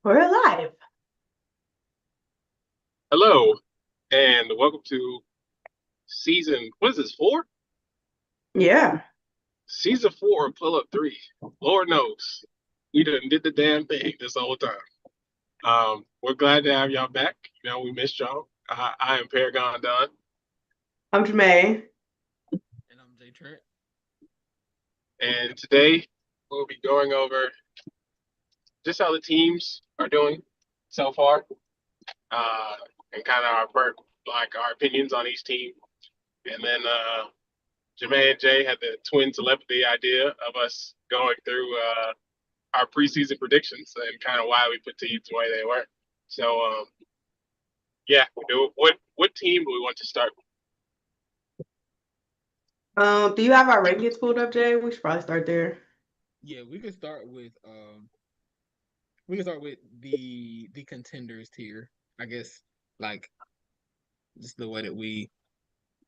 We're alive. Hello, and welcome to season, what is this, four? Yeah. Season four of Pull Up Three. Lord knows, we done did the damn thing this whole time. We're glad to have y'all back. We missed y'all. I am Paragon Don, I'm Jamae. And I'm Jay Trent. and today we'll be going over just how the teams are doing so far, uh, and kind of our opinions on each team. And then Jamae and Jay had the twin telepathy idea of us going through our preseason predictions and kind of why we put teams the way they were. So yeah, what team do we want to start with? Do you have our rankings pulled up, Jay? We should probably start there. Yeah, we can start with the contenders tier. I guess like just the way that we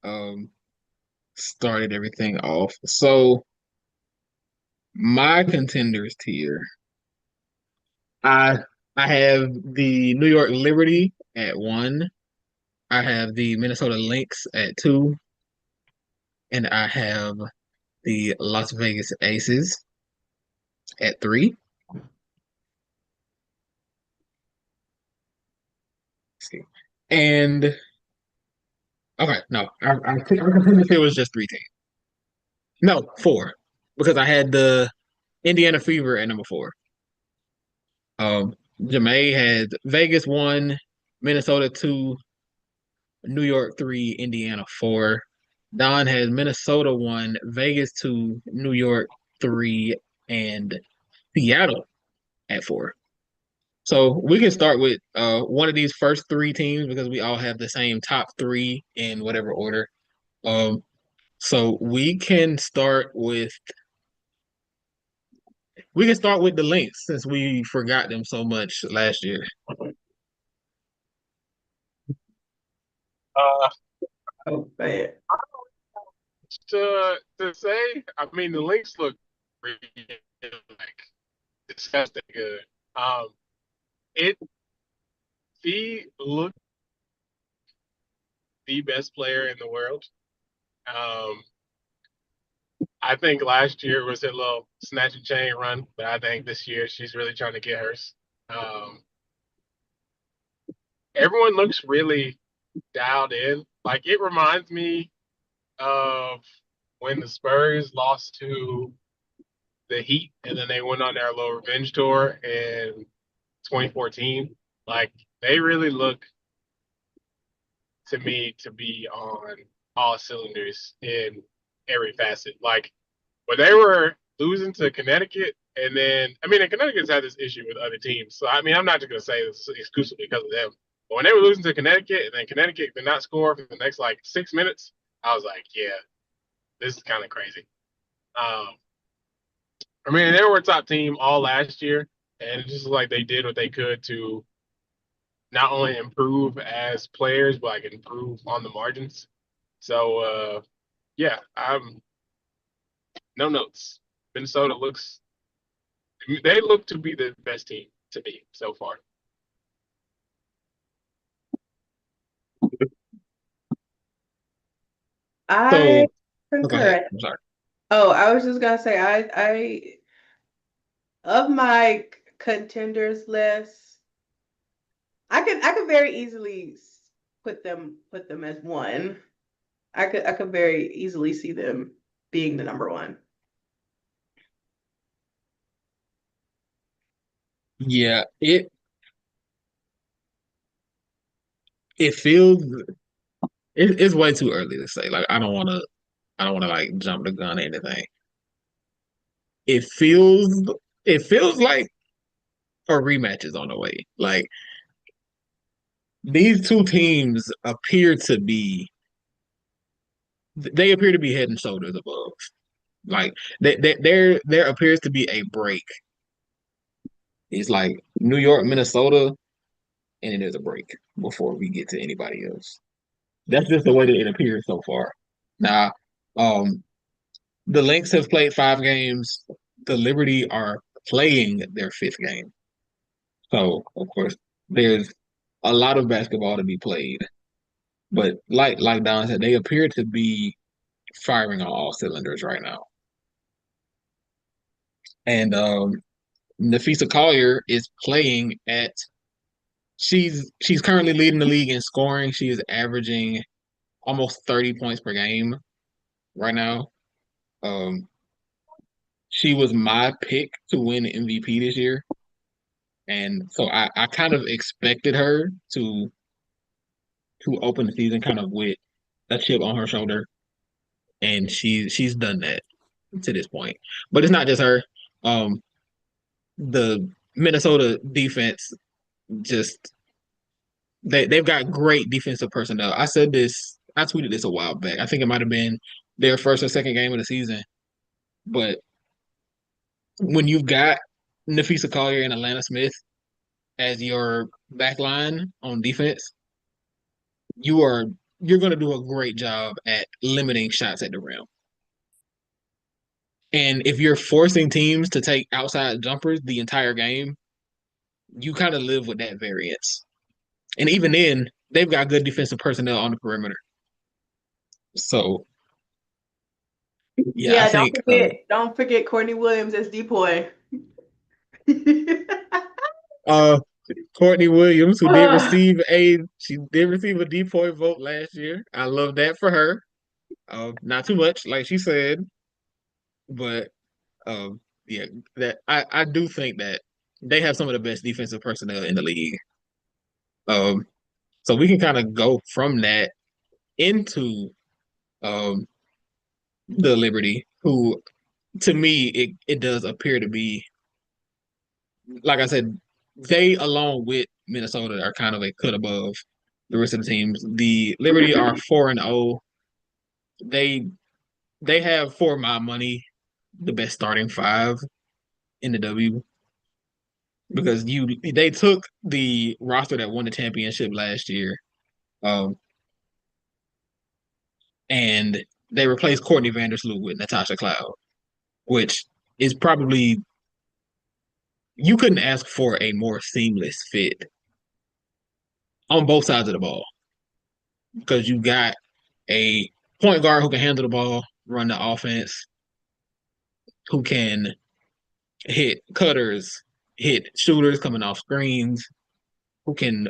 um started everything off. So my contenders tier, I I have the New York Liberty at one. I have the Minnesota Lynx at two, and I have the Las Vegas Aces at three. Let's see. And okay, no, our contenders tier was just three teams. No, four, because I had the Indiana Fever at number four. Jamae had Vegas one, Minnesota two, New York three, Indiana four. Don had Minnesota one, Vegas two, New York three, and Seattle at four. So we can start with one of these first three teams because we all have the same top three in whatever order. Um, so we can start with the Lynx since we forgot them so much last year. Uh, Oh, man. to say, I mean, the Lynx look really like disgusting good. It he looked the best player in the world. Um, I think last year was a little snatch and chain run, but I think this year she's really trying to get hers. Um, Everyone looks really dialed in. Like it reminds me of when the Spurs lost to the Heat and then they went on their little revenge tour in 2014. Like they really look to me to be on all cylinders in every facet. Like when they were losing to Connecticut, and then I mean, and Connecticut's had this issue with other teams. So I mean, I'm not just gonna say this exclusively because of them. But when they were losing to Connecticut, and then Connecticut did not score for the next like 6 minutes, I was like, yeah, this is kind of crazy. Um, I mean, they were a top team all last year, and it's just like they did what they could to not only improve as players, but like improve on the margins. So yeah, I'm no notes. Minnesota looks they look to be the best team to me so far. I So, go ahead. concur. I'm sorry. Oh, I was just gonna say, I of my contenders list, I could very easily put them as one. I could very easily see them being the number one. Yeah, it feels it's way too early to say. Like I don't want to like jump the gun or anything. It feels it feels like a rematch is on the way. Like these two teams appear to be head and shoulders above. Like there appears to be a break. It's like New York, Minnesota, and then there's a break before we get to anybody else. That's just the way that it appears so far. Now, um, the Lynx have played 5 games. The Liberty are playing their fifth game. So, of course, there's a lot of basketball to be played. But like Don said, they appear to be firing on all cylinders right now. And Nafisa Collier is playing at she's currently leading the league in scoring. She is averaging almost 30 points per game right now. Um, she was my pick to win MVP this year. And so I kind of expected her to open the season kind of with a chip on her shoulder. And she's done that to this point. But it's not just her. Um, the Minnesota defense just they've got great defensive personnel. I tweeted this a while back. I think it might have been their first or second game of the season. But when you've got Nafisa Collier and Atlanta Smith as your back line on defense, you are you're going to do a great job at limiting shots at the rim. And if you're forcing teams to take outside jumpers the entire game, you kind of live with that variance. And even then, they've got good defensive personnel on the perimeter. So, yeah, I Yeah, think don't forget Courtney Williams as DPOY. uh, Courtney Williams, who she did receive a DPOY vote last year. I love that for her. Not too much, like she said, but yeah, that I do think that they have some of the best defensive personnel in the league. Um, so we can kind of go from that into um the Liberty, who to me it does appear to be, like I said, they along with Minnesota are kind of a cut above the rest of the teams. The Liberty are 4-0. They they have, for my money, the best starting five in the W, because they took the roster that won the championship last year, um, and they replaced Courtney Vandersloot with Natasha Cloud, which is probably, you couldn't ask for a more seamless fit on both sides of the ball, because you got a point guard who can handle the ball, run the offense, who can hit cutters, hit shooters coming off screens, who can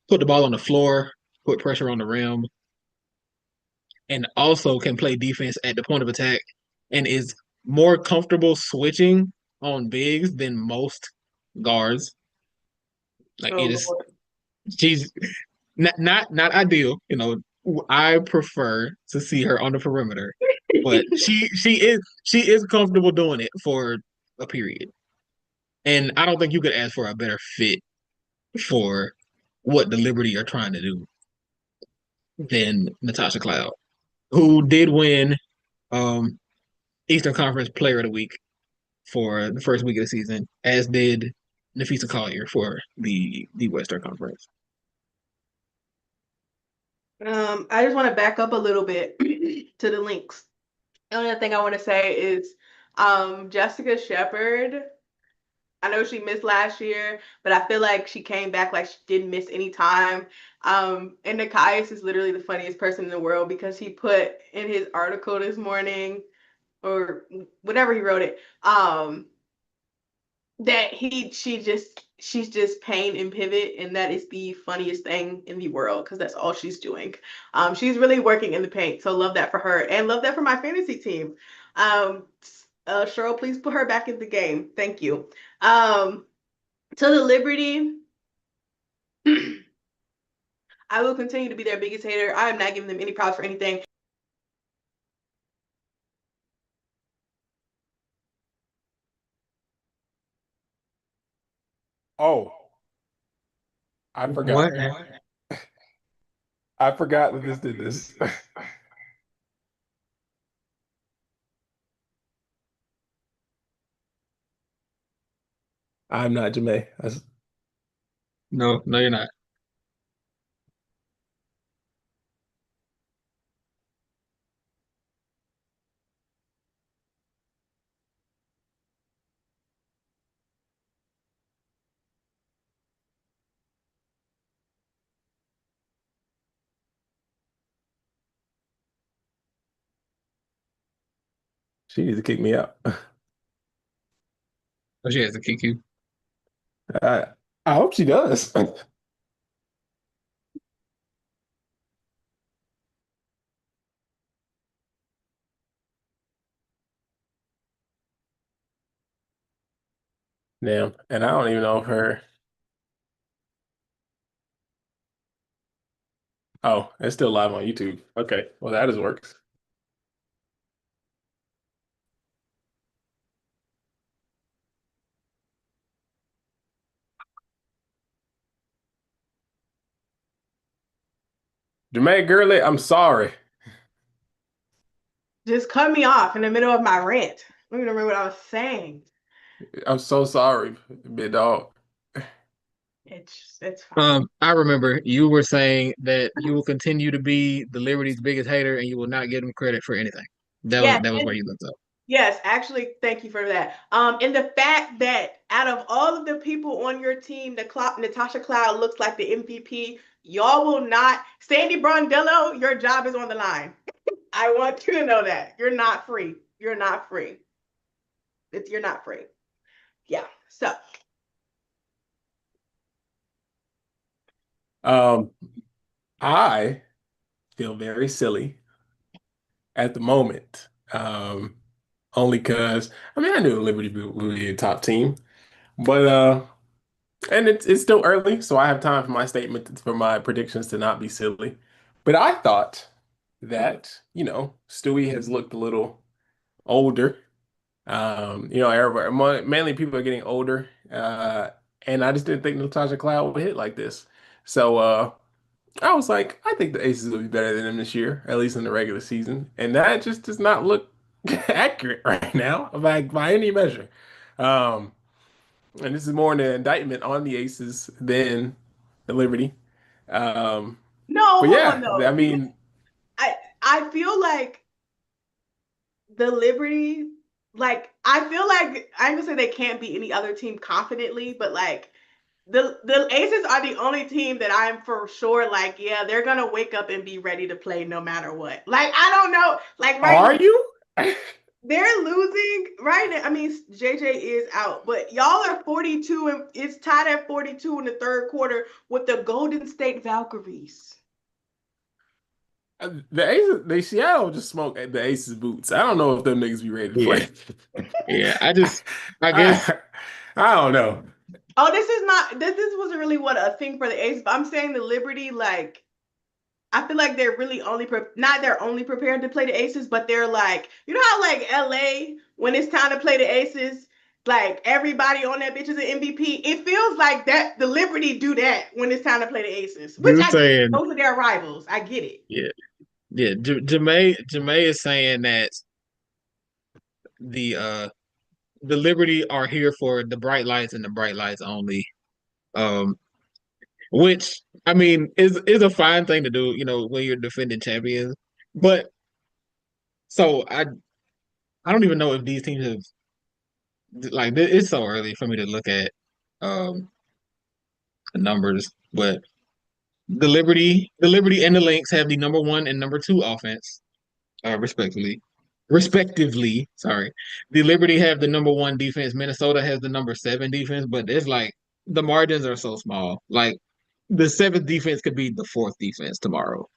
put the ball on the floor, put pressure on the rim, and also can play defense at the point of attack, and is more comfortable switching on bigs than most guards. Like, Oh it is, Lord. she's not ideal. I prefer to see her on the perimeter, but she is comfortable doing it for a period. And I don't think you could ask for a better fit for what the Liberty are trying to do than Natasha Cloud, who did win um, Eastern Conference Player of the Week for the first week of the season, as did Nafisa Collier for the Western Conference. I just want to back up a little bit to the Lynx. The only other thing I want to say is Jessica Shepard. I know she missed last year, but I feel like she came back like she didn't miss any time. And Nikias is literally the funniest person in the world, because he put in his article this morning, or whatever he wrote it, that she's just pain and pivot, and that is the funniest thing in the world, because that's all she's doing. She's really working in the paint, so love that for her, and love that for my fantasy team. Cheryl, please put her back in the game. Thank you. To the Liberty, I will continue to be their biggest hater. I am not giving them any props for anything. Oh, I forgot. What? I forgot that this did this. I'm not Jamae. No, no, you're not. She needs to kick me out. Oh, she has to kick you. I, I hope she does. Damn. And I don't even know if her. Oh, it's still live on YouTube. Okay. Well, that just works. Jermaine Gurley, I'm sorry. Just cut me off in the middle of my rant. I don't even remember what I was saying. I'm so sorry, big dog. It's fine. I remember you were saying that you will continue to be the Liberty's biggest hater and you will not give them credit for anything. Yes, That was where you looked up. yes, actually, thank you for that. And the fact that out of all of the people on your team, Natasha Cloud looks like the MVP. Y'all will not. Sandy Brondello, your job is on the line. I want you to know that you're not free. You're not free. You're not free. Yeah. So. I feel very silly at the moment. Only because I knew Liberty would be a top team, but and it's still early, so I have time for my statement for my predictions to not be silly. But I thought that, Stewie has looked a little older. Mainly people are getting older. And I just didn't think Natasha Cloud would hit like this. So I was like, I think the Aces will be better than them this year, at least in the regular season. And that just does not look accurate right now by any measure. Um, and this is more an indictment on the Aces than the Liberty. Um, No, but hold on yeah, though. I mean, I feel like the Liberty, like I feel like I'm gonna say they can't beat any other team confidently, but like the Aces are the only team that I'm for sure like, yeah, they're gonna wake up and be ready to play no matter what. Like I don't know, like right are now you? they're losing right now. I mean, JJ is out, but y'all are 42 and it's tied at 42 in the third quarter with the Golden State Valkyries. The Aces, Seattle just smoked the Aces boots. I don't know if them niggas be ready to Yeah. play. Yeah. I guess I don't know. Oh, this is not this wasn't really what a thing for the Aces, but I'm saying the Liberty, like I feel like they're really not they're only prepared to play the Aces, but they're like, you know how like LA, when it's time to play the Aces, like everybody on that bitch is an MVP. It feels like that the Liberty do that when it's time to play the Aces, which you're I get. saying, Those are their rivals. I get it. yeah, yeah. Jamae is saying that the uh the Liberty are here for the bright lights and the bright lights only. Um, which I mean is a fine thing to do, when you're defending champions. But so I don't even know if these teams have like it's so early for me to look at um the numbers, but the Liberty and the Lynx have the number one and number two offense, respectively. Respectively, sorry. The Liberty have the number one defense. Minnesota has the number seven defense, but it's like the margins are so small. Like the seventh defense could be the fourth defense tomorrow.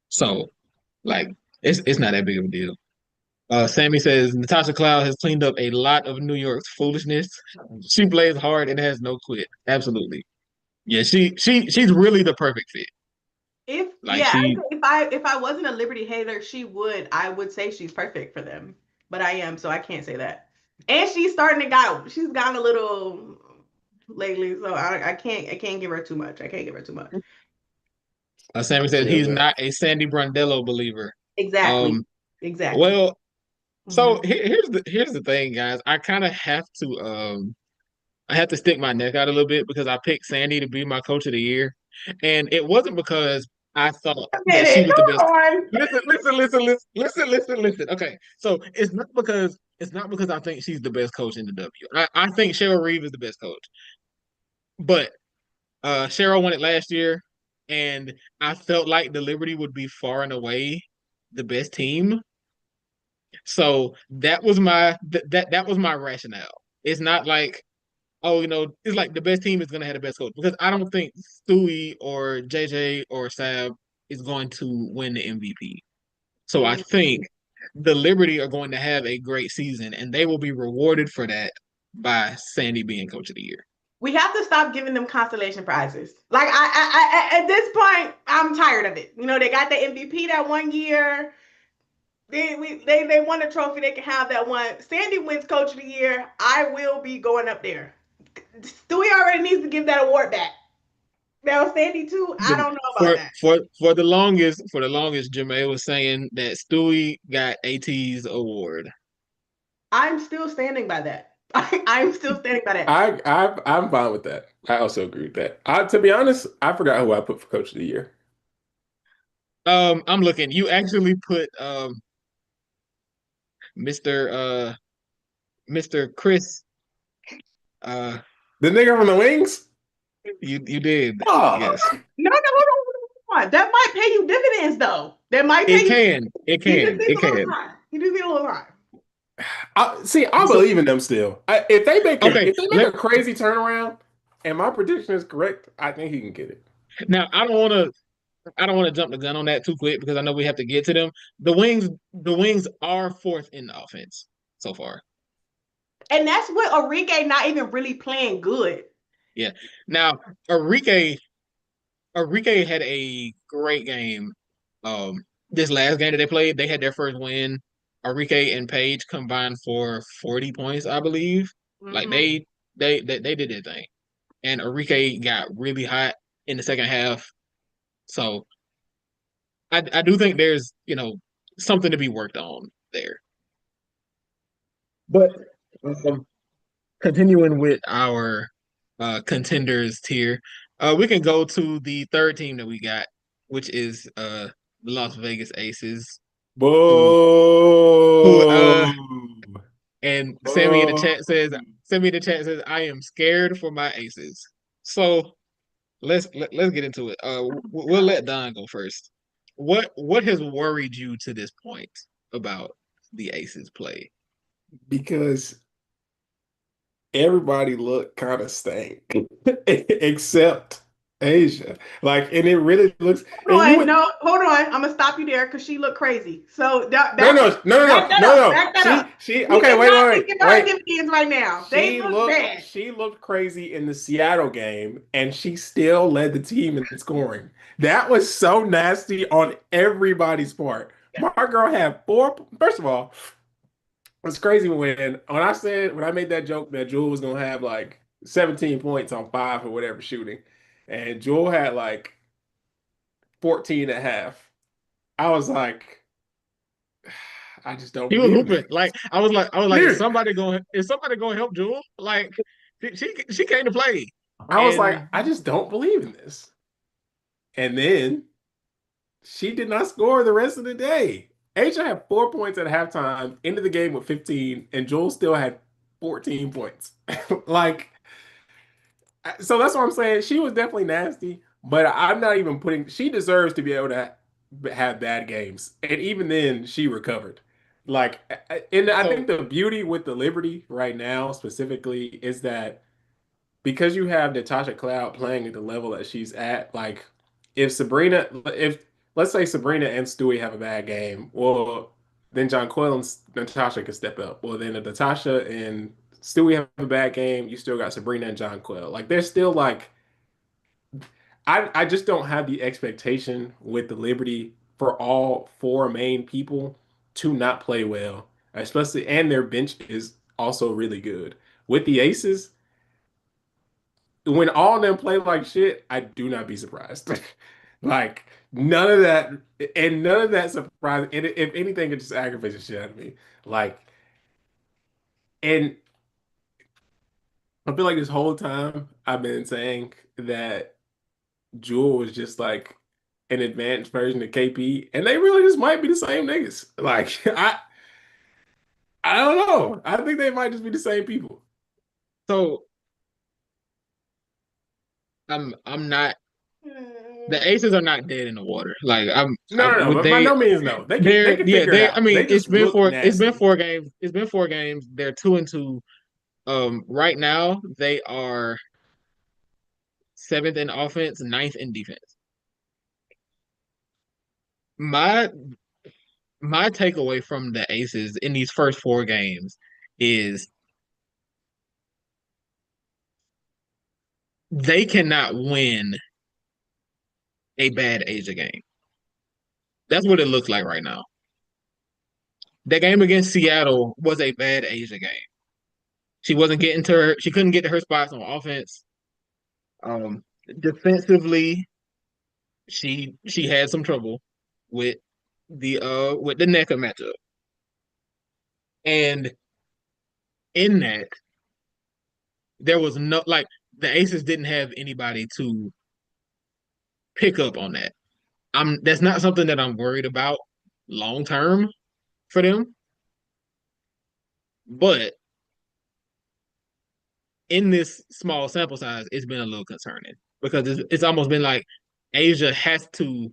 So like it's not that big of a deal. Sammy says Natasha Cloud has cleaned up a lot of New York's foolishness. She plays hard and has no quit. Absolutely. Yeah, she's really the perfect fit. If Like yeah, she if I wasn't a Liberty hater, I would say she's perfect for them. But I am, so I can't say that. And she's gotten a little lately, so I can't give her too much. I can't give her too much. Sammy says Yeah, he's not a Sandy Brondello believer. Exactly. Um, Exactly. well, so Mhm. here's the thing, guys. I kind of have to I have to stick my neck out a little bit because I picked Sandy to be my coach of the year, and it wasn't because I thought that she Minute, was the come best. on. Listen. Okay, so it's not because I think she's the best coach in the W. I think Cheryl Reeve is the best coach, but Cheryl won it last year, and I felt like the Liberty would be far and away the best team. So that was my that was my rationale. It's not like, oh, it's like the best team is gonna have the best coach, because I don't think Stewie or JJ or Sab is going to win the MVP. So I think the Liberty are going to have a great season, and they will be rewarded for that by Sandy being Coach of the Year. We have to stop giving them consolation prizes. Like I at this point, I'm tired of it. They got the MVP that one year. They won a trophy. They can have that one. Sandy wins Coach of the Year. I will be going up there. Stewie already needs to give that award back. Now Sandy too. I don't know about that. For the longest, Jamae was saying that Stewie got AT's award. I'm still standing by that. I'm still standing by that. I'm fine with that. I also agree with that. To be honest, I forgot who I put for Coach of the Year. I'm looking. You actually put Mr. Chris. The nigga from the Wings? You did. Oh. Yes. No, hold on. That might pay you dividends though. That might pay you. It can. You do need a little time. I believe in them still. If they make a crazy turnaround, and my prediction is correct, I think he can get it. Now I don't want to jump the gun on that too quick, because I know we have to get to them. The Wings are fourth in the offense so far, and that's with Enrique not even really playing good. Yeah. Now Enrique had a great game. This last game that they played, they had their first win. Enrique and Paige combined for 40 points, I believe. Mm-hmm. Like they did their thing, and Enrique got really hot in the second half. So I do think there's something to be worked on there. But continuing with our contenders tier, we can go to the third team that we got, which is the Las Vegas Aces. Whoa! And Sammy in the chat says, I am scared for my Aces. So let's get into it. We'll let Don go first. What has worried you to this point about the Aces play? Because everybody looked kind of stank, except Asia. And it really looks. Hold on. I'm gonna stop you there because she looked crazy. So no. She okay. Wait. Dividends right now. They look bad. She looked crazy in the Seattle game, and she still led the team in scoring. That was so nasty on everybody's part. My girl had 4. First of all, it's crazy when I made that joke that Jewel was gonna have 17 points on 5 or whatever shooting, and Jewel had 14 and a half. I was like, I just don't. He was hooping. I was like, is somebody gonna help Jewel? She came to play. I was like, I just don't believe in this. And then she did not score the rest of the day. Asia had 4 points at halftime, ended the game with 15, and Joel still had 14 points. So that's what I'm saying. She was definitely nasty, but I'm not even she deserves to be able to have bad games. And even then, she recovered. I think the beauty with the Liberty right now specifically is that because you have Natasha Cloud playing at the level that she's at, if let's say Sabrina and Stewie have a bad game, well, then Jonquel and Natasha can step up. Well, then if Natasha and Stewie have a bad game, you still got Sabrina and Jonquel. They're still I just don't have the expectation with the Liberty for all 4 main people to not play well, especially, and their bench is also really good. With the Aces, when all of them play like shit, I do not be surprised. None of that surprise. And if anything, it just aggravates the shit out of me. And I feel like this whole time I've been saying that Jewel was just an advanced version of KP, and they really just might be the same niggas. I don't know. I think they might just be the same people. So I'm not The Aces are not dead in the water. Like No, would but by they? no means no. They They're can yeah. figure it They. I out. They mean, just look it's been nasty. 4 games. It's been 4 games. They're 2-2. Right now they are 7th in offense, 9th in defense. My my takeaway from the Aces in these first 4 games is they cannot win a bad Asia game. That's what it looks like right now. That game against Seattle was a bad Asia game. She couldn't get to her spots on offense. Defensively, she had some trouble with the NECA matchup. And in that, there was no like the Aces didn't have anybody to pick up on that. That's not something that I'm worried about long term for them. But in this small sample size, it's been a little concerning because it's almost been like Asia has to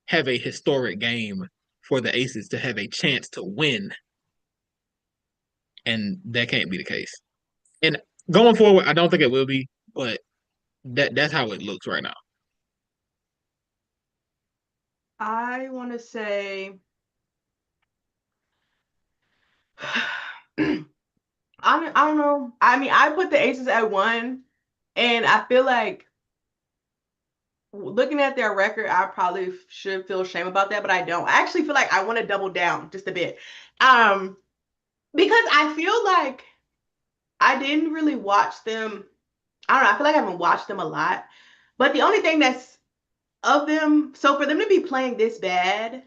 have a historic game for the Aces to have a chance to win, and that can't be the case. And going forward, I don't think it will be, but that's how it looks right now. I want to say, I don't know. I mean, I put the Aces at 1, and I feel like looking at their record, I probably should feel shame about that, but I don't. I actually feel like I want to double down just a bit. Because I feel like I didn't really watch them. I don't know. I feel like I haven't watched them a lot. But the only thing that's of them, so for them to be playing this bad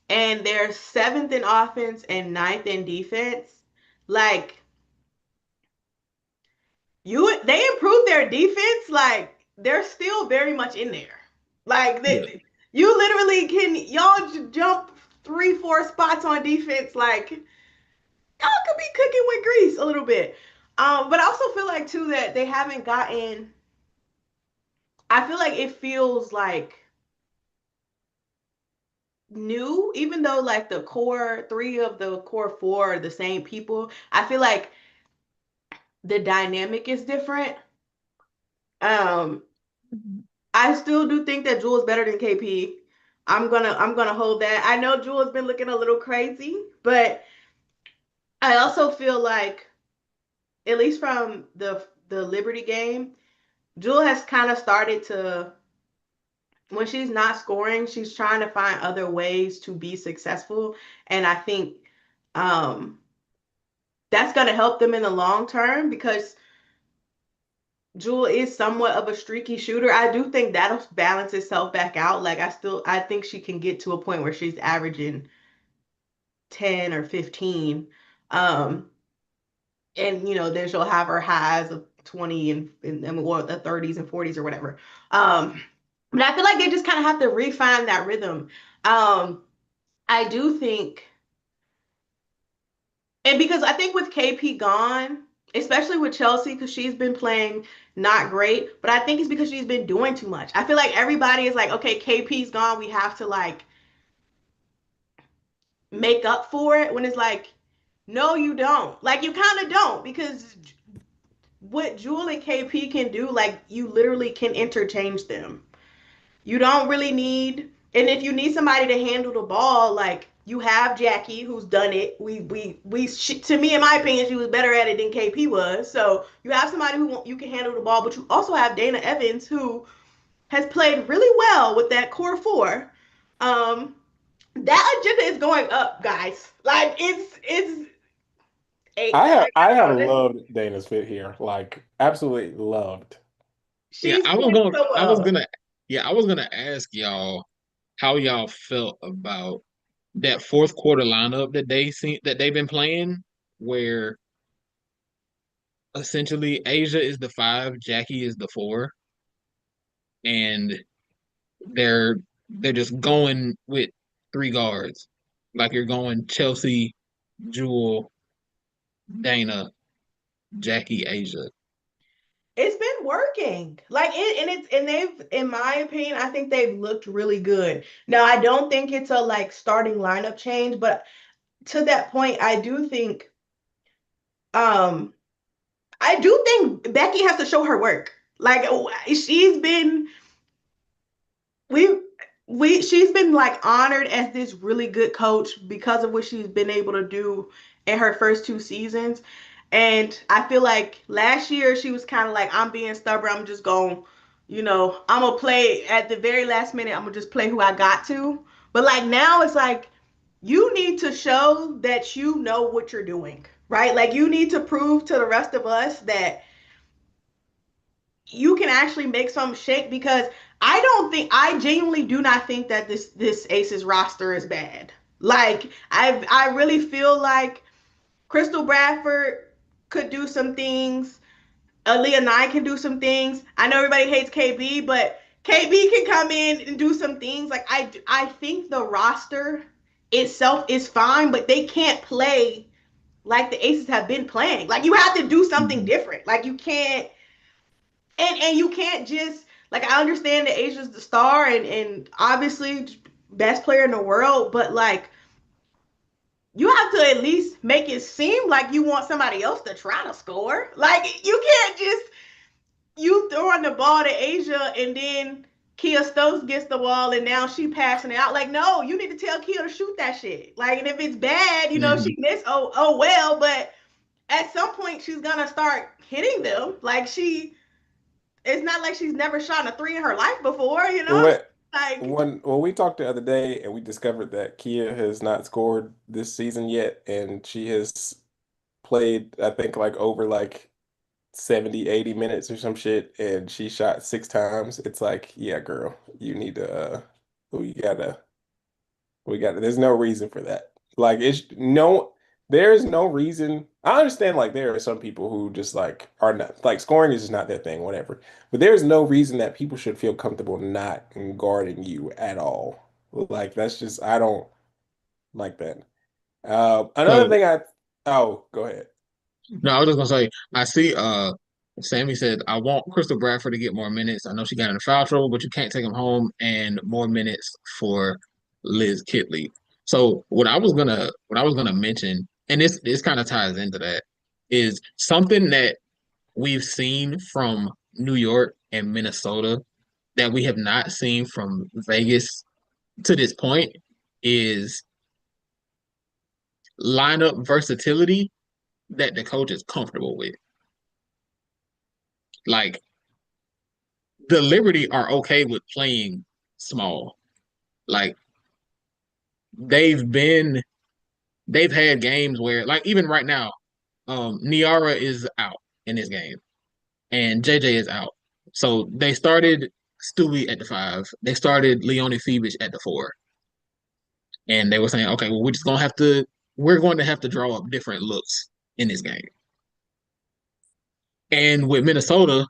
and they're 7th in offense and 9th in defense, like they improved their defense, like they're still very much in there. Like Yeah. you literally y'all jump 3-4 spots on defense, like y'all could be cooking with grease a little bit. But I also feel like too that they haven't gotten. I feel like it feels like new, even though like the core 3 of the core 4 are the same people. I feel like the dynamic is different. Um, I still do think that Jewel is better than KP. I'm gonna hold that. I know Jewel has been looking a little crazy, but I also feel like, at least from the Liberty game, Jewel has kind of started to, when she's not scoring, she's trying to find other ways to be successful. And I think um, that's going to help them in the long term because Jewel is somewhat of a streaky shooter. I do think that'll balance itself back out. Like I think she can get to a point where she's averaging 10 or 15. And then she'll have her highs of 20 and or the 30s and 40s or whatever. But I feel like they just kind of have to refine that rhythm. I do think, and because I think with KP gone, especially with Chelsea, because she's been playing not great, but I think it's because she's been doing too much. I feel like everybody is like, okay, KP's gone, we have to like make up for it. When it's like, no, you don't. Like you kind of don't, because what Jewel and KP can do, like you literally can interchange them. You don't really need, and if you need somebody to handle the ball, like you have Jackie who's done it. To me, in my opinion, she was better at it than KP was. So you have somebody who you can handle the ball, but you also have Dana Evans who has played really well with that core 4. That agenda is going up, guys. Like it's I have loved Dana's fit here. Like absolutely loved. Yeah, She's doing so well. I was gonna ask y'all how y'all felt about that fourth quarter lineup that they've been playing, where essentially Asia is the 5, Jackie is the 4, and they're they're just going with 3 guards. Like you're going Chelsea, Jewel, Dana, Jackie, Asia. It's been working. Like they've, in my opinion, I think they've looked really good. Now, I don't think it's a like starting lineup change, but to that point, um I do think Becky has to show her work. Like she's been we she's been like honored as this really good coach because of what she's been able to do in her first 2 seasons. And I feel like last year she was kind of like, I'm being stubborn. I'm just going, I'm gonna play at the very last minute. I'm gonna just play who I got to. But like now it's like you need to show that you know what you're doing, right? Like you need to prove to the rest of us that you can actually make some shake, because I genuinely do not think that this Aces roster is bad. Like I really feel like Crystal Bradford could do some things. Aliyah Nye can do some things. I know everybody hates KB, but KB can come in and do some things. Like I think the roster itself is fine, but they can't play like the Aces have been playing. Like you have to do something different. Like you can't, and you can't just, like, I understand that Asia's the star and obviously best player in the world, but like you have to at least make it seem like you want somebody else to try to score. Like you can't just you throwing the ball to Asia and then Kia Stokes gets the ball and now she passing it out. Like, no, you need to tell Kia to shoot that shit. Like, and if it's bad, she missed. Oh well, but at some point she's gonna start hitting them. Like it's not like she's never shot a three in her life before. What Like, when we talked the other day and we discovered that Kia has not scored this season yet, and she has played, I think, like over like 70, 80 minutes or some shit, and she shot 6 times. It's like, yeah, girl, you need to we gotta there's no reason for that. Like there's no reason. I understand like there are some people who just like are not like scoring is just not their thing, whatever. But there's no reason that people should feel comfortable not guarding you at all. Like that's just I don't like that. Another So thing oh, go ahead. no, I was just gonna say, I see Sammy said, I want Crystal Bradford to get more minutes. I know she got in foul trouble, but you can't take him home, and more minutes for Liz Kitley. So what I was gonna mention, and this kind of ties into that, is something that we've seen from New York and Minnesota that we have not seen from Vegas to this point is lineup versatility that the coach is comfortable with. Like the Liberty are okay with playing small. Like they've been they've had games where like even right now, Niara is out in this game and JJ is out. So they started Stewie at the 5. They started Leone Phoebus at the 4. And they were saying, okay, well, we're going to have to draw up different looks in this game. And with Minnesota,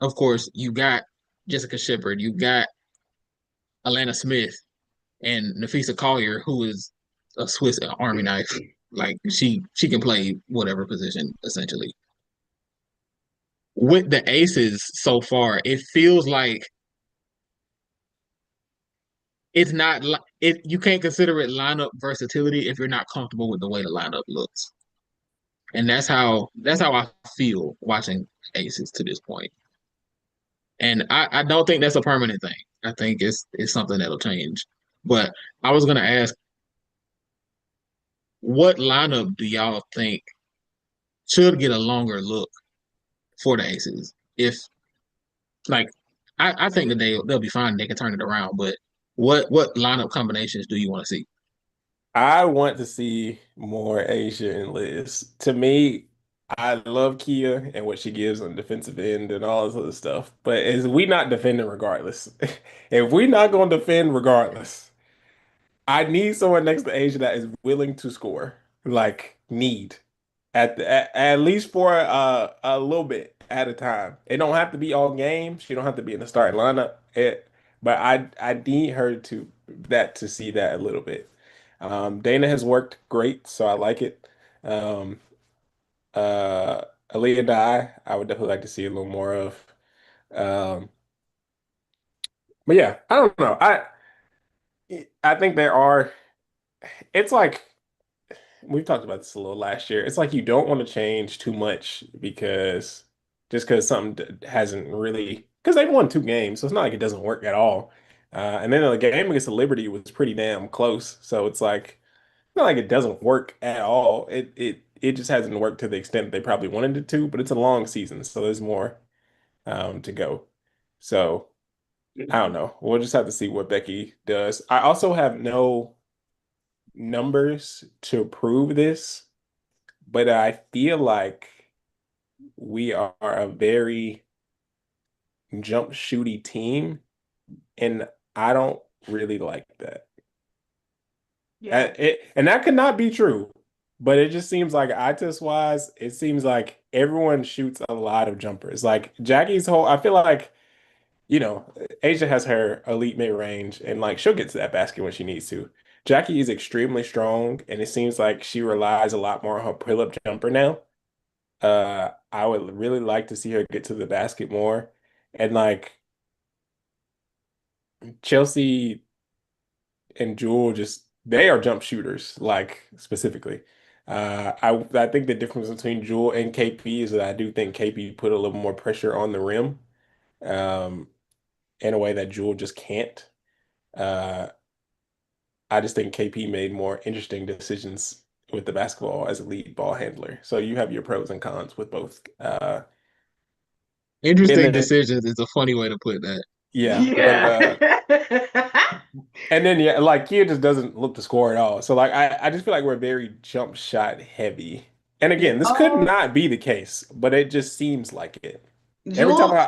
of course, you got Jessica Shepard, you got Alana Smith, and Nafisa Collier, who is a Swiss Army knife. Like she can play whatever position essentially. With the Aces so far, it feels like it's not like it. You can't consider it lineup versatility if you're not comfortable with the way the lineup looks, and that's how I feel watching Aces to this point. And I don't think that's a permanent thing. I think it's something that'll change. But I was gonna ask, what lineup do y'all think should get a longer look for the Aces? If like I think that they'll be fine, they can turn it around, but what lineup combinations do you want to see? I want to see more Asia and Liz. To me, I love Kia and what she gives on defensive end and all this other stuff. But is we not defending regardless? If we not going to defend regardless, I need someone next to Asia that is willing to score. Like need at least for a little bit at a time. It don't have to be all game. She don't have to be in the starting lineup. But I need her to see that a little bit. Dana has worked great, so I like it. Um, uh, Aliyah I would definitely like to see a little more of. Um, but yeah, I don't know. I think there are. It's like we talked about this a little last year. It's like you don't want to change too much because just because something hasn't really because they've won 2 games, so it's not like it doesn't work at all. And then the game against the Liberty was pretty damn close, so it's like not like it doesn't work at all. It just hasn't worked to the extent they probably wanted it to, but it's a long season, so there's more to go. So I don't know. We'll just have to see what Becky does. I also have no numbers to prove this, but I feel like we are a very jump shooty team, and I don't really like that. Yeah. And that could not be true, but it just seems like eye test wise, it seems like everyone shoots a lot of jumpers. Like Jackie's whole, I feel like, Asia has her elite mid range and like she'll get to that basket when she needs to. Jackie is extremely strong, and it seems like she relies a lot more on her pull-up jumper now. I would really like to see her get to the basket more. And like Chelsea and Jewel just they are jump shooters, like specifically. I think the difference between Jewel and KP is that I do think KP put a little more pressure on the rim, um, in a way that Jewel just can't. Uh, I just think KP made more interesting decisions with the basketball as a lead ball handler. So you have your pros and cons with both. And Interesting then decisions is a funny way to put that. yeah, but Yeah. and then yeah, like Kia just doesn't look to score at all. So like I just feel like we're very jump shot heavy. And Yeah. again, this could not be the case, but it just seems like it. Every time Jules,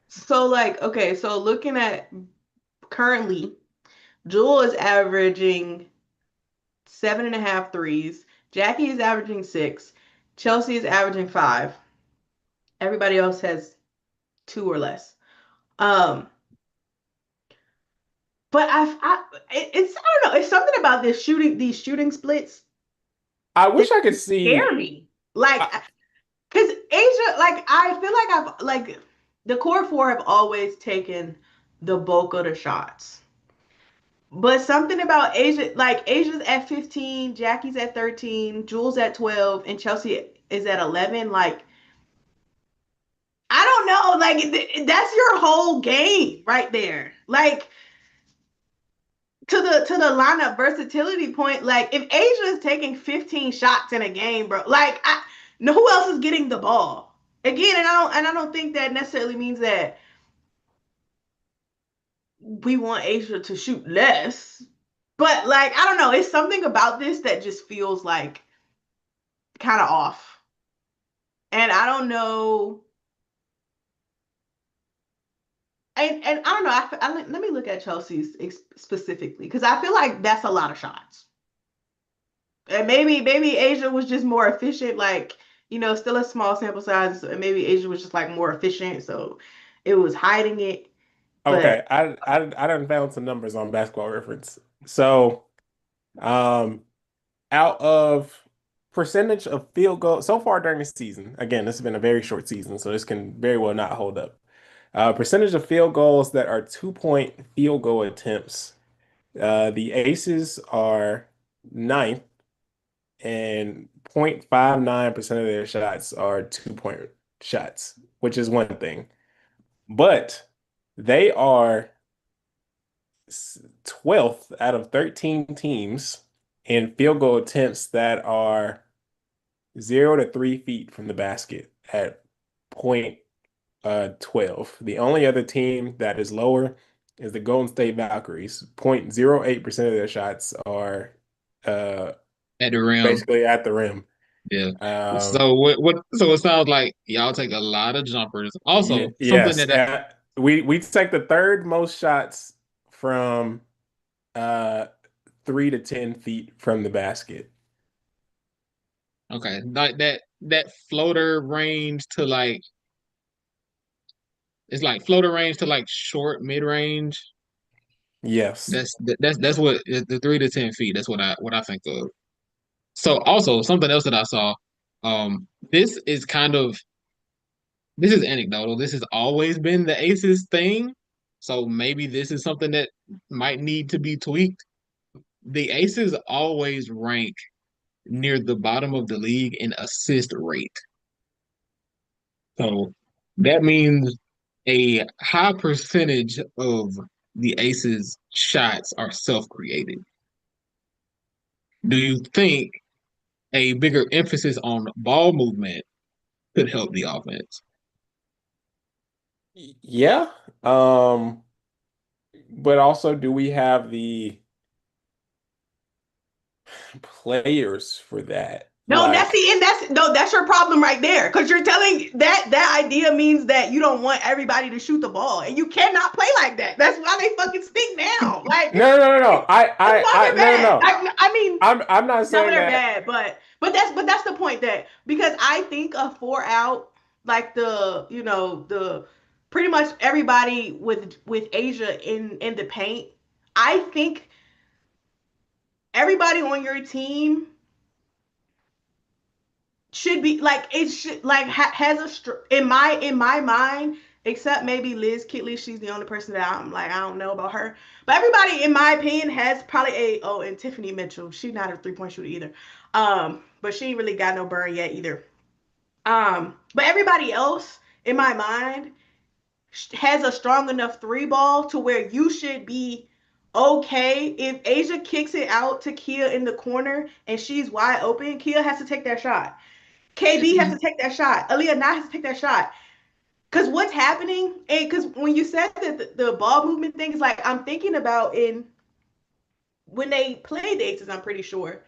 so like, okay, so looking at currently, Jewel is averaging 7.5 threes. Jackie is averaging 6. Chelsea is averaging 5. Everybody else has 2 or less. Um, but it's I don't know. It's something about these shooting splits I that wish I could scare see. me. Like, I, cause Asia, like I feel like I've like the core four have always taken the bulk of the shots. But something about Asia, like Asia's at 15, Jackie's at 13, Jules at 12, and Chelsea is at 11. Like, I don't know. Like, that's your whole game right there. Like, to the lineup versatility point, like if Asia is taking 15 shots in a game, bro, like no who else is getting the ball? Again, and I don't think that necessarily means that we want Asia to shoot less. But like, I don't know, it's something about this that just feels like kind of off. And I don't know. And I don't know. Let me look at Chelsea's specifically because I feel like that's a lot of shots. And maybe Asia was just more efficient. Like still a small sample size. And maybe Asia was just like more efficient, so it was hiding it. But okay, I done found some numbers on Basketball Reference. So um out of percentage of field goal so far during the season, again, this has been a very short season, so this can very well not hold up. Percentage of field goals that are 2-point field goal attempts. The Aces are ninth, and 0.59% of their shots are 2-point shots, which is one thing. But they are 12th out of 13 teams in field goal attempts that are 0 to 3 feet from the basket at point 12. The only other team that is lower is the Golden State Valkyries. 0.08% of their shots are uh, At the rim. basically at the rim. Yeah. Um, So what so it sounds like y'all take a lot of jumpers. Also, something yes, that we take the third most shots from uh, 3 to 10 feet from the basket. okay, like that floater range to like it's like floater range to like short mid range. Yes. That's what the 3 to 10 feet. That's what I think of. So also something else that I saw. This is kind of this is anecdotal. This has always been the Aces thing. So maybe this is something that might need to be tweaked. The Aces always rank near the bottom of the league in assist rate. So that means a high percentage of the Aces shots are self-created. Do you think a bigger emphasis on ball movement could help the offense? Yeah. But also, do we have the players for that? No, that's Like, the and that's no, that's your problem right there. Because you're telling that idea means that you don't want everybody to shoot the ball, and you cannot play like that. That's why they fucking stink now. Like, no. that's why they're No, no, bad. no. I mean, I'm not no, saying they're that. bad, but that's the point that because I think a 4 out, like the pretty much everybody with Asia in the paint. I think everybody on your team should be like it should like has in my mind, except maybe Liz Kitley. She's the only person that I'm like I don't know about her, but everybody in my opinion has probably and Tiffany Mitchell. She's not a 3-point shooter either, but she ain't really got no burn yet either. But everybody else in my mind has a strong enough three ball to where you should be okay if Asia kicks it out to Kia in the corner and she's wide open. Kia has to take that shot. KB has to take that shot. Aliyah has to take that shot. Because what's happening, and because when you said that the ball movement thing is like, I'm thinking about in when they played the Aces, I'm pretty sure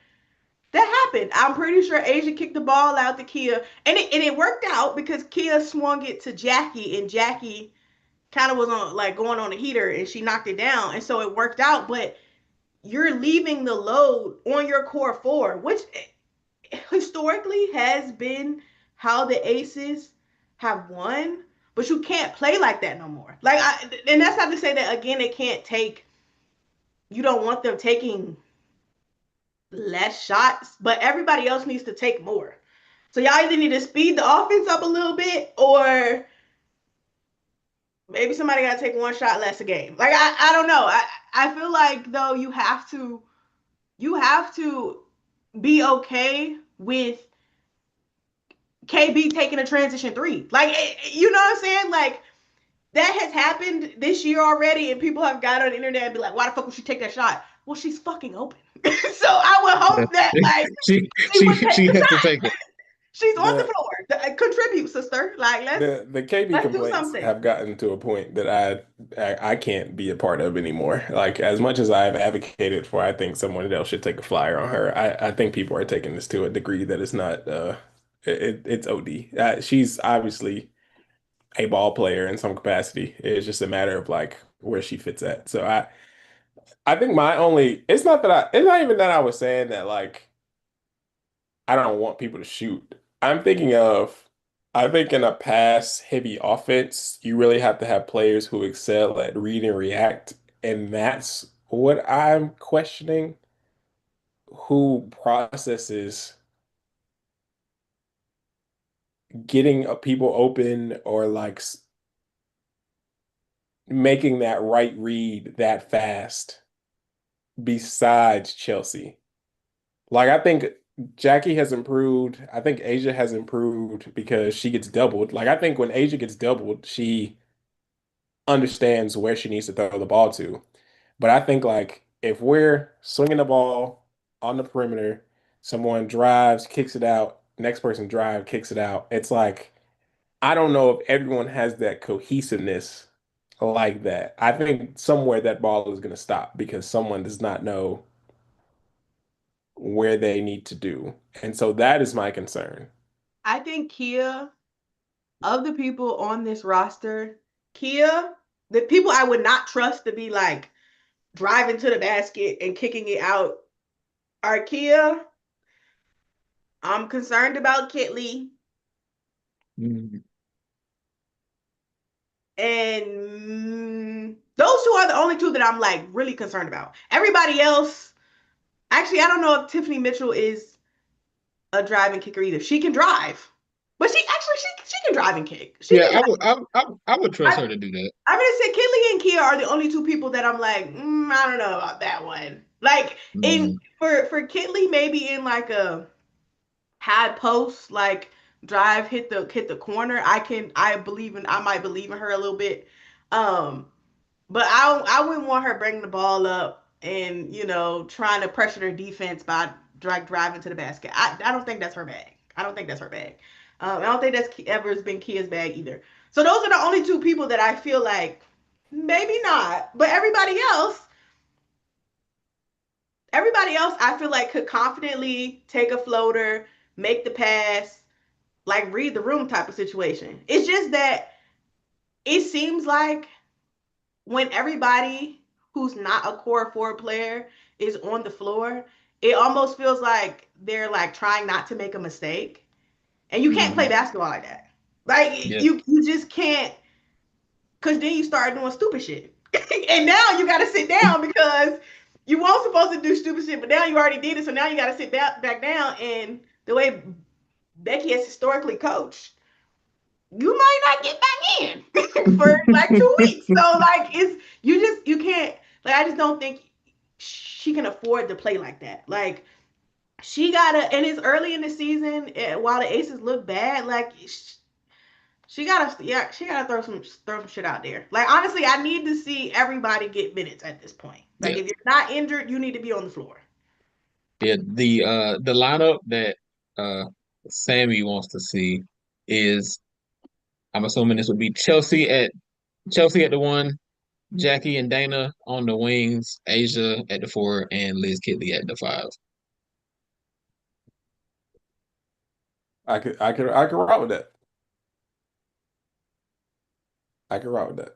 that happened. I'm pretty sure Asia kicked the ball out to Kia, and it worked out because Kia swung it to Jackie, and Jackie kind of was on like going on a heater, and she knocked it down, and so it worked out. But you're leaving the load on your core four, which historically has been how the Aces have won, but you can't play like that no more. And that's not to say that again they can't take. You don't want them taking less shots, but everybody else needs to take more. So y'all either need to speed the offense up a little bit, or maybe somebody got to take one shot less a game. Like I don't know. I feel like though you have to be okay with KB taking a transition three. Like, you know what I'm saying? Like, that has happened this year already, and people have got on the internet and be like, why the fuck would she take that shot? Well, she's fucking open. So I would hope that, like, she she would take she the has to shot. take it. She's on the The floor. Contribute, sister. Like, the KB let's do complaints something. have gotten to a point that I can't be a part of anymore. Like, as much as I've advocated for, I think someone else should take a flyer on her. I think people are taking this to a degree that is not it's OD. She's obviously a ball player in some capacity. It's just a matter of like where she fits at. So I think my only it's not even that I was saying that like I don't want people to shoot. I'm thinking of I think in a pass heavy offense, you really have to have players who excel at read and react, and that's what I'm questioning. Who processes getting people open or like making that right read that fast besides Chelsea. Like I think Jackie has improved. I think Asia has improved because she gets doubled. Like I think when Asia gets doubled, she understands where she needs to throw the ball to. But I think like if we're swinging the ball on the perimeter, someone drives, kicks it out, next person drive, kicks it out. It's like I don't know if everyone has that cohesiveness like that. I think somewhere that ball is going to stop because someone does not know where they need to do. And so that is my concern. I think Kia, of the people on this roster, Kia, the people I would not trust to be like driving to the basket and kicking it out are Kia. I'm concerned about Kitley. Mm. And those two are the only two that I'm like really concerned about. Everybody else, actually, I don't know if Tiffany Mitchell is a driving kicker either. She can drive, but she can drive and kick. She Yeah, can drive. I would trust I, her to do that. I'm gonna say Kinley and Kia are the only two people that I'm like, I don't know about that one. Like in Mm, for Kinley, maybe in like a high post, like drive, hit the corner. I might believe in her a little bit. Um, but I wouldn't want her bringing the ball up and trying to pressure their defense by driving to the basket. I don't think that's her bag. I don't think that's her bag. I don't think that's ever has been Kia's bag either. So those are the only two people that I feel like maybe not, but everybody else I feel like could confidently take a floater, make the pass, like read the room type of situation. It's just that it seems like when everybody who's not a core four player is on the floor, it almost feels like they're like trying not to make a mistake. And you can't play mhm. basketball like that. Like Yeah, you just can't, because then you start doing stupid shit. And now you gotta sit down because you weren't supposed to do stupid shit, but now you already did it, so now you gotta sit back down. And the way Becky has historically coached, you might not get back in for like 2 weeks. So like you can't, like, I just don't think she can afford to play like that. Like she gotta, and it's early in the season, while the Aces look bad, like she gotta throw some shit out there. Like honestly, I need to see everybody get minutes at this point. Like yeah, if you're not injured, you need to be on the floor. yeah. The lineup that uh Sammy wants to see is, I'm assuming this would be Chelsea at the one, Jackie and Dana on the wings, Asia at the four, and Liz Kitley at the five. I could rock with that. I could rock with that.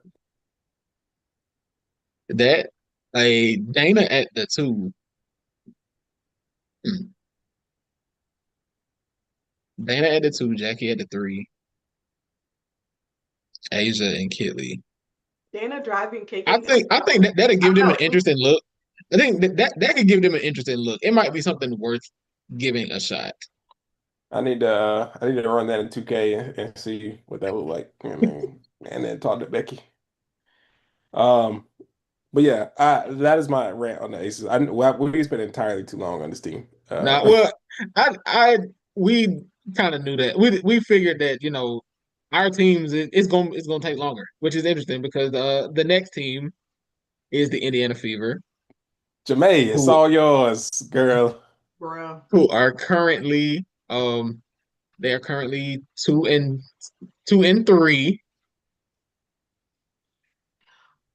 That a Dana at the two, hmm, Dana at the two, Jackie at the three, Asia and Kitley. Dana driving, I kicking. think I think that that'll give I them an don't know. interesting look. I think that could give them an interesting look. It might be something worth giving a shot. I need to run that in 2K and see what that look like. I mean, and then talk to Becky. Um, but yeah, that is my rant on the Aces. We spent entirely too long on this team. Now, well, I we kind of knew that. We figured that, our teams it's gonna take longer, which is interesting because the next team is the Indiana Fever, Jamae, it's who all yours, girl. Bro. who are currently they are currently 2-3.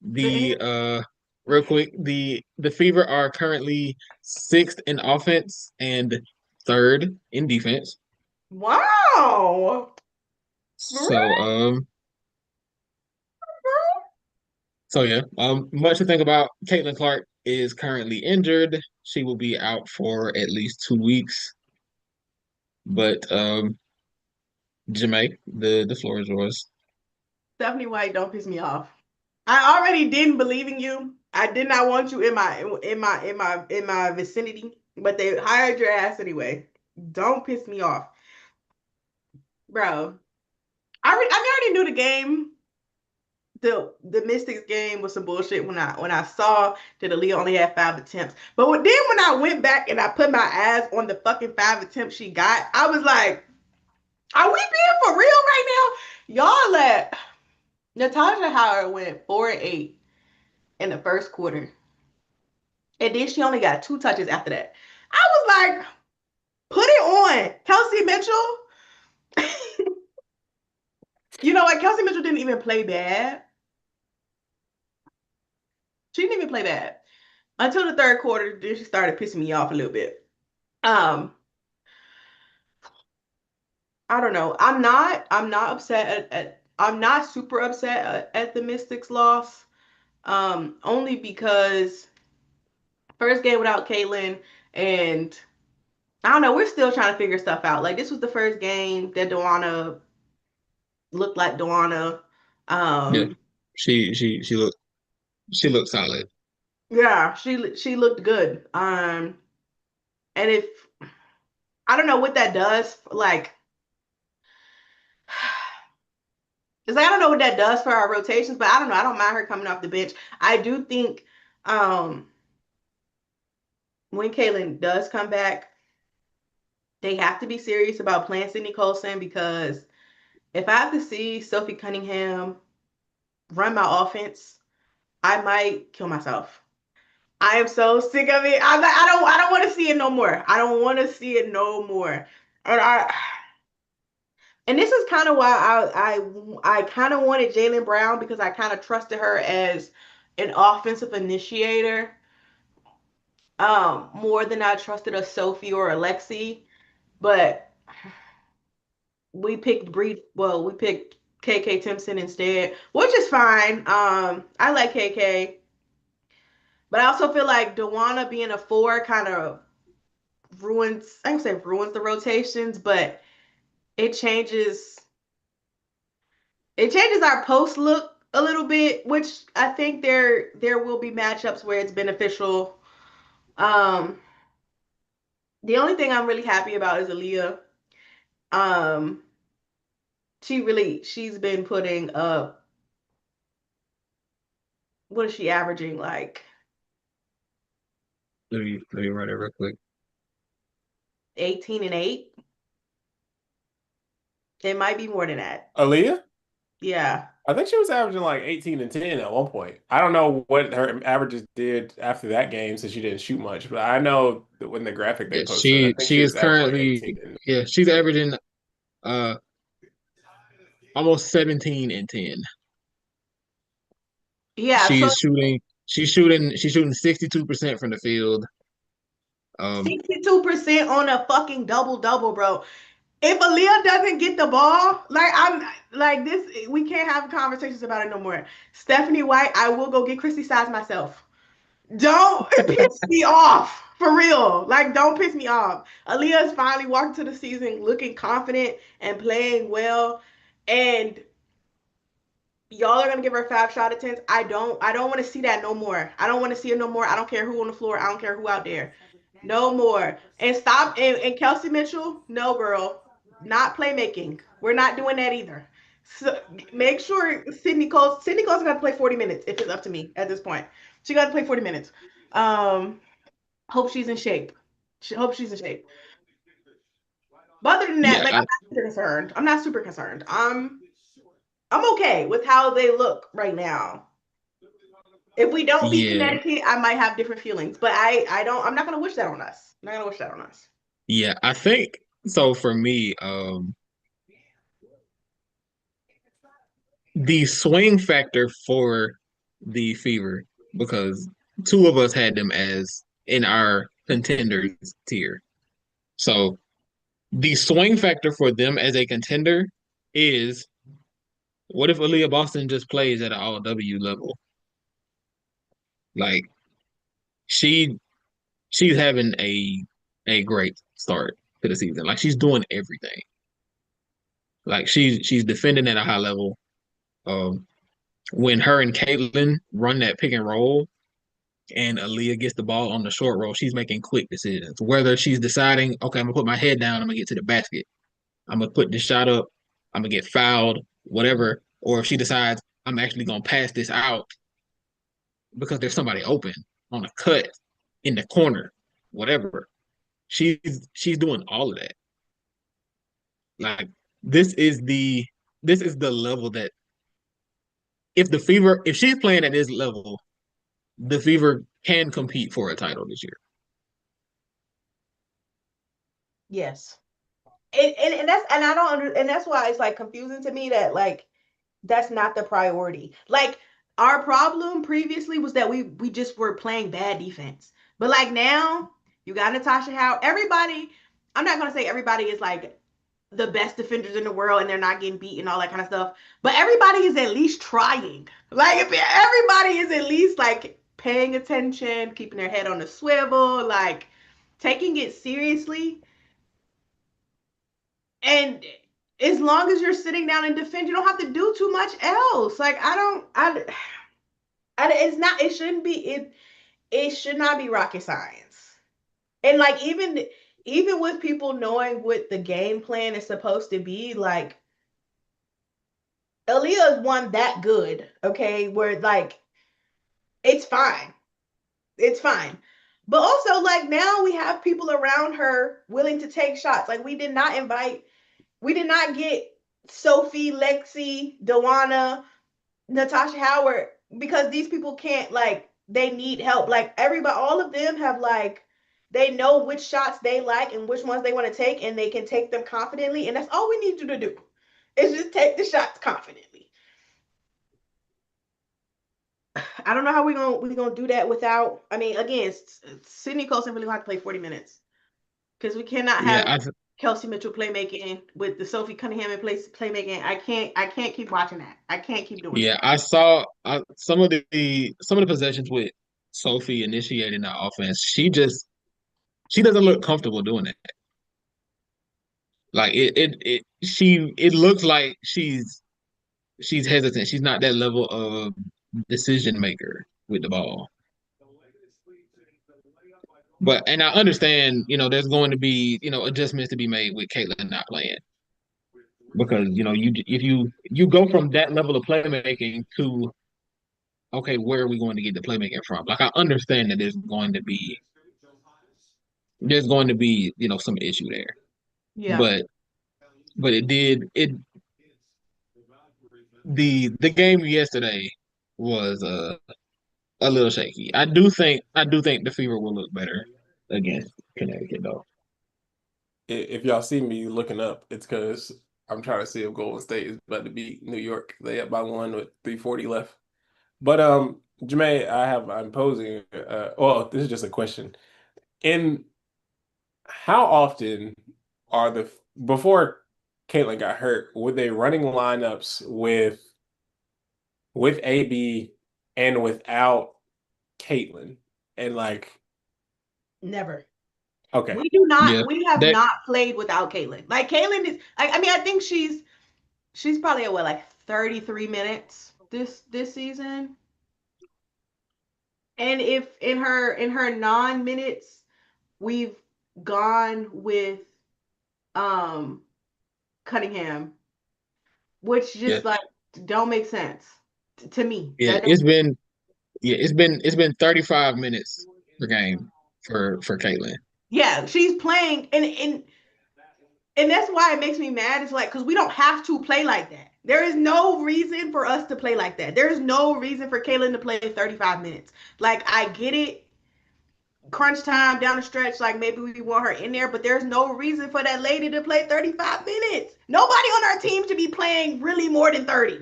The The real quick, the Fever are currently sixth in offense and third in defense. Wow. So yeah, much to think about. Caitlin Clark is currently injured. She will be out for at least 2 weeks. But Jamae, the floor is yours. Stephanie White, don't piss me off. I already didn't believe in you. I did not want you in my vicinity, but they hired your ass anyway. Don't piss me off, bro. I already knew the game. The Mystics game was some bullshit when I saw that Aliyah only had 5 attempts. But then when I went back and I put my eyes on the fucking 5 attempts she got, I was like, are we being for real right now? Y'all let Natasha Howard went 4-8 in the first quarter. And then she only got 2 touches after that. I was like, put it on. Kelsey Mitchell. You know what? Kelsey Mitchell didn't even play bad. She didn't even play bad. Until the third quarter, then she started pissing me off a little bit. Um, I don't know. I'm not upset I'm not super upset at the Mystics loss. Only because first game without Caitlin, and I don't know, we're still trying to figure stuff out. Like this was the first game that Dewana looked like Dewana. Yeah, Um, she looked solid. yeah, she looked good. And if I don't know what that does. Like, it's like I don't know what that does for our rotations, but I don't know. I don't mind her coming off the bench. I do think when Kaylin does come back, they have to be serious about playing Sydney Colson, because if I have to see Sophie Cunningham run my offense, I might kill myself. I am so sick of it. I don't want to see it no more. I don't want to see it no more. And this is kind of why I kind of wanted Jaylen Brown, because I kind of trusted her as an offensive initiator, more than I trusted a Sophie or a Lexi. But we picked we picked KK Timpson instead, which is fine. I like KK, but I also feel like Dawana being a 4 kind of ruins, I don't say ruins the rotations, but it changes our post look a little bit, which I think there will be matchups where it's beneficial. Um, the only thing I'm really happy about is Aliyah. Um, she's been putting up, what is she averaging, like Let me run it real quick. 18 and 8? It might be more than that. Aliyah? Yeah. I think she was averaging like 18 and 10 at one point. I don't know what her averages did after that game since she didn't shoot much, but I know that when the graphic they Yeah, posted, I think she she is was averaging like currently 18 and she's averaging almost 17 and 10. Yeah, so She's shooting 62% from the field. 62% on a fucking double-double, bro. If Aliyah doesn't get the ball, like I'm like this, we can't have conversations about it no more. Stephanie White, I will go get Christy Size myself. Don't piss me off. For real. Like, don't piss me off. Aliyah's finally walked to the season looking confident and playing well. And y'all are gonna give her 5 shot attempts. I don't want to see that no more. I don't want to see it no more. I don't care who on the floor. I don't care who out there. No more. And stop, and Kelsey Mitchell, no girl. Not playmaking. We're not doing that either. So make sure Sydney Cole's got to play 40 minutes if it's up to me at this point. She got to play 40 minutes. Hope she's in shape. Hope she's in shape. But other than that, Yeah, like, I'm not super concerned. I'm not super concerned. I'm okay with how they look right now. If we don't beat yeah, Connecticut, I might have different feelings. But I'm not gonna wish that on us. I'm not gonna wish that on us. yeah. I think so for me, the swing factor for the Fever, because two of us had them as in our contenders tier. So the swing factor for them as a contender is, what if Aliyah Boston just plays at an all W level? Like she she's having a great start to the season. Like she's doing everything. Like she's defending at a high level. Um, when her and Caitlin run that pick and roll, and Aliyah gets the ball on the short roll, she's making quick decisions. Whether she's deciding, okay, I'm gonna put my head down, I'm gonna get to the basket, I'm gonna put this shot up, I'm gonna get fouled, whatever. Or if she decides I'm actually gonna pass this out because there's somebody open on a cut in the corner, whatever. She's doing all of that. Like this is the this is the level that if she's playing at this level, the Fever can compete for a title this year. Yes. And that's, and I don't and that's why it's like confusing to me that, like, that's not the priority. Like, our problem previously was that we just were playing bad defense. But like now, you got Natasha Howard. Everybody, I'm not gonna say everybody is like the best defenders in the world and they're not getting beat and all that kind of stuff. But everybody is at least trying. Like, if everybody is at least like paying attention, keeping their head on the swivel, like taking it seriously. And as long as you're sitting down and defend, you don't have to do too much else. Like, it's not, it shouldn't be, it should not be rocket science. And like, even with people knowing what the game plan is supposed to be, like Aliyah is one that good, okay, where like it's fine. It's fine. But also, like, now we have people around her willing to take shots. Like, we did not get Sophie, Lexi, Dawana, Natasha Howard, because these people can't, like, they need help. Like, everybody, all of them have, like, they know which shots they like and which ones they want to take, and they can take them confidently. And that's all we need you to do, is just take the shots confidently. I don't know how we gonna do that without. I mean, again, Sydney Colson really have to play 40 minutes because we cannot have Kelsey Mitchell playmaking with the Sophie Cunningham in place playmaking. I can't keep watching that. I can't keep doing Yeah, that. I saw some of the possessions with Sophie initiating the offense. She doesn't look comfortable doing it. Like it looks like she's hesitant. She's not that level of decision maker with the ball. And I understand, there's going to be, adjustments to be made with Caitlin not playing. Because, if you go from that level of playmaking to, okay, where are we going to get the playmaking from? Like, I understand that there's going to be, some issue there. Yeah. But the game yesterday was a little shaky. I do think the Fever will look better against Connecticut though. If y'all see me looking up, it's because I'm trying to see if Golden State is about to beat New York. They up by 1 with 3:40 left. But Jermaine, I'm posing. Well, this is just a question. In how often are before Caitlin got hurt, were they running lineups with AB and without Caitlin? And like, Never. okay, We have not played without Caitlin. Like, Caitlin is, I mean, I think she's probably at what, like 33 minutes this season. And if in her non-minutes, we've gone with Cunningham, which just like don't make sense to me. Yeah, it's been 35 minutes per game for Caitlin. Yeah, she's playing, and that's why it makes me mad. It's like, because we don't have to play like that. There is no reason for us to play like that. There's no reason for Caitlin to play 35 minutes. Like, I get it, crunch time down the stretch, like maybe we want her in there, but there's no reason for that lady to play 35 minutes. Nobody on our team should be playing really more than 30.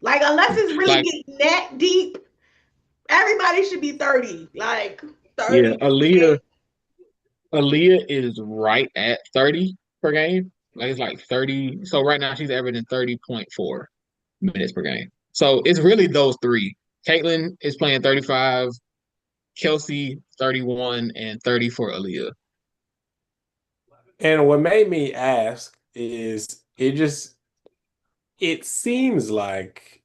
Like, unless it's really getting that deep, everybody should be 30. Like, 30. Yeah, Aliyah is right at 30 per game. Like, it's like 30. So right now she's averaging 30.4 minutes per game. So it's really those three. Caitlin is playing 35, Kelsey 31, and 30 for Aliyah. And what made me ask is it seems like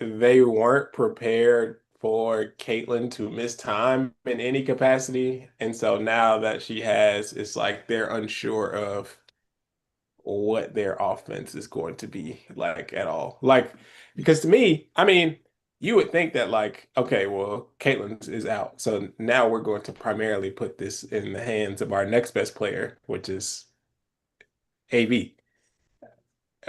they weren't prepared for Caitlin to miss time in any capacity. And so now that she has, it's like they're unsure of what their offense is going to be like at all. Like, because to me, I mean, you would think that like, okay, well, Caitlin is out. So now we're going to primarily put this in the hands of our next best player, which is AB.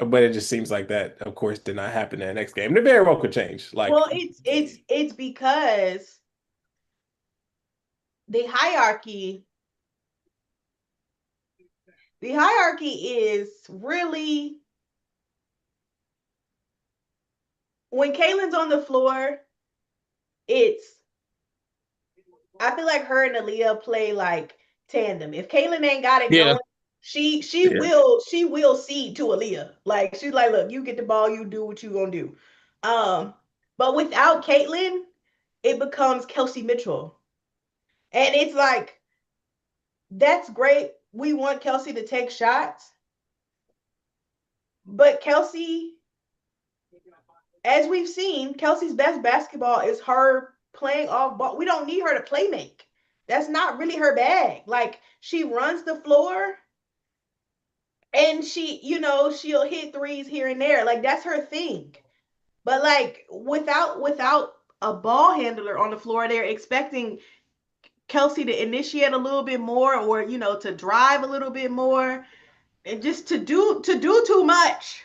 But it just seems like that, of course, did not happen in the next game. And it very well could change. Like, well, it's because the hierarchy is really, when Caitlin's on the floor, I feel like her and Aliyah play like tandem. If Caitlin ain't got it going, she will cede to Aliyah. Like, she's like, look, you get the ball, you do what you gonna do. But without Caitlin, it becomes Kelsey Mitchell. And it's like, that's great. We want Kelsey to take shots. But Kelsey, as we've seen, Kelsey's best basketball is her playing off ball. We don't need her to play make. That's not really her bag. Like, she runs the floor and she'll hit threes here and there. Like, that's her thing. But like without a ball handler on the floor, they're expecting Kelsey to initiate a little bit more, or to drive a little bit more, and just to do too much.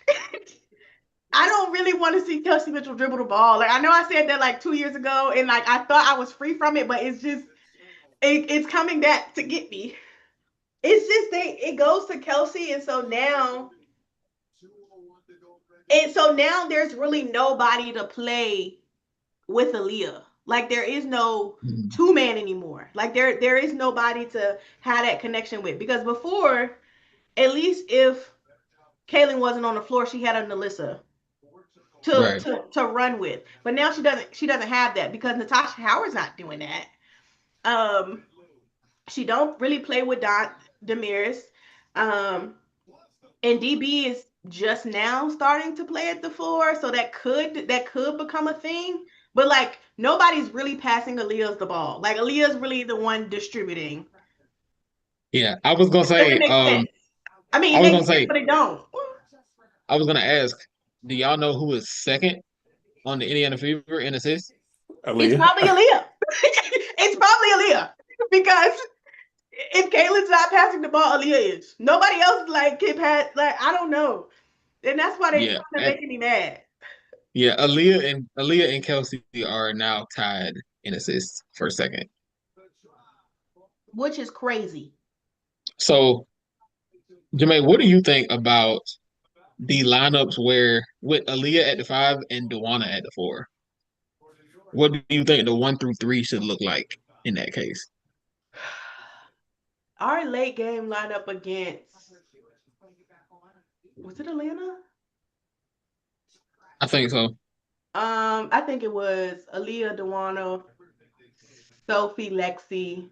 I don't really want to see Kelsey Mitchell dribble the ball. Like, I know I said that like 2 years ago, and like I thought I was free from it, but it's just it's coming back to get me. It's just it goes to Kelsey, and so now there's really nobody to play with Aliyah. Like, there is no two-man anymore. Like, there is nobody to have that connection with. Because before, at least if Kaylin wasn't on the floor, she had a Nalissa Right. to run with. But now she doesn't have that because Natasha Howard's not doing that. She don't really play with Damaris. And DB is just now starting to play at the floor, so that could become a thing. But like, nobody's really passing Aliyah the ball. Like, Aliyah's really the one distributing. Yeah, I was gonna It doesn't say, make sense. I mean, I it was makes gonna sense, say, but it don't. I was gonna ask, do y'all know who is second on the Indiana Fever in assists? It's Aliyah. probably Aliyah. It's probably Aliyah because if Kaylin's not passing the ball, Aliyah is. Nobody else like can pass. Like, I don't know, and that's why they Yeah, kind of making me mad. yeah. Aliyah and Kelsey are now tied in assists for second. Which is crazy. So, Jermaine, what do you think about the lineups where with Aliyah at the 5 and Dewana at the 4? What do you think the 1 through 3 should look like in that case? Our late game lineup against, was it Atlanta? I think so. I think it was Aliyah, Dewana, Sophie, Lexi.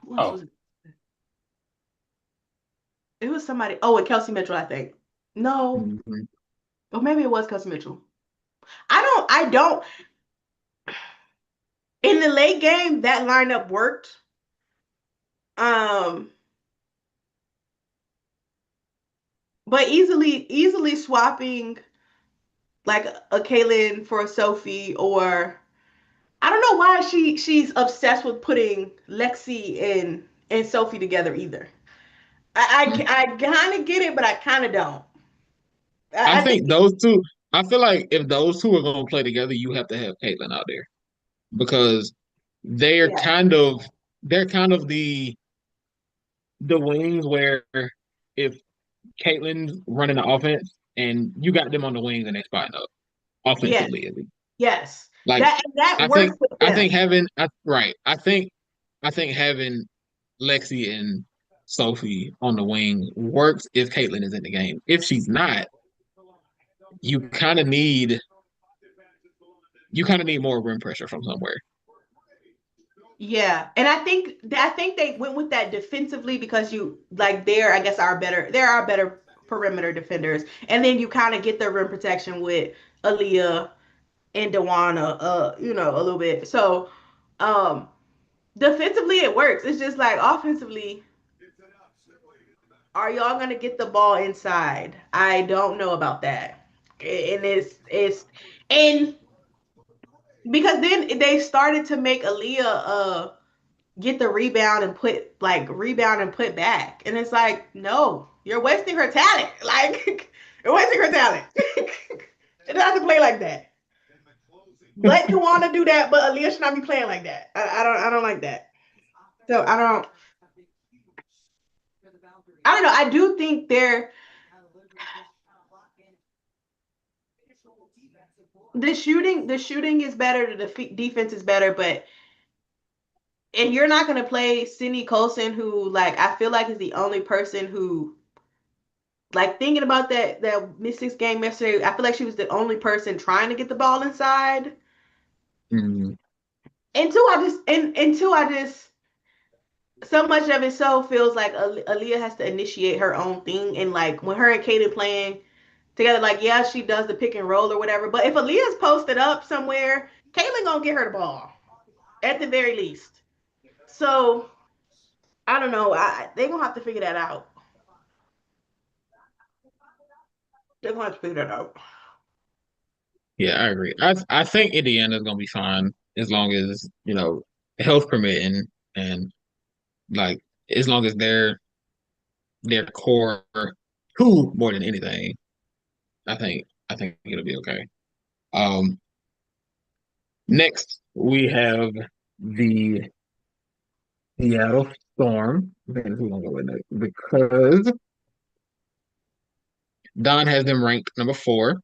Who else Oh, was it? It was somebody. Oh, and Kelsey Mitchell, I think. No, Mhm. or maybe it was Kelsey Mitchell. I don't. In the late game, that lineup worked. Um, but easily swapping like a Kaylin for a Sophie, or I don't know why she's obsessed with putting Lexi and Sophie together either. I kind of get it, but I kind of don't. I I think think those two. I feel like if those two are going to play together, you have to have Caitlin out there because they're yeah, kind of they're kind of the wings where if Caitlin's running the offense and you got them on the wings and they're spotting up yes, offensively at least. yes. Like That I works think with I think them. having right. I think having Lexi and Sophie on the wing works if Caitlin is in the game. If she's not, you kind of need more rim pressure from somewhere. Yeah, and I think they went with that defensively because you like I guess they're our better perimeter defenders, and then you kind of get the rim protection with Aliyah and Dewana, a little bit. So, um, defensively it works. It's just like offensively, are y'all gonna get the ball inside? I don't know about that, and and because then they started to make Aliyah get the rebound and put back. And it's like, no, you're wasting her talent. Like, you're wasting her talent. It doesn't have to play like that. Let Tawana do that, but Aliyah should not be playing like that. I don't like that. So I don't know. I do think the shooting is better, the defense is better, but and you're not gonna play Cindy Colson, who like I feel like is the only person who like thinking about that Mystics game yesterday. I feel like she was the only person trying to get the ball inside. Mhm. And two, I just so much of it so feels like Aliyah has to initiate her own thing, and like when her and Kaden playing together, like yeah, she does the pick and roll or whatever. But if Aaliyah's posted up somewhere, Caitlin gonna get her the ball at the very least. So I don't know. They're gonna have to figure that out. They're gonna have to figure that out. Yeah, I agree. I think Indiana's gonna be fine as long as, health permitting and like as long as their core who more than anything, I think it'll be okay. Um Next we have the Seattle Storm. Man, who gonna go with that? Because Don has them ranked number 4.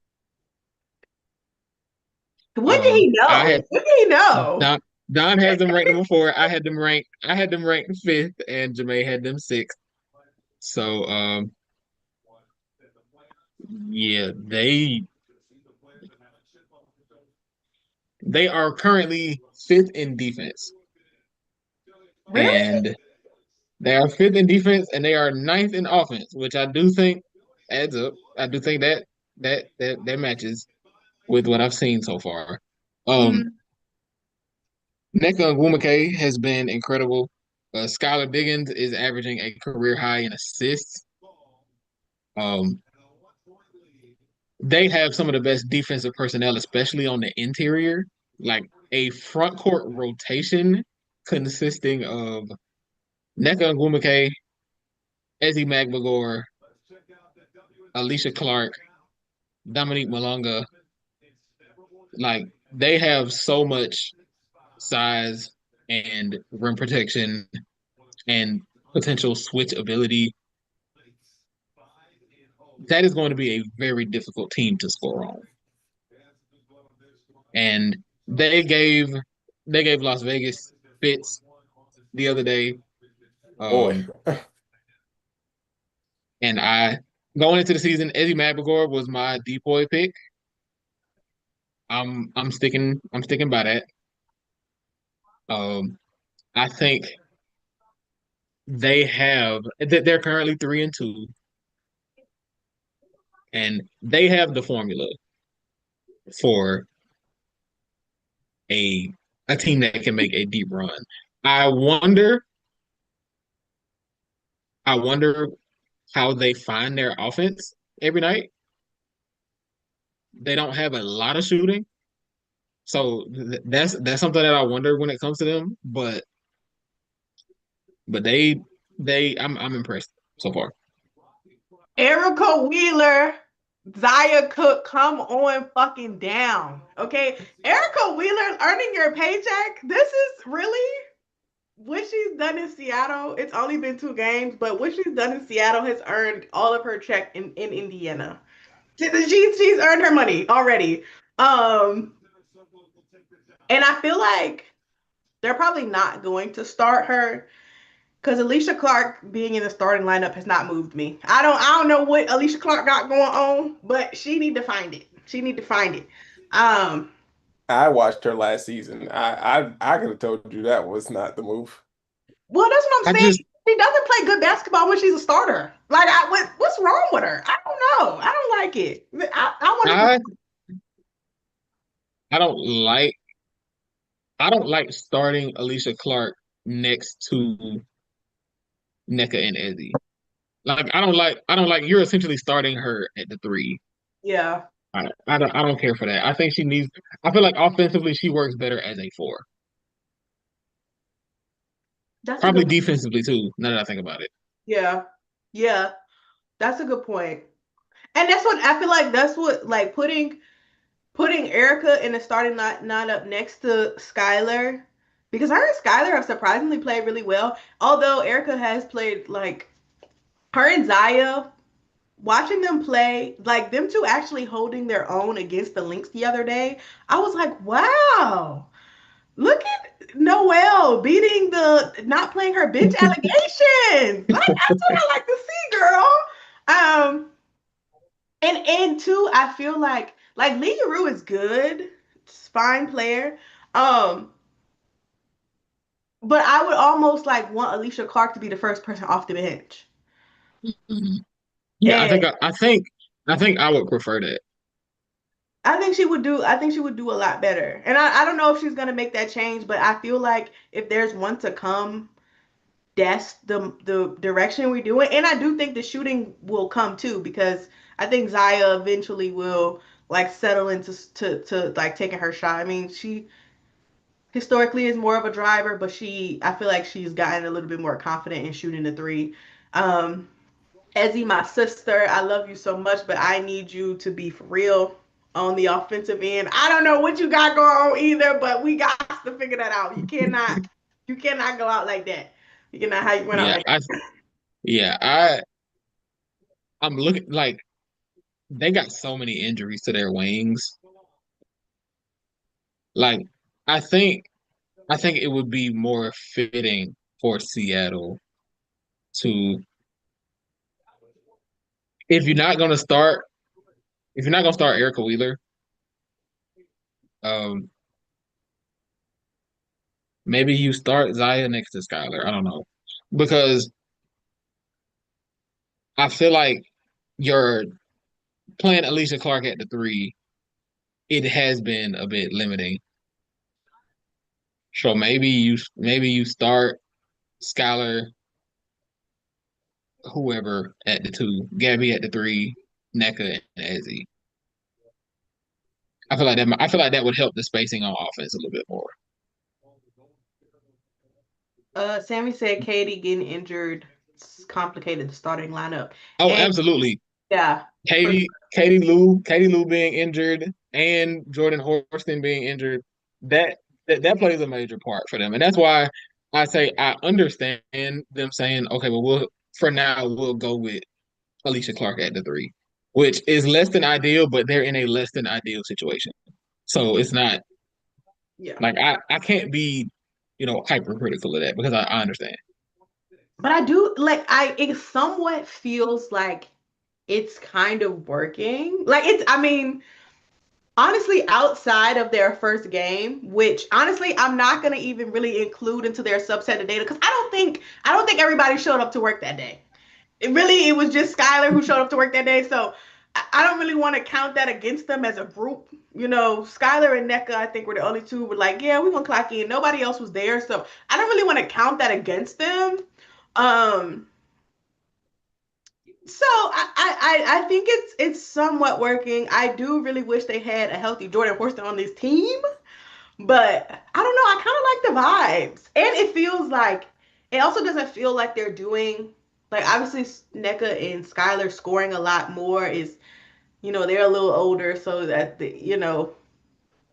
When did he know? I had When did he know? Don has them ranked number 4. I had them ranked 5th, and Jamae had them 6th. So yeah, they are currently 5th in defense. Really? And they are 5th in defense, and they are 9th in offense, which I do think adds up. I do think that matches with what I've seen so far. Mhm. Nneka Nwumeke has been incredible. Skylar Diggins is averaging a career high in assists. Um, they have some of the best defensive personnel, especially on the interior. Like a front court rotation consisting of Nneka Nwumeke, Ezzy McMagor, ALLISHA Clark, Dominique Malonga. Like they have so much size and rim protection and potential switch ability. That is going to be a very difficult team to score on. And they gave Las Vegas fits the other day. Boy. And going into the season, Ezzy McMagor was my DPOY pick. I'm sticking by that. I think they're currently 3-2, and they have the formula for a team that can make a deep run. I wonder how they find their offense every night. They don't have a lot of shooting, so that's something that I wonder when it comes to them. But I'm impressed so far. Erica Wheeler, Zaya Cook, come on fucking down. Okay. Erica Wheeler earning your paycheck. This is really what she's done in Seattle. It's only been 2 games, but what she's done in Seattle has earned all of her check in Indiana. She's earned her money already. And I feel like they're probably not going to start her because ALLISHA Clark being in the starting lineup has not moved me. I don't know what ALLISHA Clark got going on, but she need to find it. She need to find it. I watched her last season. I could have told you that was not the move. Well, that's what I'm saying. She doesn't play good basketball when she's a starter. Like, what's wrong with her? I don't know. I don't like it. I don't like starting ALLISHA Clark next to Nneka and Ezzy. Like I don't like you're essentially starting her at the 3. Yeah. I don't care for that. I think I feel like offensively she works better as a 4. That's probably defensively too, now that I think about it. Yeah. Yeah. That's a good point. And that's what I feel like like putting Erica in the starting lineup next to Skylar, because her and Skylar have surprisingly played really well. Although Erica has played like her and Zaya, watching them play, like them two actually holding their own against the Lynx the other day, I was like, wow, look at Noelle beating the not playing her bitch allegations. Like that's what I like to see, girl. And two, I feel like Leah Rue is good, fine player. But I would almost like want ALLISHA Clark to be the first person off the bench. Yeah, I think I would prefer that. I think she would do. I think she would do a lot better. And I don't know if she's gonna make that change, but I feel like if there's one to come, that's the direction we're doing. And I do think the shooting will come too, because I think Zaya eventually will like settle into to like taking her shot. I mean, she historically is more of a driver, but I feel like she's gotten a little bit more confident in shooting the three. Um, Ezzy, my sister, I love you so much, but I need you to be for real on the offensive end. I don't know what you got going on either, but we got to figure that out. You cannot go out like that. You cannot how you went out Yeah, like I that. yeah, I'm looking like they got so many injuries to their wings. Like I think I think it would be more fitting for Seattle to if you're not gonna start if you're not gonna start Erica Wheeler, um, maybe you start Zaya next to Skylar. I don't know. Because I feel like you're playing Alicia Clark at the three, it has been a bit limiting. So maybe you start Skylar, whoever at the two, Gabby at the three, NECA and Ezzy. I feel like that would help the spacing on offense a little bit more. Sammy said Katie getting injured complicated the starting lineup. Oh, And absolutely. yeah, for Katie Lou being injured and Jordan Horston being injured, that that plays a major part for them. And that's why I say I understand them saying, okay, well for now we'll go with Alicia Clark at the three, which is less than ideal, but they're in a less than ideal situation. So it's not yeah. like I can't be, hypercritical of that because I understand. But I do like it somewhat feels like it's kind of working. Like it's I mean, honestly, outside of their first game, which honestly I'm not gonna even really include into their subset of data because I don't think everybody showed up to work that day. It was just Skylar who showed up to work that day. So I don't really want to count that against them as a group. Skylar and NECA, I think, were the only two who were like, yeah, we're gonna clock in. Nobody else was there. So I don't really want to count that against them. Um, so I think it's somewhat working. I do really wish they had a healthy Jordan Horston on this team, but I don't know. I kind of like the vibes, and it feels like it also doesn't feel like they're doing like obviously NECA and Skylar scoring a lot more is they're a little older, so that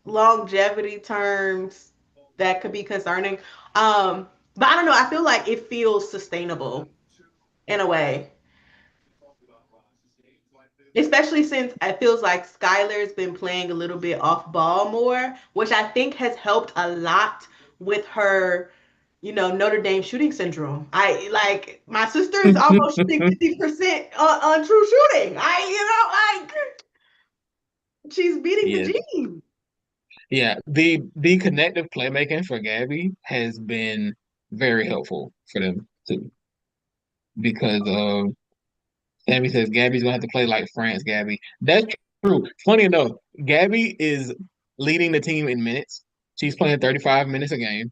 longevity terms that could be concerning. But I don't know. I feel like it feels sustainable in a way. Especially since it feels like Skylar's been playing a little bit off ball more, which I think has helped a lot with her, Notre Dame shooting syndrome. I like my sister is almost shooting 50% on true shooting. Like she's beating the Yeah. Gene. Yeah, the connective playmaking for Gabby has been very helpful for them too, because Sammy says Gabby's gonna have to play like France Gabby. That's true. Funny enough, Gabby is leading the team in minutes. She's playing 35 minutes a game,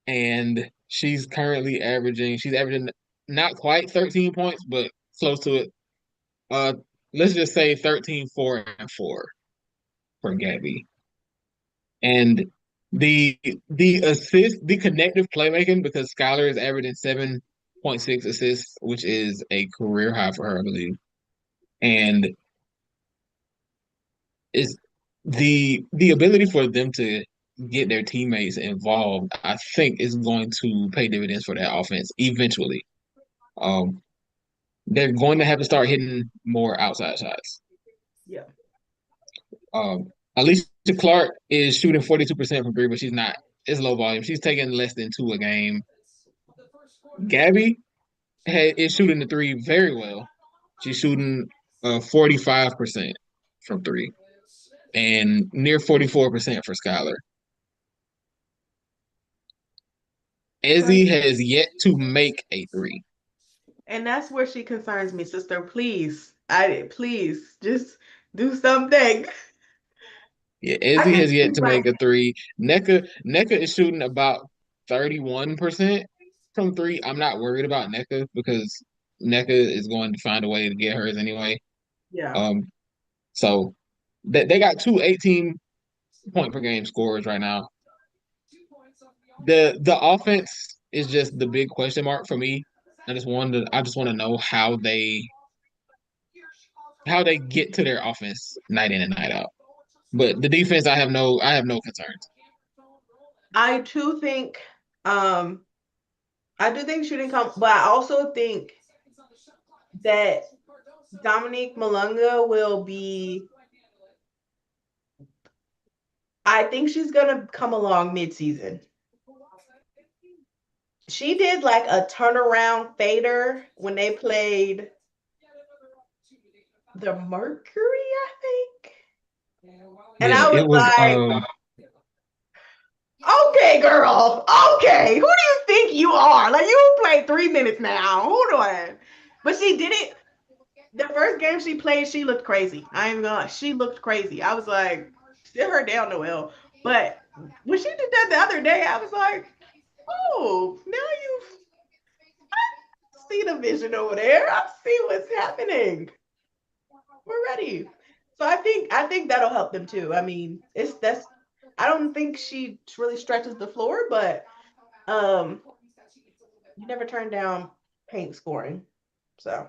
and she's averaging not quite 13 points, but close to it. Uh, let's just say 13, 4, and 4 for Gabby. And the connective playmaking because Skylar is averaging 7.6 assists, which is a career high for her, I believe. And is the ability for them to get their teammates involved, I think is going to pay dividends for that offense eventually. Um, they're going to have to start hitting more outside shots. Yeah. Alicia Clark is shooting 42% from three, but she's not. It's low volume. She's taking less than two a game. Gabby is shooting the three very well. She's shooting 45% from three and near 44% for Skylar. Ezzy has yet to make a three. And that's where she concerns me, sister. Please, I please just Do something. Yeah, I Izzy think has yet she's to like, make a three. NECA is shooting about 31% from three. I'm not worried about NECA because NECA is going to find a way to get hers anyway. yeah. Um, so they got two 18-point per game scorers right now. The offense is just the big question mark for me. I just want to know how they get to their offense night in and night out. But the defense, I have no concerns. I too think, um, I do think shooting come, but I also think that Dominique Malunga will be. I think she's gonna come along mid-season. She did like a turnaround fader when they played the Mercury, I think. And Yeah, I it was was like, okay, girl. Okay. Who do you think you are? Like, you played 3 minutes now. Hold on. But she did it. The first game she played, she looked crazy. I ain't even gonna lie. She looked crazy. I was like, sit her down, Noelle. But when she did that the other day, I was like, oh, now you see the vision over there. I see what's happening. We're ready. So I think that'll help them too. I mean, it's that's I don't think she really stretches the floor, but um you never turn down paint scoring. So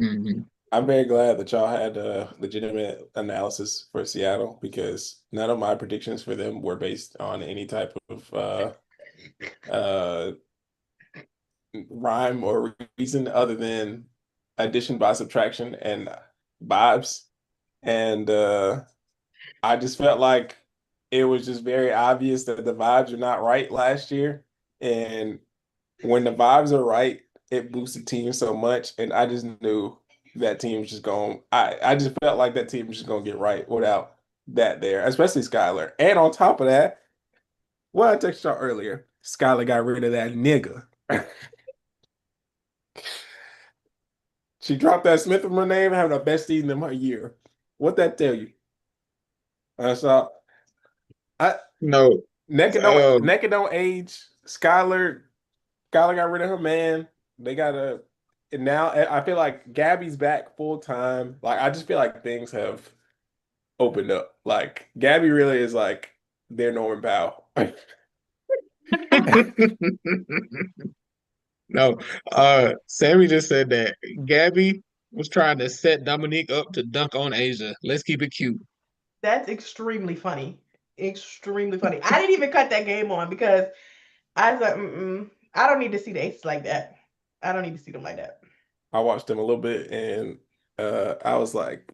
mhm. I'm very glad that y'all had a legitimate analysis for Seattle because none of my predictions for them were based on any type of uh rhyme or reason other than addition by subtraction and vibes. And I just felt like it was just very obvious that the vibes are not right last year. And when the vibes are right, it boosts the team so much. And I just knew that team was just going, I just felt like that team was just going to get right without that there, especially Skylar. And on top of that, what I texted y'all earlier, Skylar got rid of that nigga. She dropped that Smith from her name, having the best season of her year. What that tell you? So I No, Naked don't age. Skylar got rid of her man. They got a and now I feel like Gabby's back full time. Like I just feel like things have opened up. Like Gabby really is like their Norman Powell. no. Sammy just said that Gabby was trying to set Dominique up to dunk on Asia. Let's keep it cute. that's extremely funny. Extremely funny. I didn't even cut that game on because I was like, I don't need to see the aces like that. I don't need to see them like that. I watched them a little bit and I was like,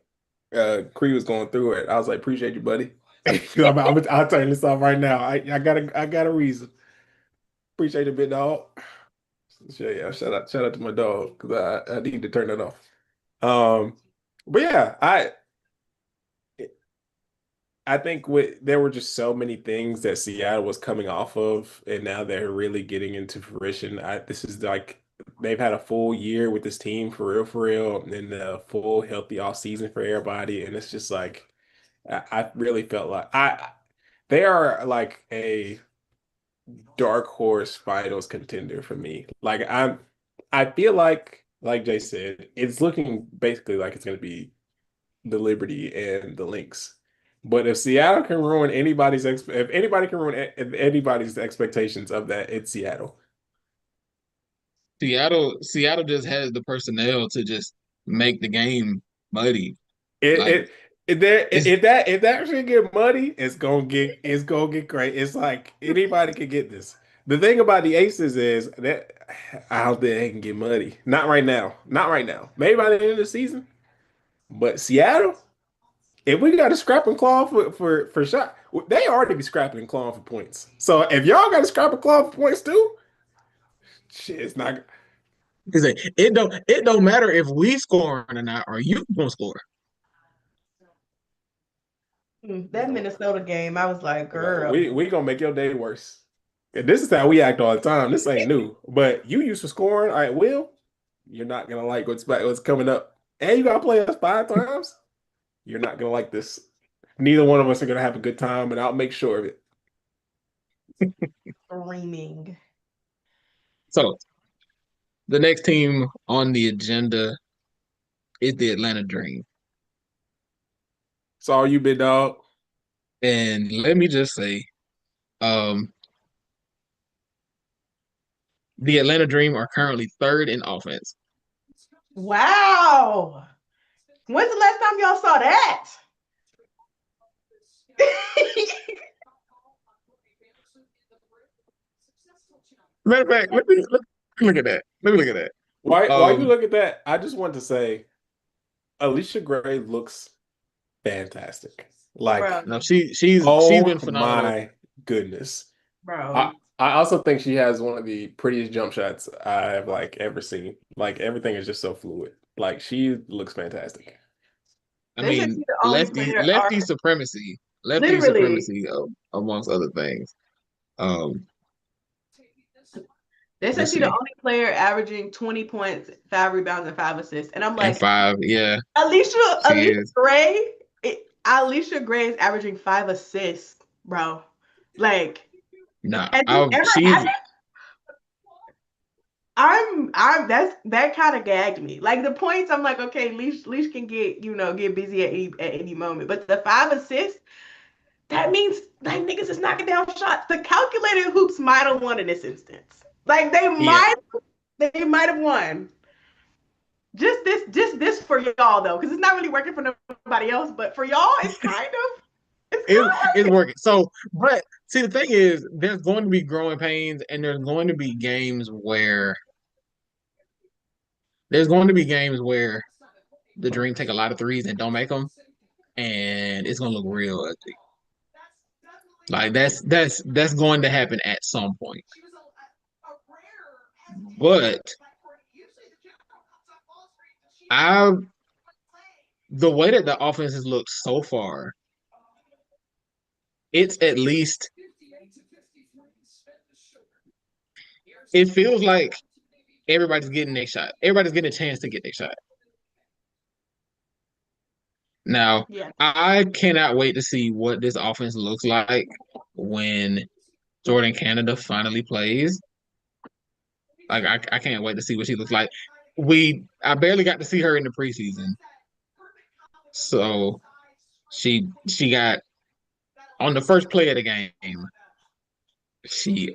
Cree was going through it. I was like, appreciate you, buddy. I'll turn this off right now. I got a reason. Appreciate it, big dog. So, yeah, shout out to my dog because I need to turn that off. But yeah, I think there were just so many things that Seattle was coming off of, and now they're really getting into fruition. This is like they've had a full year with this team for real, and a full healthy off season for everybody, and it's just like I really felt like they are like a dark horse finals contender for me. I feel like Jay said, it's looking basically like it's going to be the Liberty and the Lynx. But if Seattle can ruin if anybody can ruin anybody's expectations of that, it's Seattle. Seattle just has the personnel to just make the game muddy. It, Like it it's if that should get muddy, it's gonna get great. It's like anybody can get this. The thing about the Aces is that I don't think they can get muddy. Not right now. Not right now. Maybe by the end of the season. But Seattle, if we got to scrap and claw for shot, they already be scrapping and clawing for points. So if y'all got to scrap and claw for points too, shit, it's not. it's like, it don't matter if we scoring or not, or you gonna score. That Minnesota game, I was like, Like, girl. we gonna make your day worse. And this is how we act all the time. This ain't new. But you used to scoring. All right, Will, you're not gonna like what's coming up. And you gotta play us 5 times. You're not gonna like this. Neither one of us are gonna have a good time, and I'll make sure of it. Screaming. So the next team on the agenda is the Atlanta Dream. It's all you, big dog. And let me just say, um, the Atlanta Dream are currently third in offense. Wow. When's the last time y'all saw that? Matter of fact, let me look at that. Let me look at that. Why you look at that? I just want to say, ALLISHA Gray looks fantastic. Like, Bro. No, she's been phenomenal. My goodness. Bro. I also think she has one of the prettiest jump shots I've like ever seen. Like everything is just so fluid. Like she looks fantastic. I They said mean, she's the only player lefty supremacy, Literally. amongst other things. They said Let's she's the see. only player averaging 20 points, 5 rebounds, and 5 assists. And I'm And like, 5, yeah. ALLISHA Gray, ALLISHA Gray is averaging 5 assists, bro. Like, Nah, has this ever she's happened? That kind of gagged me. Like the points, I'm like, okay, Leash can get busy at any moment. But the 5 assists, that means like niggas is knocking down shots. The calculated hoops might have won in this instance. Like they might have won. Just this for y'all though, because it's not really working for nobody else. But for y'all, it's working. So, but see, the thing is, there's going to be growing pains, and there's going to be games where the Dream take a lot of threes and don't make them, and it's gonna look real ugly. Like that's going to happen at some point. But the way that the offense has looked so far, it's at least it feels like everybody's getting their shot. Everybody's getting a chance to get their shot. Now, yeah. I cannot wait to see what this offense looks like when Jordan Canada finally plays. Like I can't wait to see what she looks like. I barely got to see her in the preseason. So she got on the first play of the game, she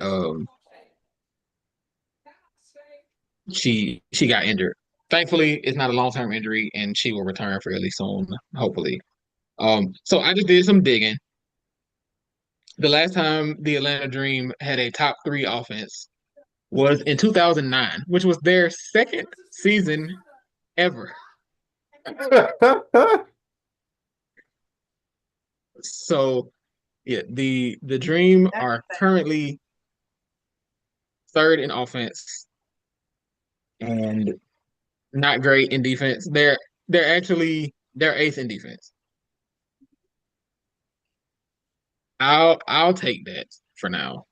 got injured. Thankfully, it's not a long-term injury, and she will return fairly soon, hopefully. So I just did some digging. The last time the Atlanta Dream had a top 3 offense was in 2009, which was their second season ever. So, yeah, the Dream are currently third in offense and not great in defense. They're eighth in defense. I'll take that for now.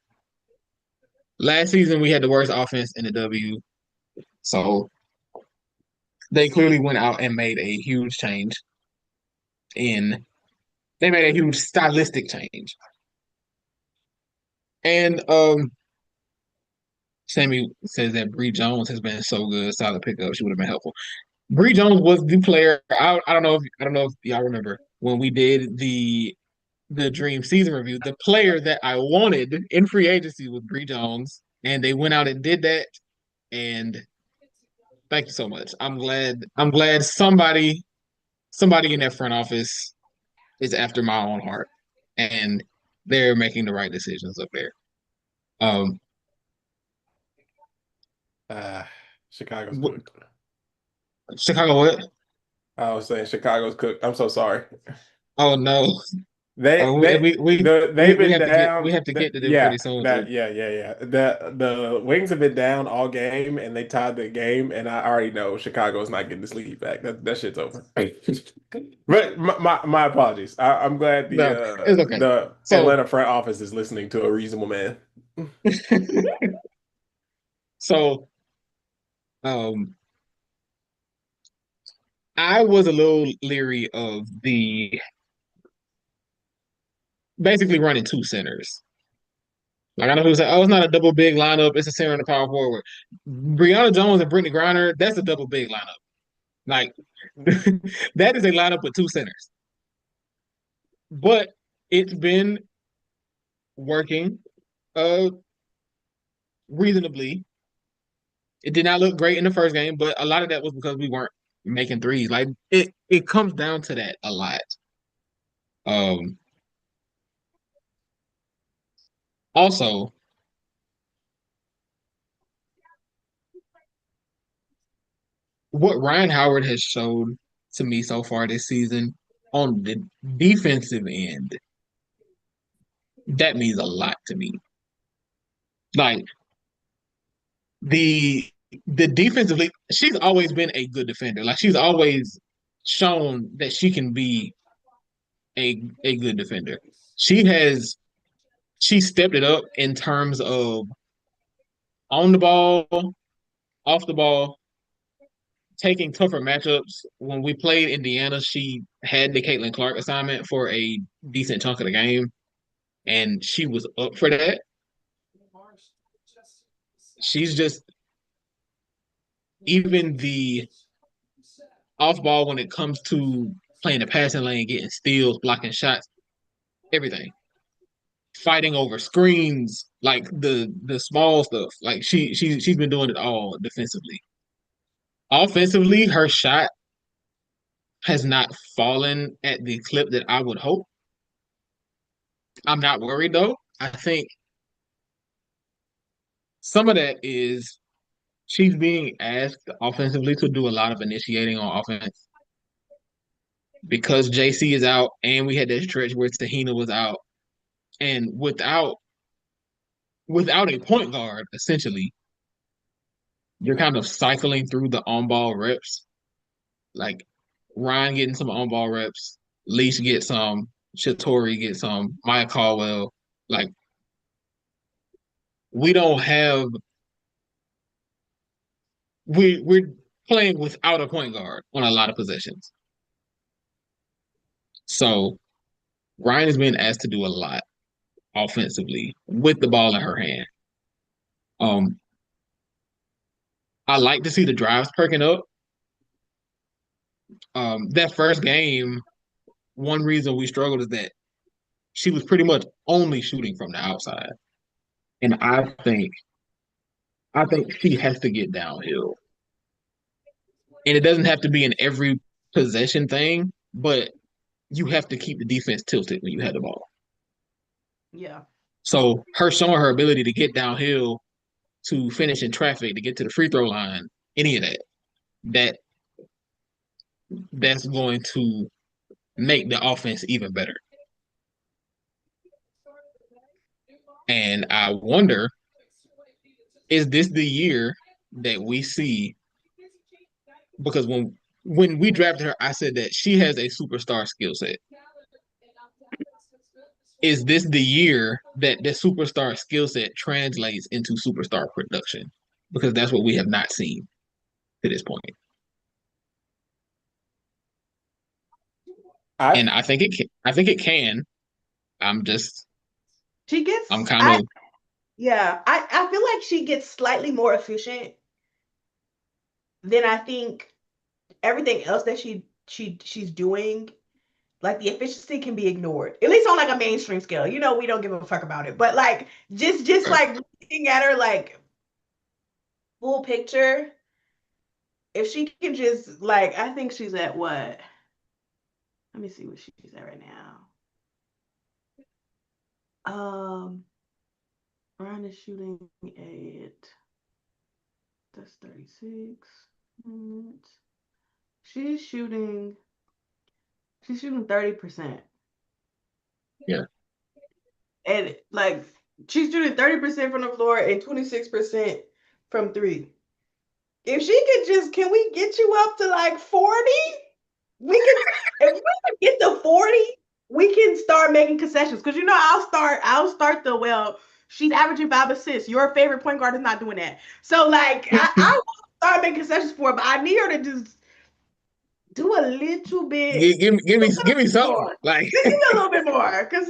Last season we had the worst offense in the W, so they clearly went out and made a huge change. They made a huge stylistic change. And Sammy says that Bree Jones has been so good, solid pickup. She would have been helpful. Bree Jones was the player. I don't know if y'all remember when we did the Dream season review. The player that I wanted in free agency was Bree Jones, and they went out and did that. And thank you so much. I'm glad somebody in that front office is after my own heart, and they're making the right decisions up there. Chicago's cooked. Chicago what? I was saying Chicago's cooked. I'm so sorry. Oh no. They've been down. We have to get to them pretty soon. The Wings have been down all game, and they tied the game. And I already know Chicago's not getting this lead back. That shit's over. But my apologies. I'm glad it's okay. the Atlanta front office is listening to a reasonable man. So, I was a little leery of the basically running two centers. Like I know people say, "Oh, it's not a double big lineup; it's a center and a power forward." Brianna Jones and Brittany Griner, that's a double big lineup. Like that is a lineup with two centers. But it's been working uh reasonably. It did not look great in the first game, but a lot of that was because we weren't making threes. Like it comes down to that a lot. Um Also, what Rhyne Howard has showed to me so far this season on the defensive end, that means a lot to me. Like the defensively, she's always been a good defender. Like she's always shown that she can be a good defender. She stepped it up in terms of on the ball, off the ball, taking tougher matchups. When we played Indiana, she had the Caitlin Clark assignment for a decent chunk of the game, and she was up for that. She's just even the off ball when it comes to playing the passing lane, getting steals, blocking shots, everything. Fighting over screens, like the small stuff. Like she's been doing it all defensively. Offensively, her shot has not fallen at the clip that I would hope. I'm not worried though. I think some of that is she's being asked offensively to do a lot of initiating on offense because JC is out, and we had that stretch where Tahina was out, and without a point guard, essentially, you're kind of cycling through the on-ball reps. Like Ryan getting some on-ball reps, Leash get some, Shatori get some, Maya Caldwell. Like we don't have we're playing without a point guard on a lot of possessions. So Ryan is being asked to do a lot offensively with the ball in her hand. Um, I like to see the drives perking up. That first game, one reason we struggled is that she was pretty much only shooting from the outside. And I think she has to get downhill. And it doesn't have to be an every possession thing, but you have to keep the defense tilted when you have the ball. Yeah. So her showing her ability to get downhill, to finish in traffic, to get to the free throw line, any of that that's going to make the offense even better. And I wonder, is this the year that we see? Because when we drafted her, I said that she has a superstar skill set. Is this the year that the superstar skill set translates into superstar production? Because that's what we have not seen to this point. And I think it can. I think it can. I'm kind of. Yeah, I feel like she gets slightly more efficient than I think everything else that she's doing. Like the efficiency can be ignored, at least on like a mainstream scale. You know, we don't give a fuck about it, but like just like looking at her like full picture, if she can just like, I think she's at what? Let me see what she's at right now. Ryan is shooting at that's 36 minutes. She's shooting 30%. Yeah. And like she's shooting 30% from the floor and 26% from three. If she could just, can we get you up to like 40? We can, if we can get to 40, we can start making concessions. Because you know, I'll start the well, she's averaging 5 assists. Your favorite point guard is not doing that. So like I will start making concessions for her, but I need her to just do a little bit. Give me something. More. Like Just give me a little bit more, because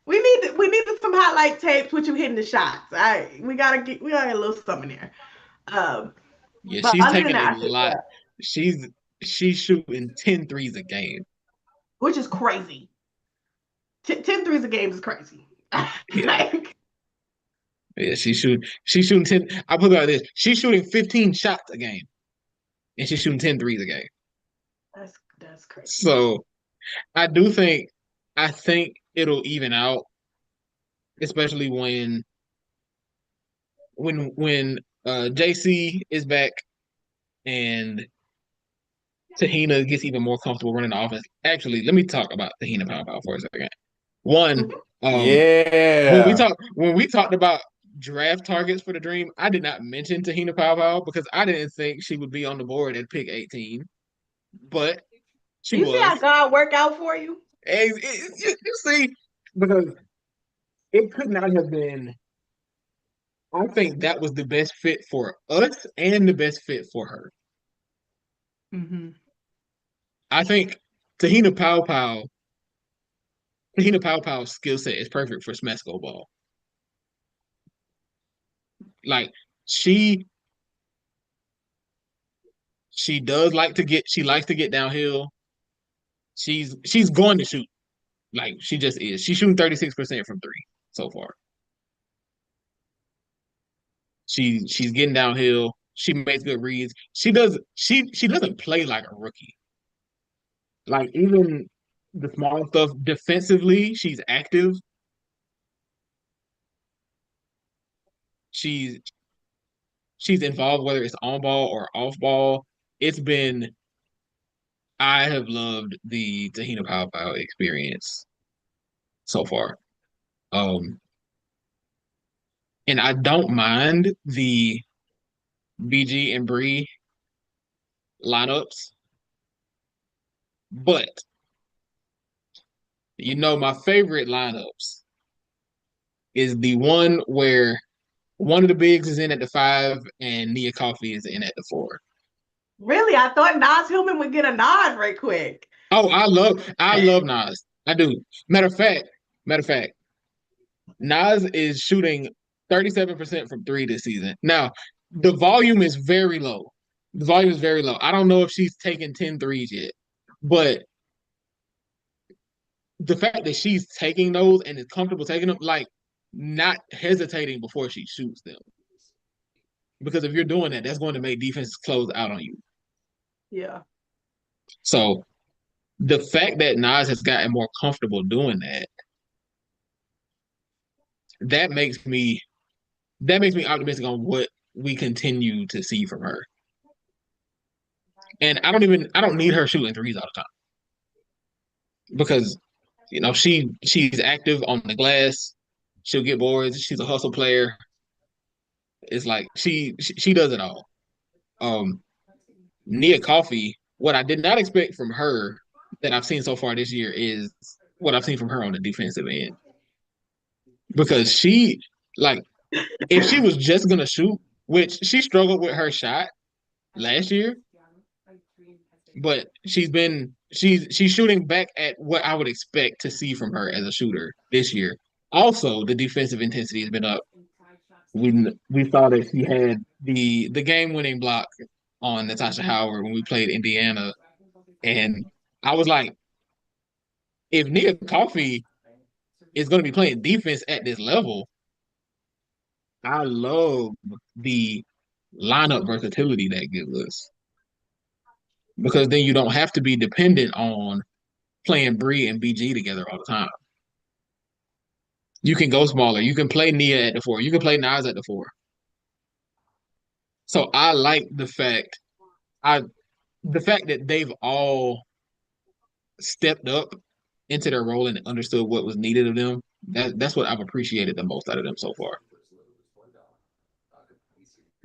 we needed some highlight tapes with you hitting the shots. We gotta get a little something there. yeah, But she's other than taking a that, I think lot. She's shooting 10 threes a game. which is crazy. 10 threes a game is crazy. Yeah. Like, Yeah, she's shooting 10. I put it like this. She's shooting 15 shots a game. And she's shooting 10 threes a game. that's crazy. So I think it'll even out, especially when JC is back and Tahina gets even more comfortable running the offense. Actually, let me talk about Tahina Pow Pow for a second. One, Yeah. when we talked about draft targets for the Dream, I did not mention Tahina Pow Pow because I didn't think she would be on the board at pick 18, but she you was. see how God work out for you? You see, because it could not have been. I think that was the best fit for us and the best fit for her. Mm-hmm. I think Tahina Pow Pow's skill set is perfect for Smesko ball. Like she likes to get downhill. She's going to shoot. Like she just is. She's shooting 36% from three so far. She's getting downhill. She makes good reads. She doesn't play like a rookie. Like even the small stuff defensively, she's active. She's involved whether it's on ball or off ball. I have loved the Tahina Pow Pow experience so far. And I don't mind the BG and Bree lineups, but my favorite lineups is the one where one of the bigs is in at the 5 and Nia Coffey is in at the 4. Really? I thought Nas Hillman would get a nod right quick. Oh, I love Nas. I do. Matter of fact, Nas is shooting 37% from three this season. Now, the volume is very low. I don't know if she's taken 10 threes yet, but the fact that she's taking those and is comfortable taking them, like not hesitating before she shoots them. Because if you're doing that, that's going to make defenses close out on you. Yeah. So the fact that Nas has gotten more comfortable doing that makes me optimistic on what we continue to see from her. And I don't need her shooting threes all the time. Because she's active on the glass. She'll get boards. She's a hustle player. It's like she does it all. Nia Coffey, what I did not expect from her that I've seen so far this year is what I've seen from her on the defensive end. Because if she was just gonna shoot, which she struggled with her shot last year, but she's shooting back at what I would expect to see from her as a shooter this year. Also, the defensive intensity has been up. We saw that she had the game-winning block on Natasha Howard when we played Indiana, and I was like, if Nia Coffey is going to be playing defense at this level, I love the lineup versatility that gives us. Because then you don't have to be dependent on playing Bree and BG together all the time. You can go smaller. You can play Nia at the 4. You can play Nas at the 4. So I like the fact that they've all stepped up into their role and understood what was needed of them. That's what I've appreciated the most out of them so far.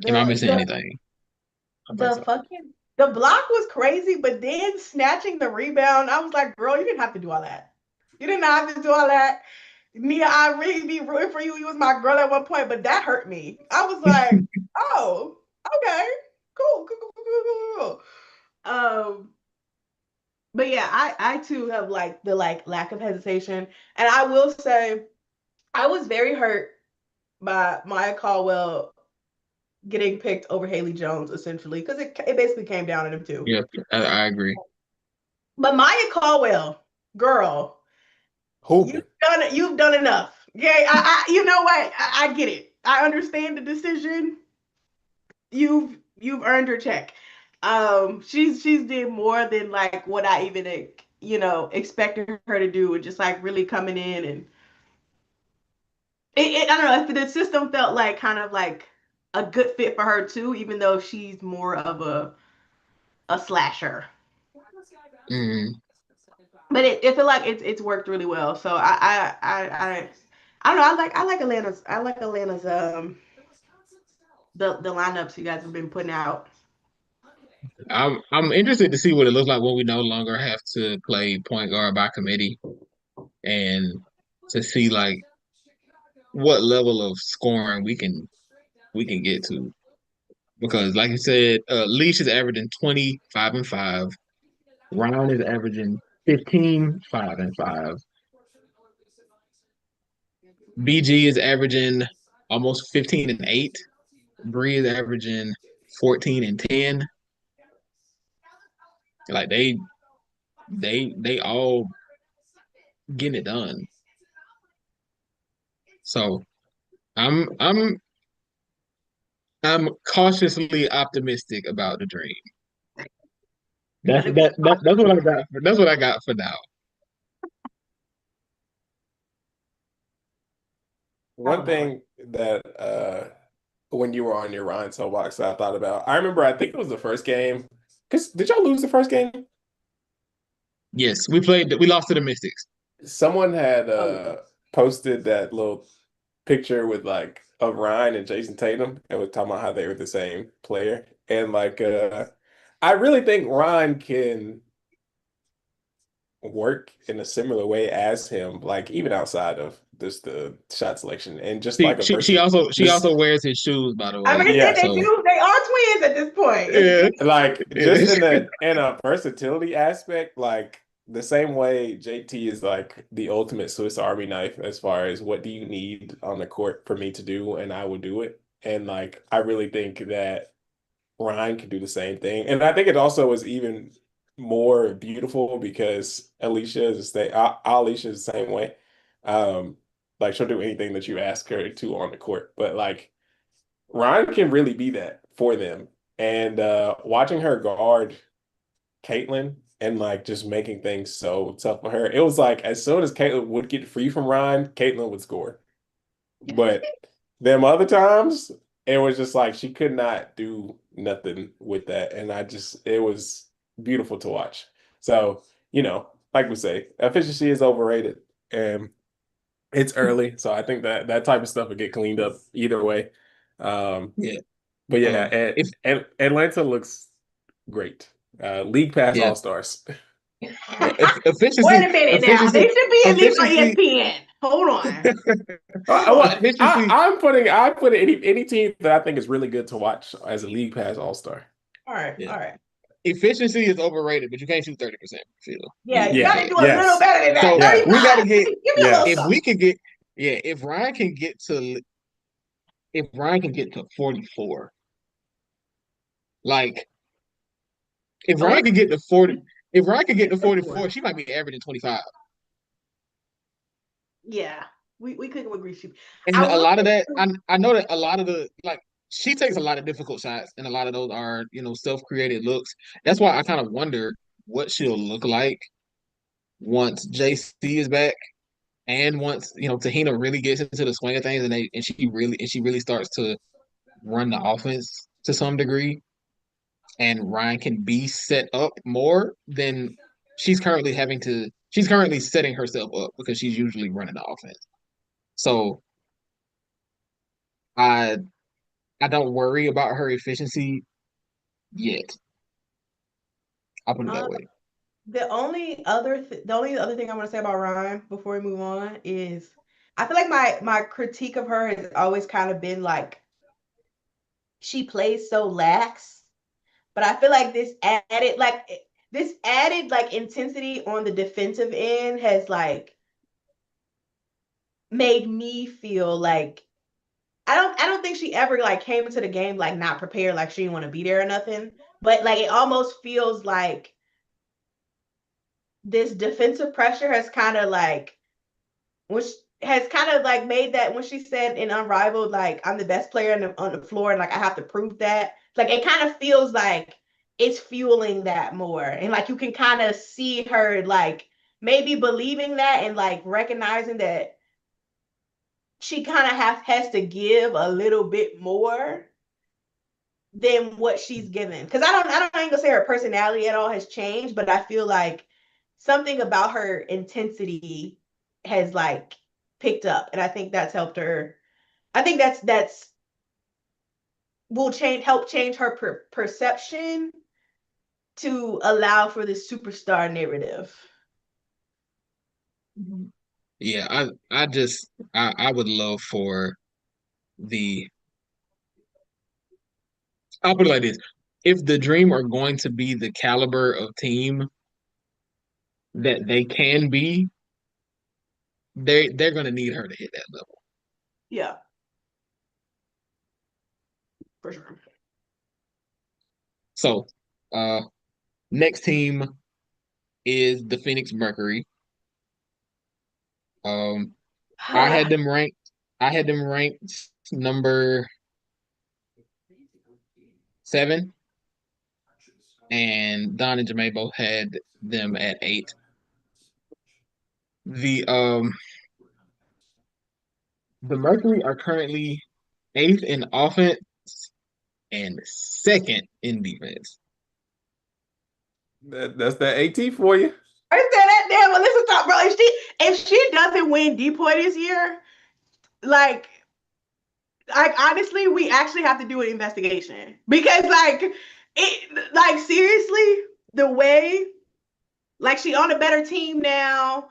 Am I missing anything? The block was crazy, but then snatching the rebound, I was like, girl, you didn't have to do all that. You didn't have to do all that. Nia, I really be rooting for you. You was my girl at one point, but that hurt me. I was like, oh, okay, cool. But yeah, I too have like the lack of hesitation. And I will say I was very hurt by Maya Caldwell getting picked over Haley Jones, essentially, because it basically came down to them two. Yeah, I agree. But Maya Caldwell, girl, Hooping. you've done enough. Okay, you know what? I get it. I understand the decision. You've earned your check. She's did more than like what I even expected her to do, and just like really coming in and I don't know if the system felt like kind of like a good fit for her too, even though she's more of a slasher. Mm. But it feel like it's worked really well. So I don't know. I like Atlanta's the lineups you guys have been putting out. I'm interested to see what it looks like when we no longer have to play point guard by committee, and to see like what level of scoring we can get to. Because like you said, Leash is averaging 25 and 5. Ryan is averaging 15, 5 and 5. BG is averaging almost 15 and 8. Bree is averaging 14 and 10. Like they all getting it done. So I'm I'm I'm cautiously optimistic about the dream. That's what I got. That's what I got for now. One thing that when you were on your Ryan soapbox that I thought about, I remember I think it was the first game. Because did y'all lose the first game? Yes, we lost to the Mystics. Someone had posted that little picture with like of Ryan and Jason Tatum and was talking about how they were the same player. And like I really think Ryan can work in a similar way as him, like even outside of just the shot selection and just like a She also wears his shoes, by the way. I mean, Yeah, they do. They are twins at this point. Yeah. like just in a versatility aspect, like the same way JT is like the ultimate Swiss Army knife as far as what do you need on the court for me to do, and I will do it. And like I really think that Ryan can do the same thing. And I think it also was even more beautiful because Aliyah is the same way. Like she'll do anything that you ask her to on the court. But like Ryan can really be that for them. And watching her guard Caitlin and like just making things so tough for her, it was like as soon as Caitlin would get free from Ryan, Caitlin would score. But them other times, it was just like she could not do nothing with that. And it was beautiful to watch. So, like we say, efficiency is overrated and it's early. So I think that type of stuff will get cleaned up either way. Yeah. But yeah, Atlanta looks great. League Pass All-Stars. Efficiency. Wait a minute now. They should be at least on ESPN. Hold on. I'm putting any team that I think is really good to watch as a League Pass All-Star. All right. Efficiency is overrated, but you can't shoot 30%. Yeah, you gotta do a little better than that. So we gotta get if Ryan can get to 44, like if Ryan can get to 40, if Ryan can get to 44, she might be averaging 25. Yeah, we couldn't agree. And a lot of that, I know that a lot of the she takes a lot of difficult shots, and a lot of those are self-created looks. That's why I kind of wonder what she'll look like once JC is back, and once Tahina really gets into the swing of things, and she really starts to run the offense to some degree, and Ryan can be set up more than she's currently setting herself up because she's usually running the offense. So I don't worry about her efficiency yet. I'll put it that way. The only other thing I want to say about Ryan before we move on is I feel like my critique of her has always kind of been like she plays so lax, but I feel like this added like this added like intensity on the defensive end has like made me feel like I don't think she ever like came into the game like not prepared, like she didn't want to be there or nothing. But like it almost feels like this defensive pressure has kind of like which has kind of like made that when she said in Unrivaled, like I'm the best player on the floor and like I have to prove that. Like it kind of feels like it's fueling that more. And like you can kind of see her like maybe believing that and like recognizing that she kind of has to give a little bit more than what she's given. Because I don't ain't gonna say her personality at all has changed, but I feel like something about her intensity has like picked up, and I think that's helped her. I think that's will help change her perception to allow for this superstar narrative. Yeah, I would love for the I'll put it like this. If the Dream are going to be the caliber of team that they can be, they're gonna need her to hit that level. Yeah, for sure. So, next team is the Phoenix Mercury. I had them ranked. I had them ranked number 7, and Don and Jermaine both had them at 8. The the Mercury are currently 8th in offense and 2nd in defense. That's that AT for you. I said that damn Alyssa Top, bro. If she doesn't win DPOY this year, like honestly, we actually have to do an investigation because like seriously, the way like she on a better team now.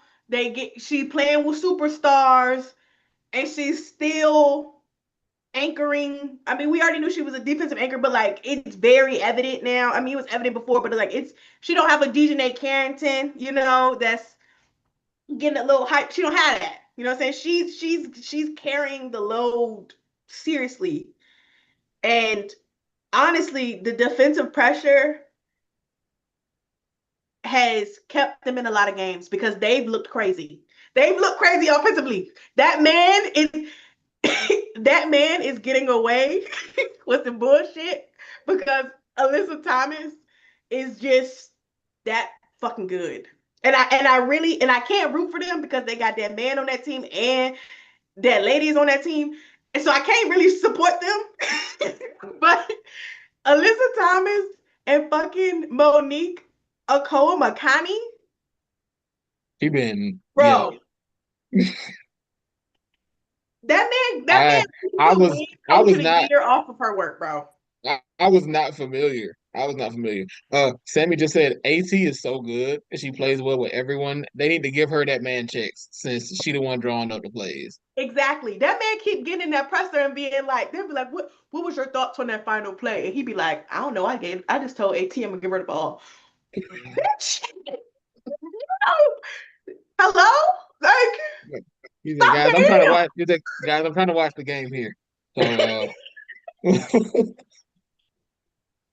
She playing with superstars and she's still anchoring. I mean, we already knew she was a defensive anchor, but like it's very evident now. I mean, it was evident before, but like she don't have a Dejanay Carrington, that's getting a little hype. She don't have that. You know what I'm saying? She's carrying the load seriously. And honestly, the defensive pressure has kept them in a lot of games because they've looked crazy. They've looked crazy offensively. That man is that man is getting away with the bullshit because Alyssa Thomas is just that fucking good. And I can't root for them because they got that man on that team and that lady is on that team. And so I can't really support them. But Alyssa Thomas and fucking Monique Okoa Makani, She been bro. That man I was coach of the not year off of her work, bro. I was not familiar. I was not familiar. Sammy just said AT is so good and she plays well with everyone. They need to give her that man checks since she the one drawing up the plays. Exactly. That man keep getting in that presser and being like, they'll be like, what was your thoughts on that final play? And he'd be like, I don't know. I just told AT I'm gonna give her the ball. Bitch. Hello? Like, He's like, guys, I'm trying to watch. He's like, guys, I'm trying to watch the game here. So,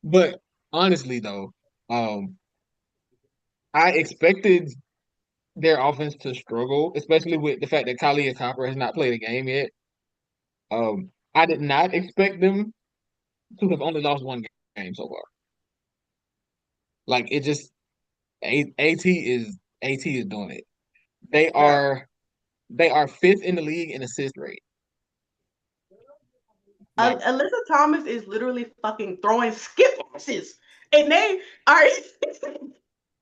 but honestly, though, I expected their offense to struggle, especially with the fact that Kalia Copper has not played a game yet. I did not expect them to have only lost one game so far. Like it just AT is doing it. They are 5th in the league in assist rate. Like, Alyssa Thomas is literally fucking throwing skip passes, and they are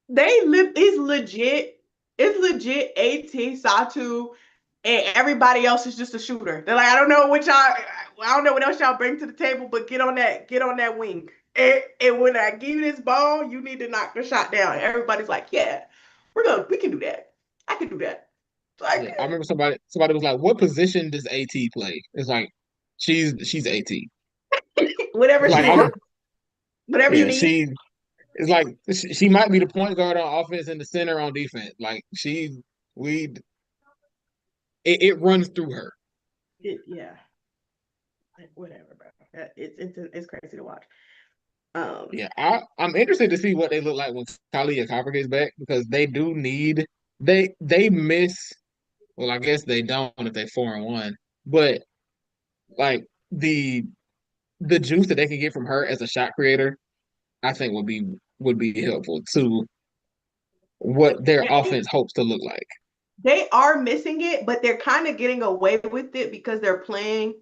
it's legit AT Satu and everybody else is just a shooter. They're like, I don't know what else y'all bring to the table, but get on that wing. And when I give you this ball, you need to knock the shot down. And everybody's like, yeah, we can do that. I can do that. Like, yeah, I remember somebody was like, "What position does AT play?" It's like she's AT. whatever Like she wants, whatever you need. it's like she might be the point guard on offense and the center on defense. Like it runs through her. Yeah. Whatever, bro. It's crazy to watch. Yeah, I'm interested to see what they look like when Talia Copper gets back because they do need they miss. Well, I guess they don't if they 4-1, but like the juice that they can get from her as a shot creator, I think would be helpful to what their offense hopes to look like. They are missing it, but they're kind of getting away with it because they're playing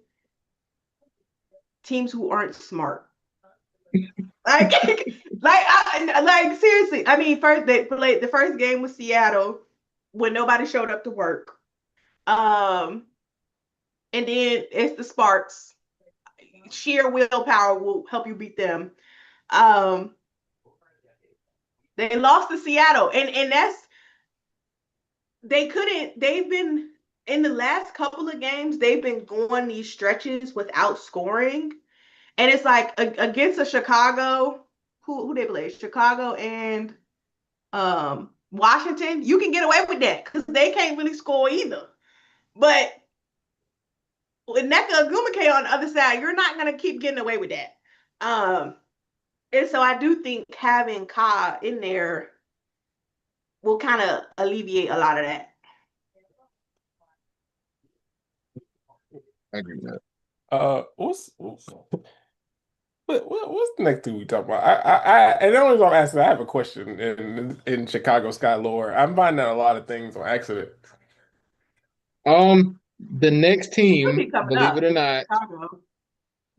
teams who aren't smart. like, seriously. I mean, first they played the first game with Seattle when nobody showed up to work. And then it's the Sparks. Sheer willpower will help you beat them. They lost to Seattle, and that's they've been in the last couple of games, they've been going these stretches without scoring. And it's like against a Chicago, who they play? Chicago and Washington, you can get away with that because they can't really score either. But with Nneka Ogwumike on the other side, you're not gonna keep getting away with that. And so I do think having Ka in there will kind of alleviate a lot of that. I agree with that. What's the next thing we talk about? And the only reason I'm asking, I have a question in Chicago Sky lore. I'm finding out a lot of things on accident. The next team, believe it or not, Chicago.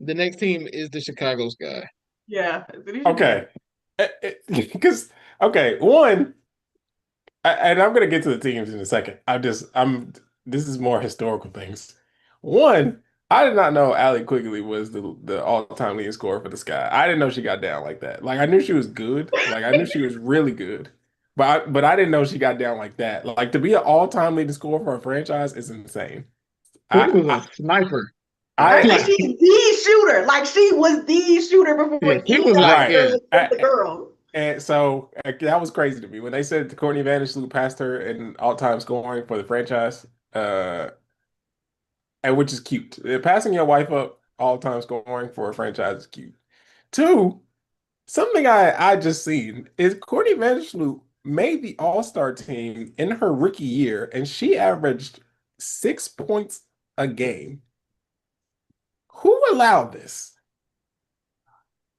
the next team is the Chicago Sky. Yeah. Okay. Because one, and I'm gonna get to the teams in a second. This is more historical things. One, I did not know Allie Quigley was the all-time leading scorer for the Sky. I didn't know she got down like that. Like I knew she was good. Like I knew she was really good. But I didn't know she got down like that. Like to be an all-time leading scorer for a franchise is insane. She was a sniper. She's the shooter. Like she was the shooter before he was like the girl. And so that was crazy to me when they said Courtney Vandersloot passed her in all-time scoring for the franchise. And which is cute. Passing your wife up all-time scoring for a franchise is cute. Two, something I just seen is Courtney Vandersloot made the All-Star team in her rookie year, and she averaged 6 points a game. Who allowed this?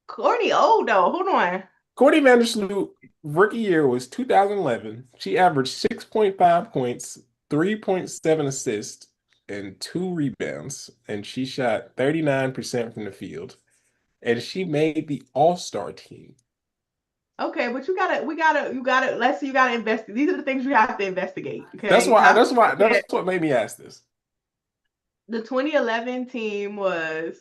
Courtney old though. Hold on. Courtney Vandersloot rookie year was 2011. She averaged 6.5 points, 3.7 assists, and 2 rebounds, and she shot 39% from the field. And she made the All-Star team. Okay, but you gotta investigate. These are the things you have to investigate. Okay. That's what made me ask this. The 2011 team was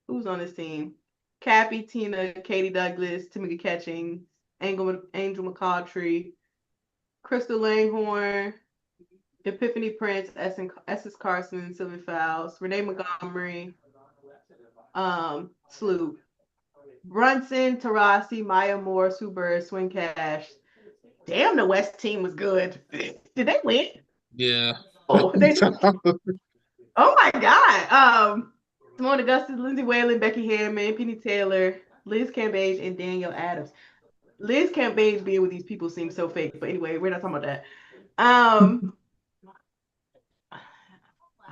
who's on this team? Cappy, Tina, Katie Douglas, Tamika Catching, Angel McCautry, Crystal Langhorne, Epiphany Prince, Essence Carson, Sylvia Fowles, Renee Montgomery, Sloot, Brunson, Tarasi, Maya Moore, Sue Bird, Swing Cash. Damn, the West team was good. Did they win? Yeah. Oh, oh my God. Simone Augustus, Lindsay Whalen, Becky Hammond, Penny Taylor, Liz Cambage, and Danielle Adams. Liz Cambage being with these people seems so fake, but anyway, we're not talking about that. I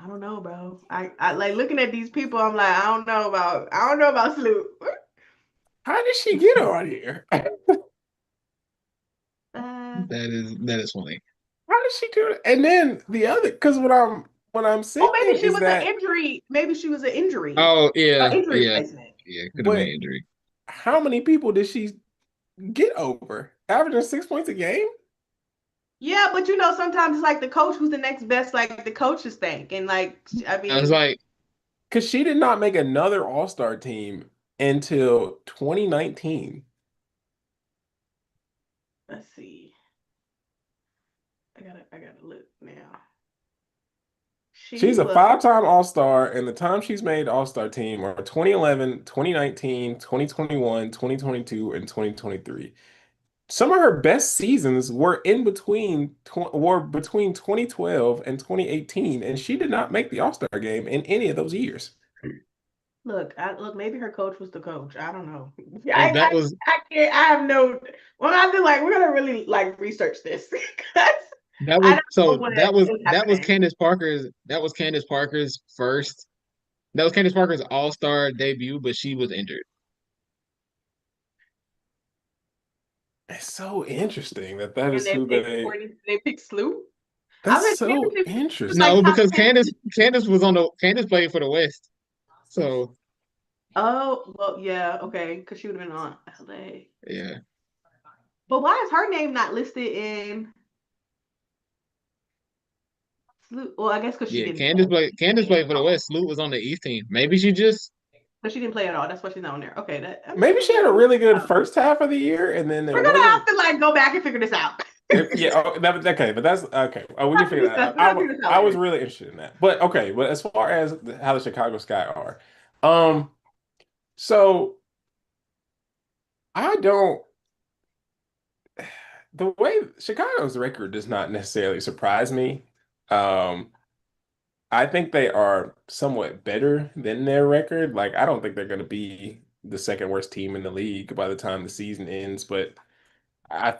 don't know, bro. I like looking at these people. I'm like, I don't know about Sloot. How did she get on here? That is funny. How did she do it? And then the other, because what I'm saying maybe she is was that an injury. Maybe she was an injury. Oh yeah, injury yeah, placement. yeah. Could have been injury. How many people did she get over? Averaging 6 points a game? Yeah, but sometimes it's like the coach who's the next best, like the coaches think. And like, I mean, I was like, because she did not make another All-Star team until 2019. Let's see. I gotta look now. She She's a was. five-time All-Star, and the time she's made All-Star team are 2011, 2019, 2021, 2022, and 2023. Some of her best seasons were between 2012 and 2018, and she did not make the All-Star game in any of those years. Look. Maybe her coach was the coach. I don't know. Well, that was I can't. I have no. Well, I feel like we're gonna really like research this because that I was don't know so what that was is that was happening. Candace Parker's first. That was Candace Parker's All-Star debut, but she was injured. It's so interesting that And is who they picked Sloot. I that's was so like, was interesting. like No, top because 10. Candace played for the West. So Oh, well, yeah, okay, because she would have been on LA. yeah. But why is her name not listed in Sloot? Well, I guess because she Yeah, didn't play. Candace played for the West. Sloot was on the East team. Maybe she just But she didn't play at all. That's why she's not on there. Okay, I Maybe mean, she had a really good first half of the year, and then it we're gonna have wasn't. to like go back and figure this out. Yeah, okay, but that's okay. Oh, we can figure that out. We're gonna figure this out I was later. really interested in that, but okay. But as far as how the Chicago Sky are, um, so I don't. The way Chicago's record does not necessarily surprise me. Um, I think they are somewhat better than their record. Like, I don't think they're going to be the second worst team in the league by the time the season ends. But I,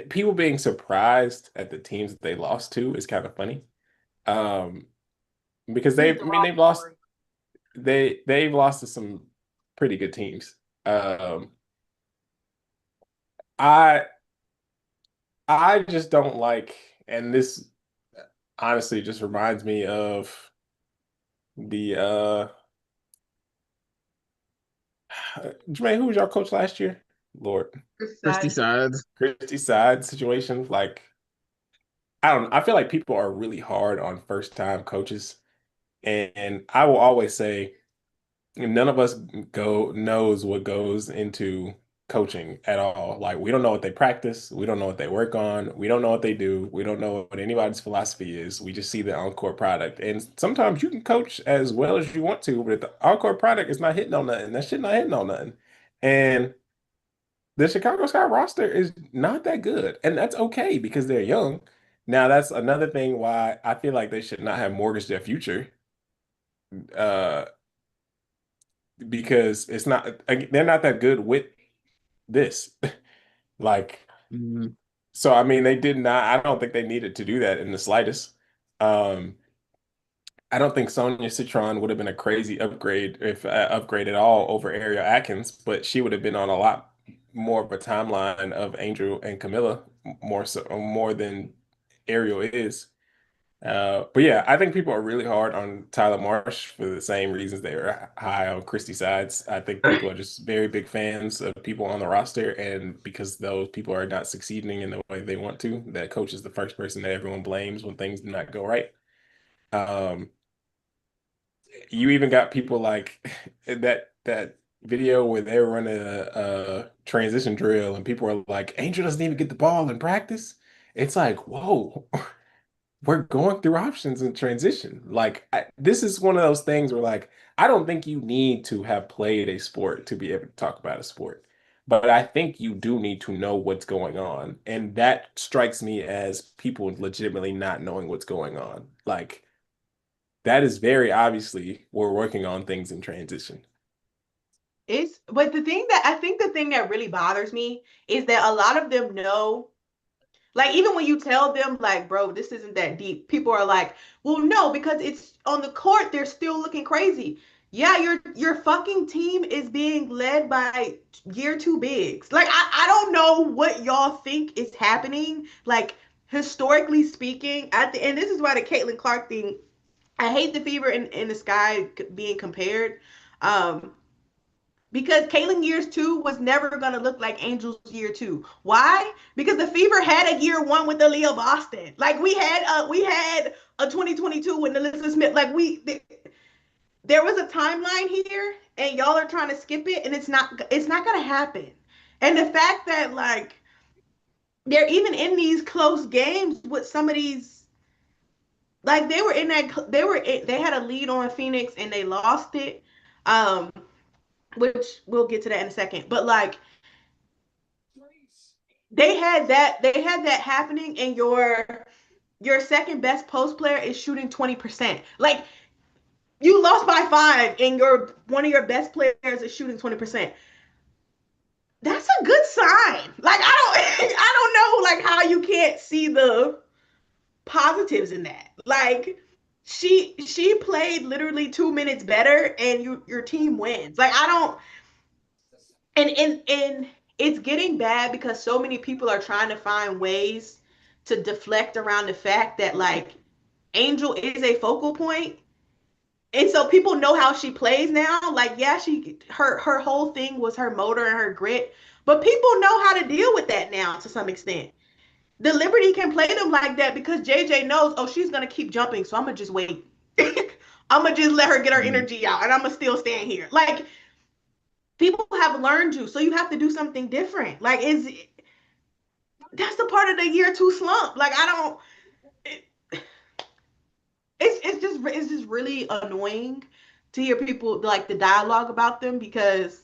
people being surprised at the teams that they lost to is kind of funny. Um, because Here's I the mean, raw story. they've lost to some pretty good teams. I I just don't like, and this honestly just reminds me of the Jermaine, who was your coach last year? Lord, Christy Besides, Sides. Christy side situation. Like, I don't, I feel like people are really hard on first time coaches. And I will always say none of us go knows what goes into coaching at all. Like, we don't know what they practice, we don't know what they work on, we don't know what they do, we don't know what anybody's philosophy is. We just see the on-court product. And sometimes you can coach as well as you want to, but if the on-court product is not hitting on nothing, that shit not hitting on nothing. And the Chicago Sky roster is not that good, and that's okay because they're young. Now, that's another thing why I feel like they should not have mortgaged their future, uh, because it's not they're not that good with this. Like, Mhm. so I mean, they did not. I don't think they needed to do that in the slightest. Um, I don't think Sonia Citron would have been a crazy upgrade if upgrade at all over Ariel Atkins, but she would have been on a lot more of a timeline of Angel and Camilla more so more than Ariel is. But yeah, I think people are really hard on Tyler Marsh for the same reasons they are high on Christy Sides. I think people are just very big fans of people on the roster, and because those people are not succeeding in the way they want to, that coach is the first person that everyone blames when things do not go right. Um, you even got people like that video where they're running a transition drill and people are like, Angel doesn't even get the ball in practice. It's like, whoa, we're going through options in transition. Like, this is one of those things where like I don't think you need to have played a sport to be able to talk about a sport. But I think you do need to know what's going on. And that strikes me as people legitimately not knowing what's going on. Like, that is very obviously we're working on things in transition. but the thing that really bothers me is that a lot of them know. Like, even when you tell them, like, bro, this isn't that deep, people are like, well, no, because it's on the court, they're still looking crazy. Yeah, your fucking team is being led by year two bigs. Like, I don't know what y'all think is happening. Like, historically speaking, and this is why the Caitlin Clark thing, I hate the Fever in the Sky being compared. Um, because Kaylin years two was never gonna look like Angel's year two. Why? Because the Fever had a year one with Aliyah Boston. Like, we had a 2022 with Alyssa Smith. Like, there was a timeline here, and y'all are trying to skip it, and it's not gonna happen. And the fact that like they're even in these close games with some of these like they were in that they had a lead on Phoenix and they lost it. Which we'll get to that in a second. But like they had that happening, and your second best post player is shooting 20%. Like you lost by 5 and your one of your best players is shooting 20%. That's a good sign. Like I don't I don't know like how you can't see the positives in that. Like she played literally 2 minutes better and your team wins. Like I don't and it's getting bad because so many people are trying to find ways to deflect around the fact that like Angel is a focal point. And so people know how she plays now. Like, yeah, her whole thing was her motor and her grit, but people know how to deal with that now to some extent. The Liberty can play them like that because JJ knows, oh, she's gonna keep jumping, so I'm gonna just wait. I'm gonna just let her get her energy out, and I'm gonna still stand here. Like, people have learned you, so you have to do something different. Like, that's the part of the year 2 slump. Like, I don't. It, it's just really annoying to hear people like the dialogue about them because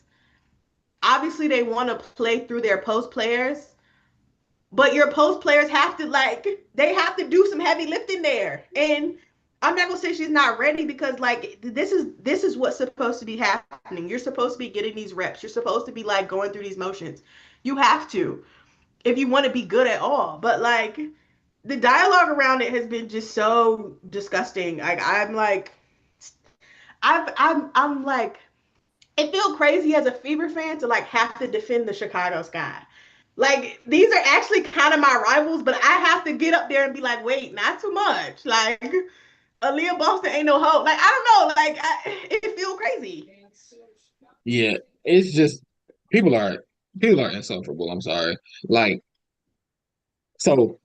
obviously they want to play through their post players, but your post players have to like they have to do some heavy lifting there. And I'm not gonna say she's not ready because like this is what's supposed to be happening. You're supposed to be getting these reps. You're supposed to be like going through these motions. You have to if you want to be good at all. But like the dialogue around it has been just so disgusting. Like I'm like I'm like it feels crazy as a Fever fan to like have to defend the Chicago Sky. Like these are actually kind of my rivals, but I have to get up there and be like, wait, not too much. Like Aliyah Boston ain't no hope. Like I don't know. Like it feels crazy. Yeah, it's just people are people are insufferable. I'm sorry. Like, so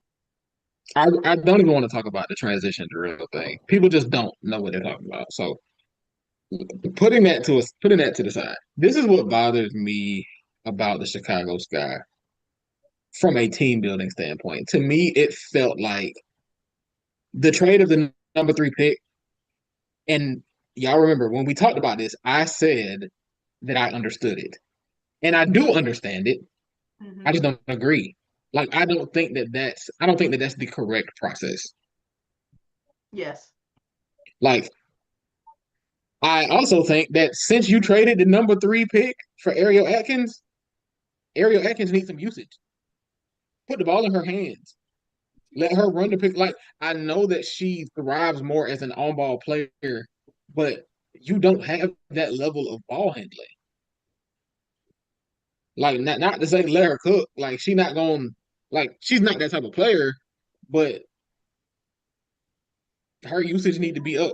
I don't even want to talk about the transition to real thing. People just don't know what they're talking about. So putting that to the side. This is what bothers me about the Chicago Sky from a team building standpoint. To me, it felt like the trade of the number 3 pick. And y'all remember when we talked about this, I said that I understood it. And I do understand it. I just don't agree. Like I don't think that that's the correct process. Yes. Like I also think that since you traded the number 3 pick for Ariel Atkins needs some usage. Put the ball in her hands. Let her run the pick. Like I know that she thrives more as an on-ball player, but you don't have that level of ball handling. Like not to say let her cook. Like she's not going. Like she's not that type of player, but her usage need to be up.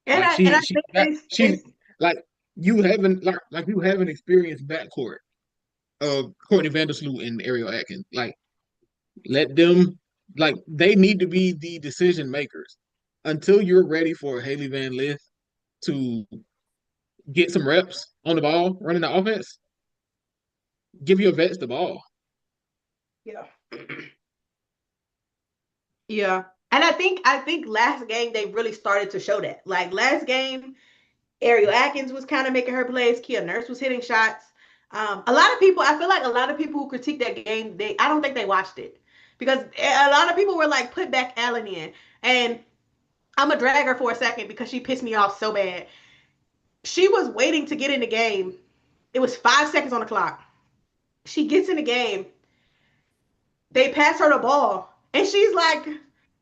And Like I think she's like you have an experienced backcourt of Courtney Vandersloot and Ariel Atkins. Like let them like they need to be the decision makers until you're ready for Haley Van Lith to get some reps on the ball running the offense. Give your vets the ball. yeah. Yeah. And I think last game they really started to show that. Like last game, Ariel Atkins was kind of making her plays. Kia Nurse was hitting shots. A lot of people, I feel like a lot of people who critique that game, I don't think they watched it because a lot of people were like, put back Allen in. And I'm gonna drag her for a second because she pissed me off so bad. She was waiting to get in the game. It was 5 seconds on the clock. She gets in the game. They pass her the ball, and she's like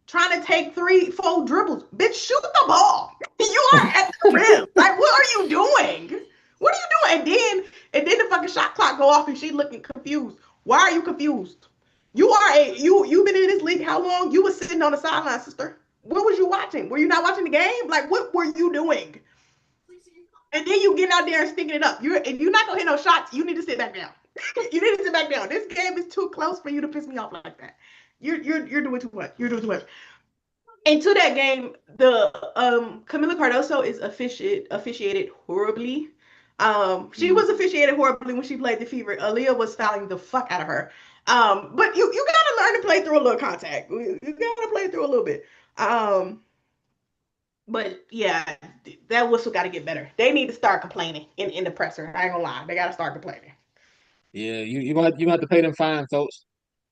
trying to take 3, 4 dribbles. Bitch, shoot the ball. You are at the rim. Like, what are you doing? What are you doing? And then the fucking shot clock go off, and she looking confused. Why are you confused? You've been in this league how long? You was sitting on the sideline, sister. What was you watching? Were you not watching the game? Like, what were you doing? And then you get out there and sticking it up. If you're not gonna hit no shots, you need to sit back down. You need to sit back down. This game is too close for you to piss me off like that. You're doing too much. You're doing too much. Into that game, the Camila Cardoso is officiated horribly. She was officiated horribly when she played the Fever. Aliyah was fouling the fuck out of her. But you gotta learn to play through a little contact. You gotta play through a little bit. But yeah, that whistle got to get better. They need to start complaining in the presser. I ain't gonna lie, they got to start complaining. Yeah, you gonna have to pay them fine, folks.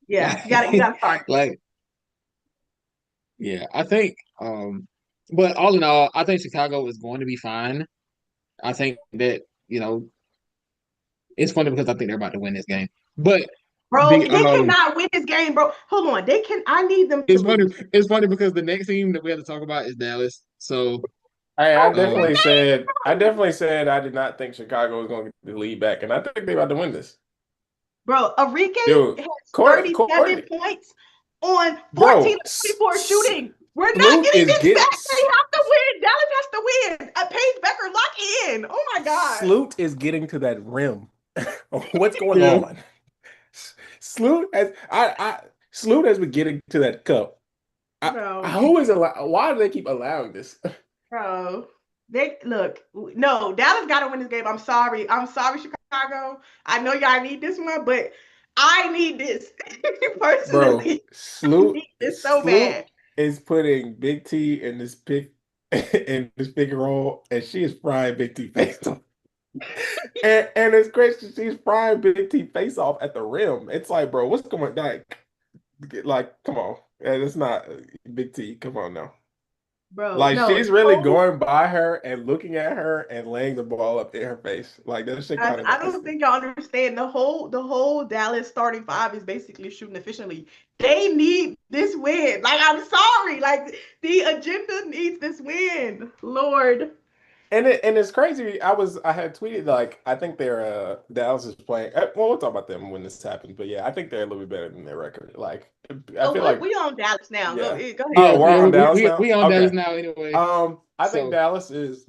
Yeah, you gotta start. Like, yeah, I think but all in all, I think Chicago is going to be fine. I think that, it's funny because I think they're about to win this game. But Bro, the they cannot win this game, bro. Hold on, they can. I need them to it's funny lose. it's funny because the next team that we have to talk about is Dallas. So Hey, I um definitely said I did not think Chicago was going to get the lead back, and I think they're about to win this. Bro, Enrique Dude, has Courtney, 37 points on 14 bro, of 24 shooting. We're not Sloot getting is this getting back. They have to win. Dallas has to win. Paige Becker, lock in. Oh my God. Sloot is getting to that rim. What's going Yeah. on? Sloot has been getting to that cup. Bro. Why do they keep allowing this? Bro, no, Dallas got to win this game. I'm sorry, Chicago. I know y'all need this one, but I need this Bro, personally. Sloot It's so bad. is putting Big T in this pick and roll, and she is frying Big T face off. and it's crazy. She's frying Big T face off at the rim. It's like, bro, what's going on? Like, come on, it's not Big T. Come on now. Bro, Like, no, she's really going by her and looking at her and laying the ball up in her face. Like, that shit kind of I don't think y'all understand. The whole Dallas starting five is basically shooting efficiently. They need this win. Like, I'm sorry. Like, the agenda needs this win. Lord. And it's crazy. I had tweeted, like, I think they're Dallas is playing. Well, we'll talk about them when this happens, but yeah, I think they're a little bit better than their record. Like, I feel like we on Dallas now. yeah. Go ahead. Oh, we're on Dallas now. We on Okay. Dallas now anyway. I think Dallas is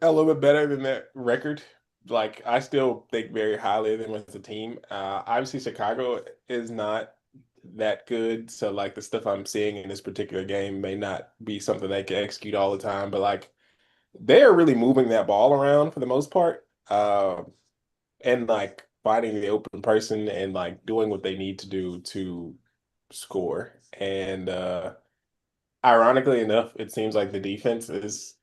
a little bit better than that record. Like, I still think very highly of them as a team. Obviously, Chicago is not that good, so like the stuff I'm seeing in this particular game may not be something they can execute all the time, but like, they're really moving that ball around for the most part, and like finding the open person and like doing what they need to do to score. And ironically enough, it seems like the defense is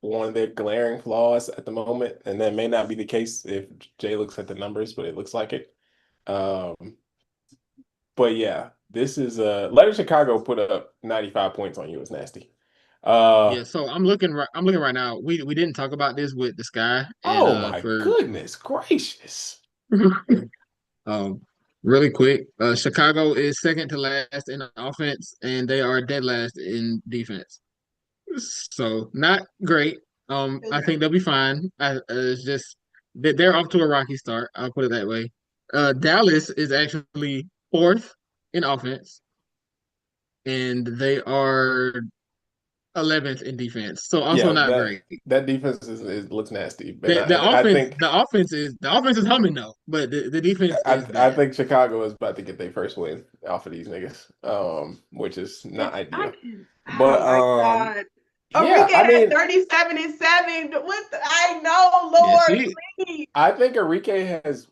one of their glaring flaws at the moment, and that may not be the case if Jay looks at the numbers, but it looks like it. But yeah, this is letting Chicago put up 95 points on you is nasty. Yeah, so I'm looking right now. We didn't talk about this with the Sky and Oh my goodness gracious. Really quick, Chicago is second to last in offense, and they are dead last in defense. So not great. I think they'll be fine. It's just that they're off to a rocky start. I'll put it that way. Dallas is actually fourth in offense, and they are 11th in defense. So also not great. That defense looks nasty. The offense is humming though, but the defense is bad. I think Chicago is about to get their first win off of these niggas, which is not ideal. But oh my God. Yeah, Enrique had 37 and 7. I know, Lord. Yeah, I think Enrique has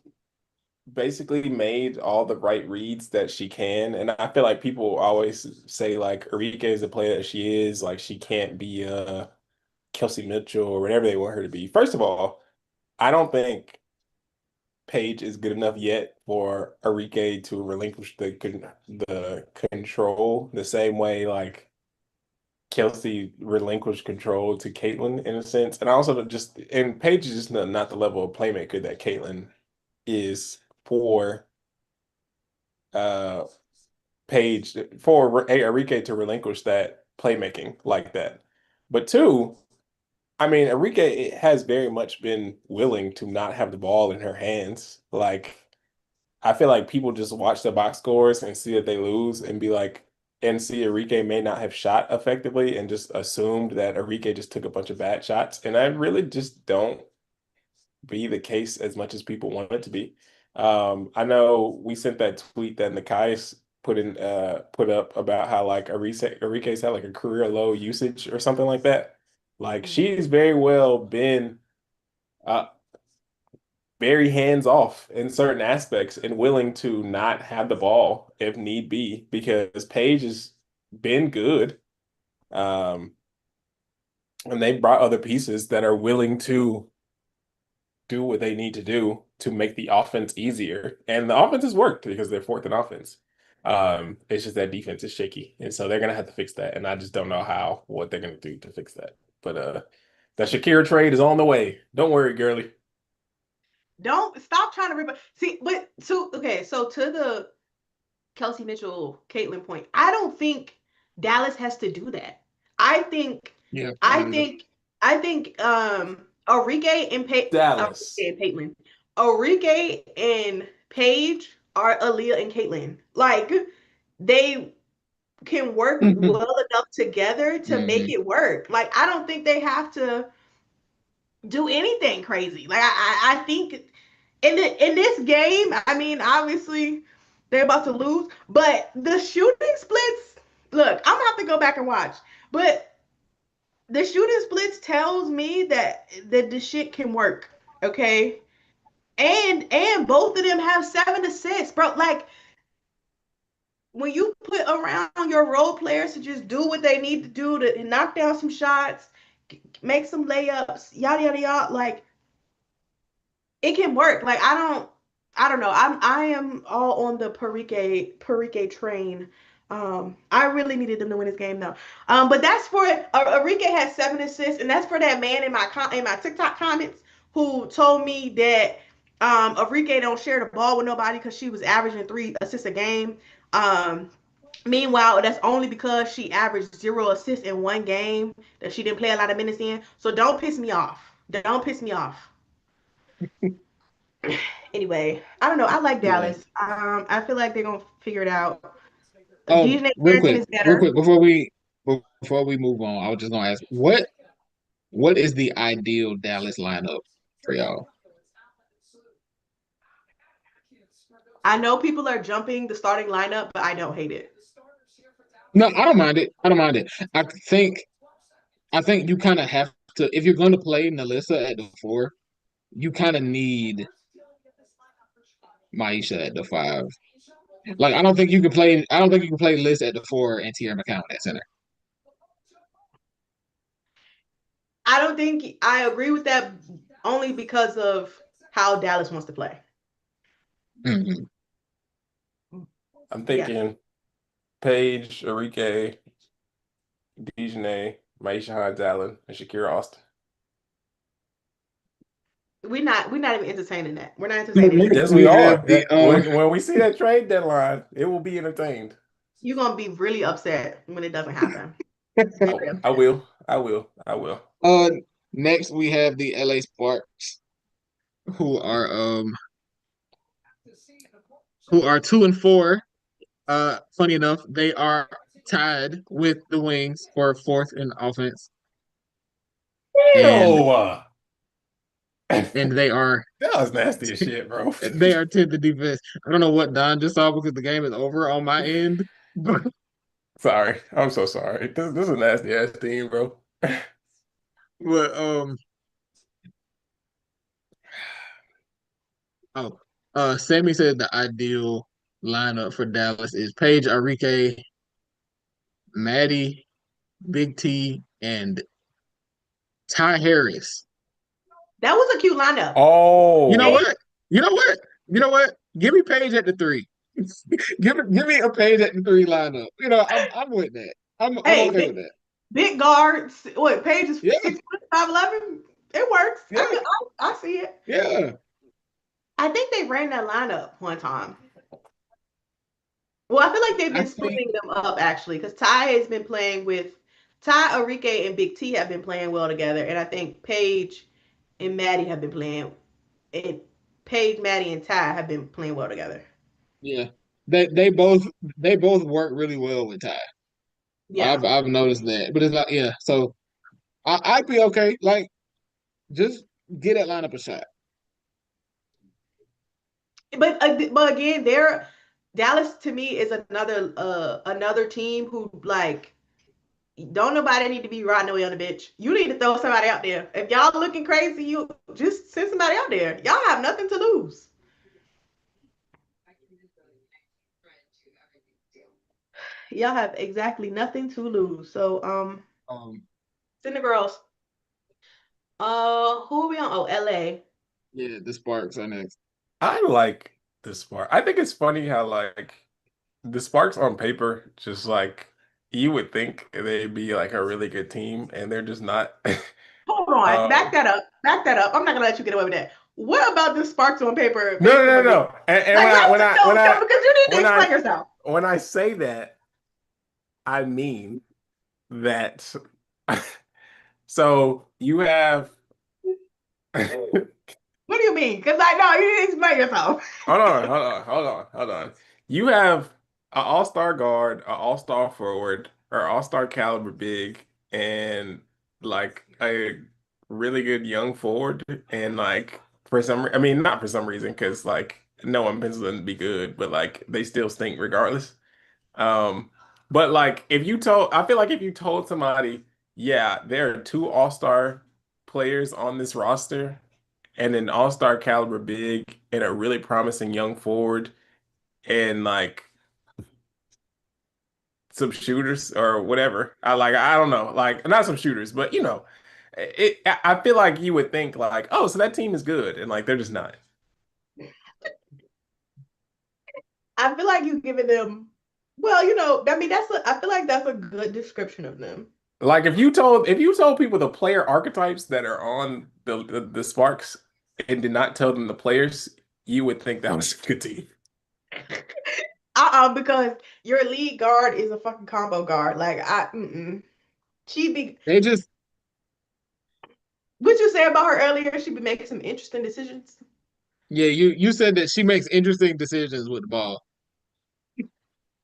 basically made all the right reads that she can, and I feel like people always say like Enrique is the player that she is, like she can't be Kelsey Mitchell or whatever they want her to be. First of all, I don't think Paige is good enough yet for Enrique to relinquish the control the same way like Kelsey relinquished control to Caitlin in a sense. And I also and Paige is just not the level of playmaker that Caitlin is for Paige, for Enrique to relinquish that playmaking like that. But two, I mean, Enrique has very much been willing to not have the ball in her hands. Like, I feel like people just watch the box scores and see that they lose and be like, and see Enrique may not have shot effectively and just assumed that Enrique just took a bunch of bad shots. And I really just don't be the case as much as people want it to be. I know we sent that tweet that Nikias put up about how like Enrique's had like a career low usage or something like that. Like she's very well been very hands off in certain aspects and willing to not have the ball if need be because Paige has been good. And they brought other pieces that are willing to do what they need to do to make the offense easier. And the offense has worked because they're fourth in offense. It's just that defense is shaky. And so they're gonna have to fix that. And I just don't know what they're gonna do to fix that. But that Shakira trade is on the way. Don't worry, girly. Don't stop trying to see, but so okay, so to the Kelsey Mitchell, Caitlin point, I don't think Dallas has to do that. I think Arike and Dallas. Caitlin. Arike and Paige are Aliyah and Caitlin. Like they can work well enough together to make it work. Like I don't think they have to do anything crazy. Like I think in this game, I mean, obviously they're about to lose, but the shooting splits. Look, I'm gonna have to go back and watch, but the shooting splits tells me that the shit can work. Okay, and both of them have 7 assists, bro. Like when you put around your role players to just do what they need to do to knock down some shots, make some layups, yada yada yada, like it can work. Like I don't know. I am all on the Parike train. I really needed them to win this game though. But that's for Arike has 7 assists, and that's for that man in my TikTok comments who told me that Arike don't share the ball with nobody because she was averaging 3 assists a game. Meanwhile, that's only because she averaged 0 assists in one game that she didn't play a lot of minutes in. So don't piss me off. Don't piss me off. Anyway, I don't know. I like Dallas. I feel like they're gonna figure it out. DJ real quick before we move on, I was just gonna ask what is the ideal Dallas lineup for y'all? I know people are jumping the starting lineup, but I don't hate it. No, I don't mind it. I don't mind it. I think you kind of have to, if you're going to play Nalissa at the 4, you kind of need Maisha at the 5. Like I don't think you can play Liz at the 4 and Tierra McCown at center. I don't think I agree with that only because of how Dallas wants to play. Mm-hmm. I'm thinking Paige, Arike, Dejanay, Maisha Hines Allen, and Shakira Austin. We're not even entertaining that. We're not entertaining it. Yes, we are. When we see that trade deadline, it will be entertained. You're gonna be really upset when it doesn't happen. I will. Next we have the LA Sparks, who are 2 and 4. Funny enough, they are tied with the Wings for 4th in offense. And they are that was nasty as shit, bro. They are 10th in defense. I don't know what Don just saw because the game is over on my end. But sorry, I'm so sorry. This is a nasty ass team, bro. But Sammy said the ideal lineup for Dallas is Paige, Arike, Maddie, Big T, and Ty Harris. That was a cute lineup. Oh, you know what? Give me Paige at the 3. give me a Paige at the 3 lineup. You know, I'm with that. I'm okay with that. Big guards. What Paige is 6'5", 5'11". It works. Yeah. I see it. Yeah. I think they ran that lineup one time. Well, I feel like they've been splitting them up actually, because Ty has been playing with Arike, and Big T have been playing well together, and I think Paige and Maddie have been playing. And Paige, Maddie, and Ty have been playing well together. Yeah, they both work really well with Ty. Yeah, I've noticed that, but it's like so I'd be okay. Like, just get that lineup a shot. But again, Dallas to me is another team who, like, don't nobody need to be riding away on the bitch. You need to throw somebody out there. If y'all looking crazy, you just send somebody out there. Y'all have nothing to lose. Y'all have exactly nothing to lose. So send the girls. Who are we on? Oh, LA. Yeah, the Sparks are next. I like the Spark. I think it's funny how like the Sparks on paper, just like you would think they'd be like a really good team, and they're just not. Hold on, back that up. Back that up. I'm not gonna let you get away with that. What about the Sparks on paper? No. And like, because you need to explain I, yourself. When I say that, I mean that. So you have. What do you mean? Because I know you need to explain yourself. Hold on. You have an all-star guard, an all-star forward, or all-star caliber big, and like a really good young forward. And like for some, I mean, not for some reason, because like no one pencils them to be good, but like they still stink regardless. But like I feel like if you told somebody, yeah, there are two all-star players on this roster and an all-star caliber big and a really promising young forward and like some shooters or whatever. I don't know, like not some shooters, but you know, I feel like you would think like, oh, so that team is good, and like they're just not. I feel like you giving them, well, you know, I mean, I feel like that's a good description of them. Like if you told people the player archetypes that are on the Sparks and did not tell them the players, you would think that was a good team. Because your lead guard is a fucking combo guard. Like They just. What you say about her earlier? She be making some interesting decisions. Yeah, you said that she makes interesting decisions with the ball.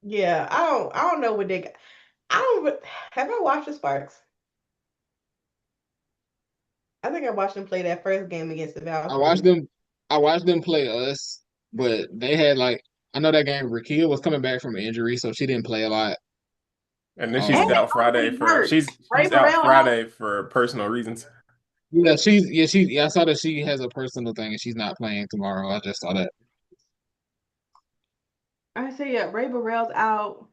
Yeah, I don't know what they got. Have I watched the Sparks? I think I watched them play that first game against the Valkyries. I watched them play us, but they had like I know that game Rakia was coming back from an injury, so she didn't play a lot. And then she's out Friday for personal reasons. Yeah, I saw that she has a personal thing and she's not playing tomorrow. I just saw that. I say yeah, Ray Burrell's out.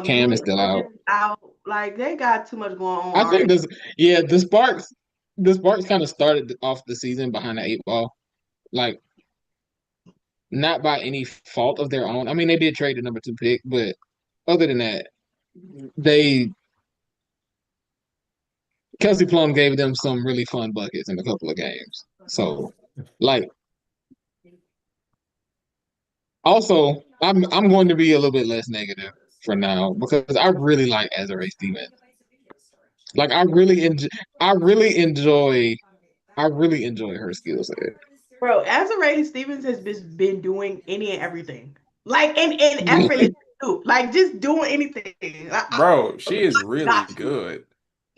Cam is still out. Like they got too much going on. I think the Sparks kind of started off the season behind the eight ball. Like not by any fault of their own. I mean, they did trade the number 2 pick, but other than that, Kelsey Plum gave them some really fun buckets in a couple of games. So, like, also, I'm going to be a little bit less negative for now because I really like Azare Stevens. Like, I really enjoy her skill set. Bro, Azare Stevens has been doing any and everything. Like in effortless too. Like just doing anything. Bro, she is really good.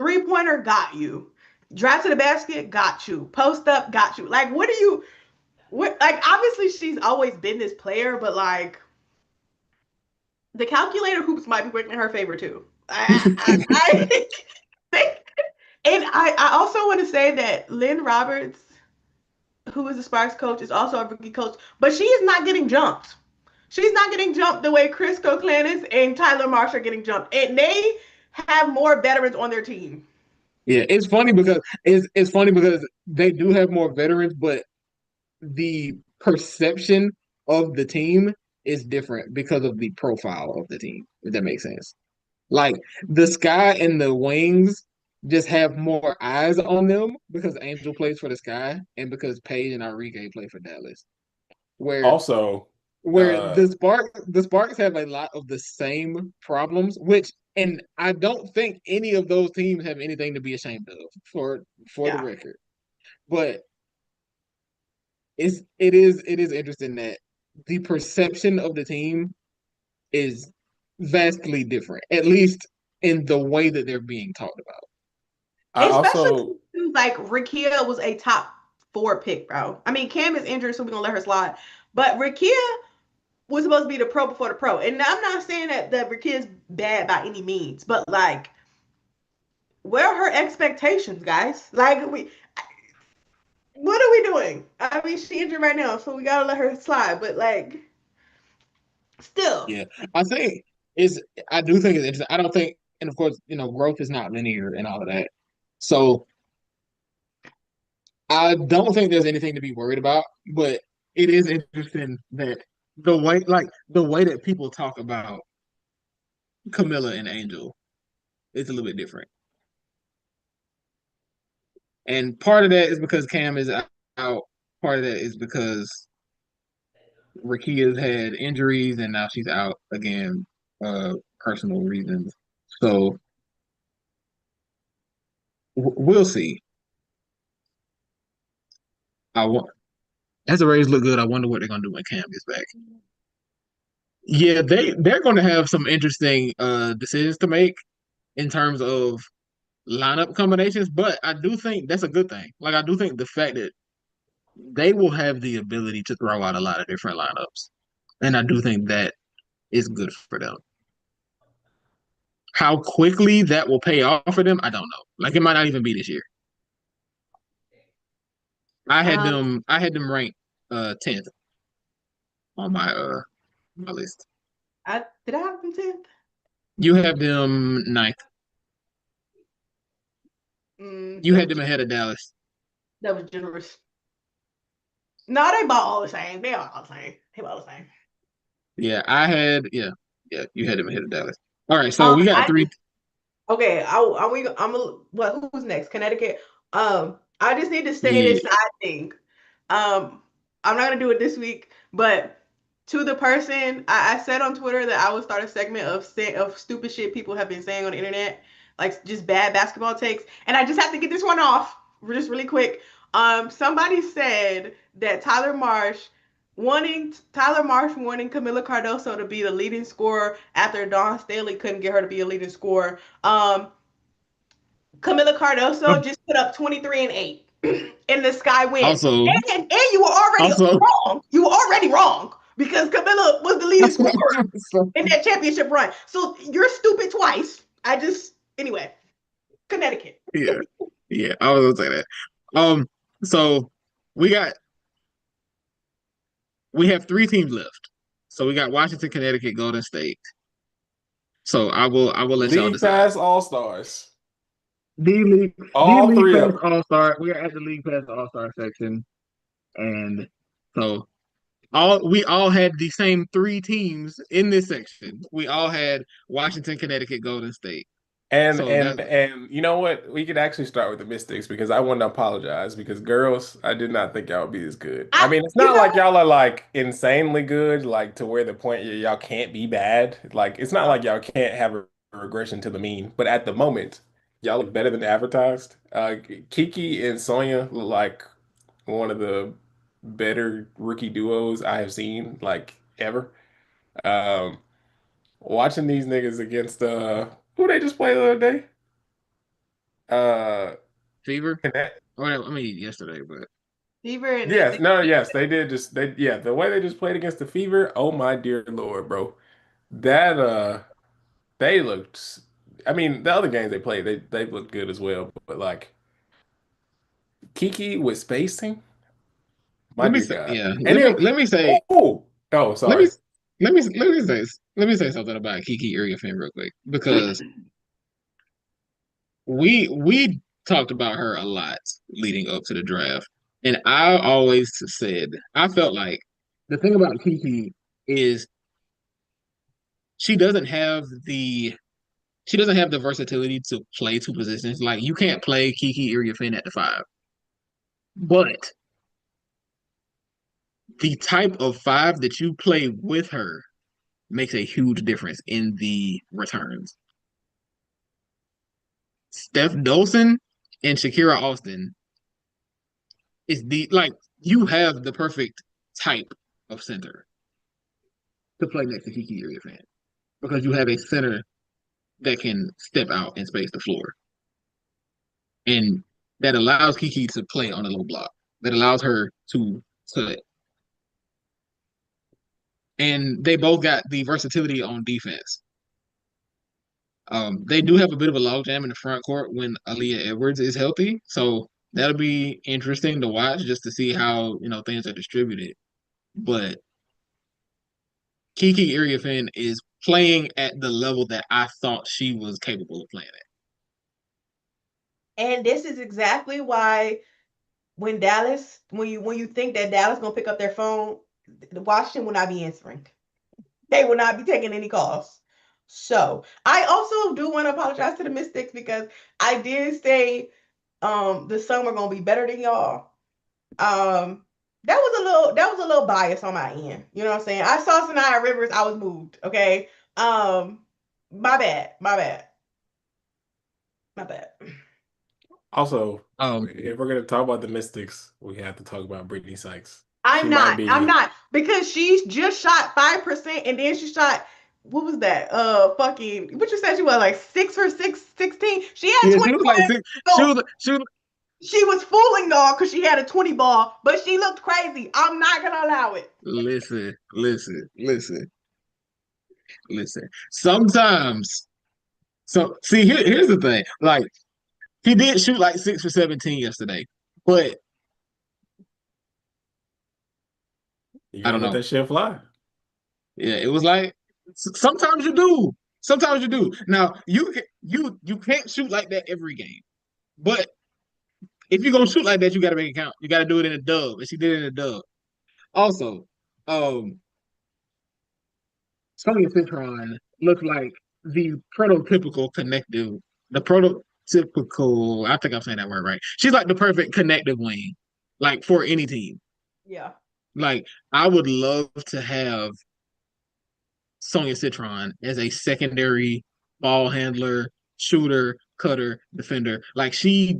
3-pointer got you. Drive to the basket, got you. Post up, got you. Like like obviously she's always been this player, but like the calculator hoops might be working in her favor too. I think, and I also want to say that Lynn Roberts, who is the Sparks coach, is also a rookie coach, but she is not getting jumped. She's not getting jumped the way Chris Coquelin and Tyler Marsh are getting jumped, and they have more veterans on their team. Yeah, it's funny because they do have more veterans, but the perception of the team is different because of the profile of the team, if that makes sense. Like the Sky and the Wings just have more eyes on them because Angel plays for the Sky and because Paige and Enrique play for Dallas. Where the Sparks have a lot of the same problems, and I don't think any of those teams have anything to be ashamed of for the record. But it is interesting that the perception of the team is vastly different, at least in the way that they're being talked about. Especially like Rakia was a top 4 pick, bro. I mean, Cam is injured, so we're gonna let her slide. But Rakia was supposed to be the pro before the pro. And I'm not saying that Rakia is bad by any means, but like where are her expectations, guys? Like, what are we doing? I mean, she injured right now, so we gotta let her slide. But like, still, Yeah, I think is I do think it's interesting. I don't think, and of course, growth is not linear and all of that. So I don't think there's anything to be worried about, but it is interesting that the way that people talk about Camilla and Angel is a little bit different. And part of that is because Cam is out. Part of that is because Rakia's had injuries and now she's out again, personal reasons. So we'll see. I want as the Rays look good. I wonder what they're gonna do when Cam gets back. Yeah, they're going to have some interesting decisions to make in terms of lineup combinations, but I do think that's a good thing. Like I do think the fact that they will have the ability to throw out a lot of different lineups, and I do think that is good for them. How quickly that will pay off for them, I don't know. Like it might not even be this year. um, I had them ranked 10th on my list. did I have them 10th? You have them ninth. You That had was them ahead of Dallas. that was generous. No, they bought all the same. They all the same. They bought all the same. Yeah, you had them ahead of Dallas. All right, so we got three. Okay, what? Who's next? Connecticut. I just need to say Yeah. this side thing. I'm not gonna do it this week, but to the person, I said on Twitter that I would start a segment of stupid shit people have been saying on the internet, like just bad basketball takes, and I just have to get this one off just really quick. Somebody said that Tyler Marsh wanting Camila Cardoso to be the leading scorer after Dawn Staley couldn't get her to be a leading scorer. Camila Cardoso just put up 23 and 8 in the Sky win. Also, And you were already wrong. You were already wrong because Camila was the leading scorer in that championship run. So you're stupid twice. Anyway, Connecticut. yeah, I was gonna say that. So we got we have three teams left. So we got Washington, Connecticut, Golden State. So I will let y'all League decide. Pass All Stars. The All League three Pass of them. All Star. We are at the League Pass All Star section, and so we all had the same three teams in this section. We all had Washington, Connecticut, Golden State. And So and and you know what? We could actually start with the Mystics because I want to apologize because girls, I did not think y'all would be as good. I mean, it's You not know like y'all are like insanely good, like to where the point y'all can't be bad. Like it's not like y'all can't have a regression to the mean, but at the moment, y'all look better than advertised. Kiki and Sonya look like one of the better rookie duos I have seen like ever. Um, Watching these niggas against who they just played the other day? Fever. Connect. Well, I mean yesterday, but Fever and Yes, no, yes, they did yeah, the way they just played against the Fever, oh my dear Lord, bro. That they looked I mean, the other games they played, they looked good as well, but like Kiki with spacing, my let me dear say, God. yeah, And then let me say, oh, let me sorry. let me say something about Kiki Iriafen real quick because we talked about her a lot leading up to the draft, and I always said I felt like the thing about Kiki is she doesn't have the she doesn't have the versatility to play two positions. Like you can't play Kiki Iriafen at the five, but the type of five that you play with her makes a huge difference in the returns. Steph Dolson and Shakira Austin is the like you have the perfect type of center to play next to Kiki Iriafen because you have a center that can step out and space the floor, and that allows Kiki to play on a low block. That allows her to cut, and they both got the versatility on defense. They do have a bit of a logjam in the front court when Aliyah Edwards is healthy, so that'll be interesting to watch just to see how things are distributed. But Kiki Iriafen is playing at the level that I thought she was capable of playing at. And this is exactly why when you think that Dallas gonna pick up their phone, Washington will not be answering. They will not be taking any calls. So I also do want to apologize to the Mystics because I did say the Sun were gonna be better than y'all. That was a little bias on my end. You know what I'm saying? I saw Sanaya Rivers, I was moved. Okay. My bad. My bad. My bad. Also, Um, if we're gonna talk about the Mystics, we have to talk about Brittany Sykes. I'm not because she just shot 5% and then she shot what was that? Fucking what you said she was like 6 for 16. She had yeah, 20 she was like six. She was fooling y'all because she had a 20 ball, but she looked crazy. I'm not gonna allow it. Listen. Sometimes, so see, here's the thing. Like, he did shoot like 6 for 17 yesterday, but You I gotta don't let know. that shit fly. Yeah, it was like sometimes you do. Sometimes you do. Now you can't shoot like that every game, but if you're gonna shoot like that, you got to make it count. You got to do it in a dub, and she did it in a dub. Also, um, Sonya Citron looked like the prototypical connective, the prototypical. I think I'm saying that word right. She's like the perfect connective wing, like for any team. Yeah. Like I would love to have Sonya Citron as a secondary ball handler, shooter, cutter, defender. Like she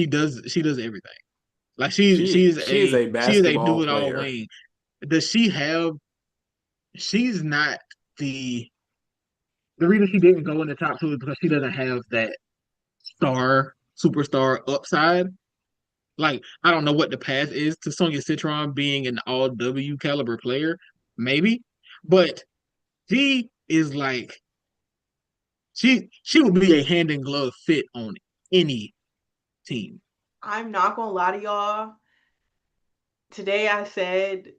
does everything. Like She is a she is a basketball do it all player. wing. Does she have? She's not the reason she didn't go in the top two is because she doesn't have that superstar upside. Like I don't know what the path is to Sonya Citron being an all W caliber player, maybe, but she is like she would be a hand in glove fit on any team. I'm not gonna lie to y'all. Today I said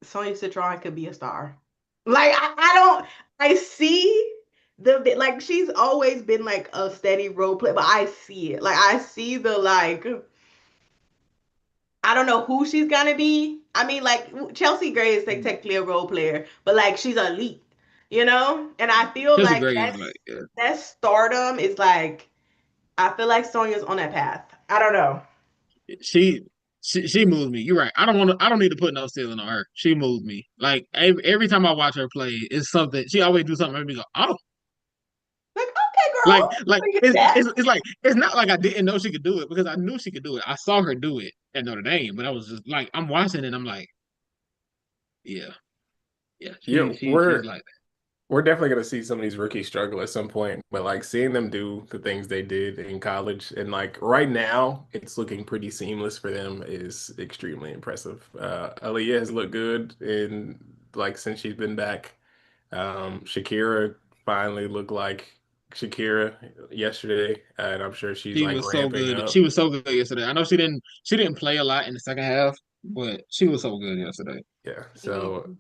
Sonya Citron could be a star. Like I don't I see like she's always been like a steady role player, but I see it. Like I see the like I don't know who she's gonna be. I mean, like Chelsea Gray is like technically a role player, but like she's elite, you know? And I feel Chelsea like Gray is like, yeah. that stardom is like I feel like Sonya's on that path. I don't know. she she moves me. You're right. I don't need to put no ceiling on her. She moves me. Like every time I watch her play, it's something. She always do something that make me go, oh, Like, okay, like girl, like I get it's, that. it's it's like it's not like I didn't know she could do it because I knew she could do it. I saw her do it at Notre Dame, but I was just like, I'm watching it and I'm like, yeah, yeah, Yeah, she's like we're definitely gonna see some of these rookies struggle at some point, but like seeing them do the things they did in college and like right now it's looking pretty seamless for them is extremely impressive. Aliyah has looked good in like since she's been back. Shakira finally looked like Shakira yesterday, and I'm sure she's she like was so ramping good. up. She was so good yesterday. I know she didn't play a lot in the second half, but she was so good yesterday. Yeah. So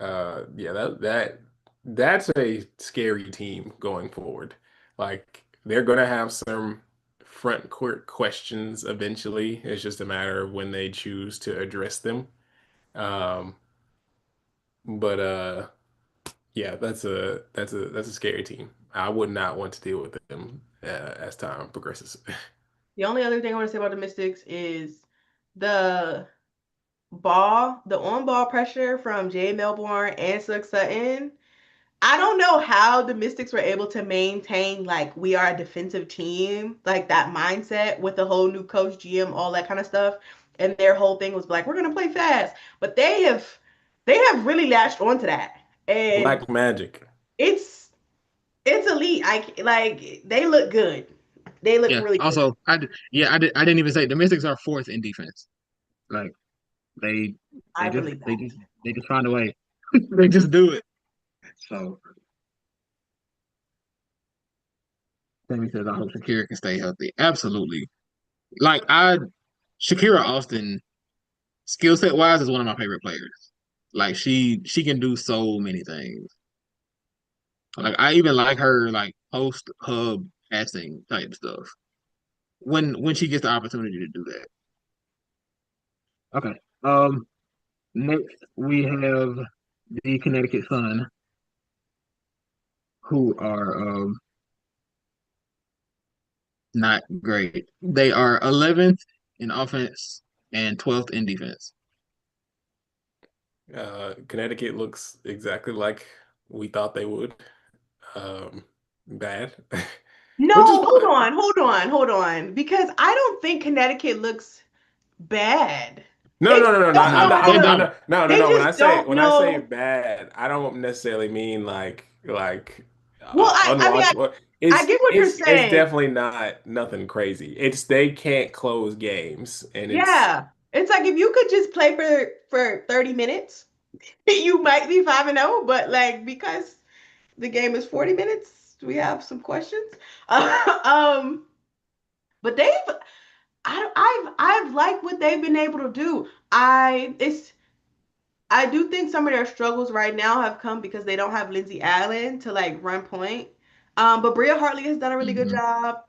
yeah, that's a scary team going forward. Like they're gonna have some front court questions eventually. It's just a matter of when they choose to address them. Um, but yeah, that's a scary team. I would not want to deal with them as time progresses. The only other thing I want to say about the Mystics is the the on-ball pressure from Jay Melbourne and Sugg Sutton. I don't know how the Mystics were able to maintain like we are a defensive team, like that mindset with the whole new coach, GM, all that kind of stuff. And their whole thing was like, we're gonna play fast. But they have really latched onto that. And Black Magic. it's it's elite. Like they look good. They look Yeah. really good. Also, I didn't even say the Mystics are fourth in defense. Like they I believe that. they just find a way. They just do it. So Sammy says, I hope Shakira can stay healthy. Absolutely. Like Shakira Austin, skill set wise, is one of my favorite players. Like she can do so many things. Like I even like her like post hub passing type stuff when she gets the opportunity to do that. Okay. Next we have the Connecticut Sun, who are not great. They are 11th in offense and 12th in defense. Connecticut looks exactly like we thought they would. Bad. No, Which is hold on, because I don't think Connecticut looks bad. no, They no, just no, no, don't No, know how they to. don't. They no. just don't When I say know. bad, I don't necessarily mean like Well, I mean, unwatchable. I get what you're It's saying. definitely not nothing crazy. It's they can't close games, and it's Yeah, it's like if you could just play for 30 minutes, you might be 5-0. But like because the game is 40 minutes, we have some questions. Um, but I've liked what they've been able to do. I do think some of their struggles right now have come because they don't have Lindsay Allen to like run point. But Bria Hartley has done a really good Mhm. job.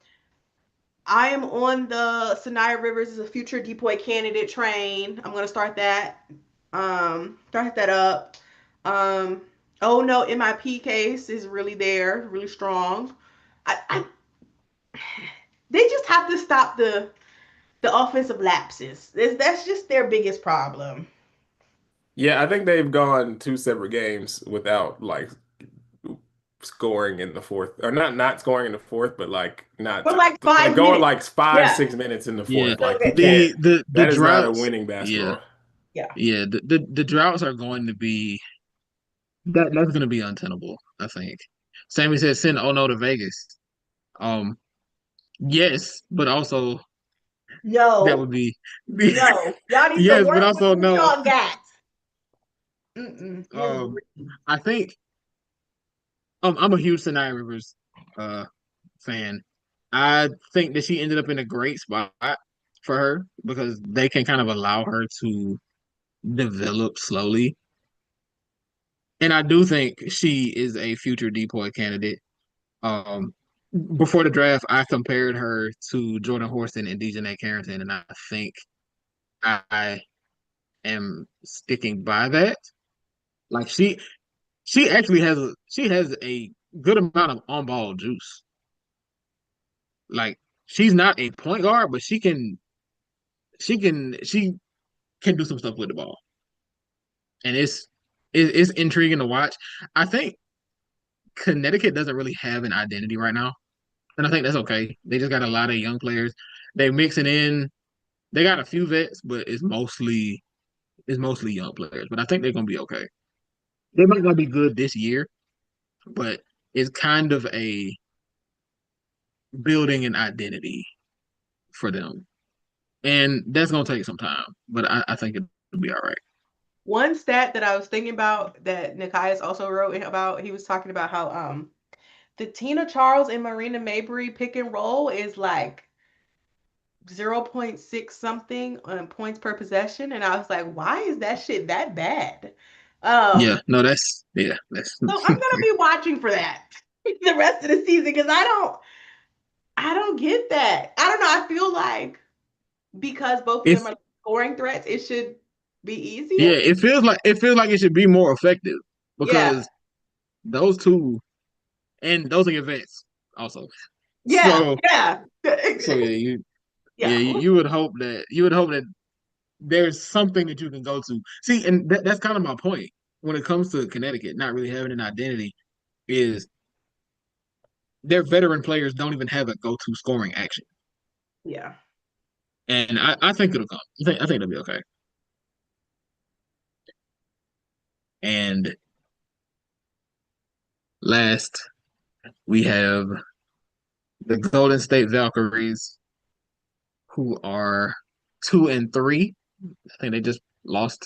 I am on the Sanaya Rivers as a future DPOY candidate train. I'm gonna start that. Start that up. Um, oh no, MIP case is really there, really strong. I they just have to stop the offensive lapses. That's just their biggest problem. yeah. I think they've gone two separate games without like scoring in the fourth, or not scoring in the fourth, but like For not like like five going minutes. like five, Yeah. 6 minutes in the Yeah. fourth. Like you can't. The That is not a droughts. winning Yeah. basketball. Yeah. Yeah. The droughts are going to be that's going to be untenable, I think. Sammy says send Oh no to Vegas. Um, yes, but also that No. would be No. Y'all need to yes, but work with also what no. y'all got. It's Um, I think I'm a huge Sanaya Rivers uh fan. I think that she ended up in a great spot for her because they can kind of allow her to develop slowly. And I do think she is a future DPOY candidate. Um, Before the draft, I compared her to Jordan Horston and Dejanay Carrington, and I think I am sticking by that. Like she actually she has a good amount of on ball juice. Like she's not a point guard, but she can do some stuff with the ball, and it's intriguing to watch. I think Connecticut doesn't really have an identity right now, and I think that's okay. They just got a lot of young players. They mixing in. They got a few vets, but it's mostly young players. But I think they're gonna be okay. They might not be good this year, but it's kind of a building an identity for them, and that's gonna take some time. But I think it'll be all right. one stat that I was thinking about that Nikias also wrote about. He was talking about how the Tina Charles and Marina Mabrey pick and roll is like 0.6 something on points per possession, and I was like, why is that shit that bad? Yeah, Um, no, that's so I'm gonna be watching for that the rest of the season because I don't get that. I don't know. I feel like because both of them it's are scoring threats, it should be easier. yeah, it feels like it should be more effective Yeah, because those two and those are your vets also. yeah, So yeah, so yeah. you would hope that there's something that you can go to. See, and that's kind of my point when it comes to Connecticut not really having an identity is their veteran players don't even have a go-to scoring action. Yeah. And I think it'll come. I think it'll be okay. And last we have the Golden State Valkyries, who are 2-3. I think they just lost.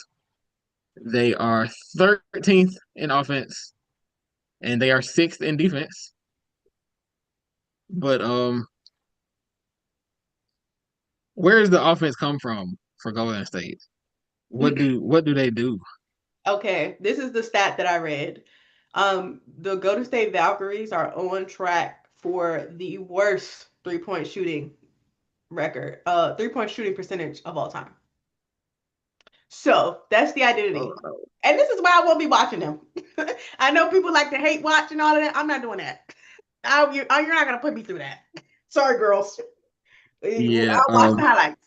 They are 13th in offense, and they are sixth in defense. But where does the offense come from for Golden State? What do they do? Okay, this is the stat that I read. The Golden State Valkyries are on track for the worst three-point shooting record, three-point shooting percentage of all time. So that's the identity. Oh, And this is why I won't be watching them. I know people like to hate watch and all of that. I'm not doing that. You're not gonna put me through that. Sorry, girls. yeah. I'll watch the highlights.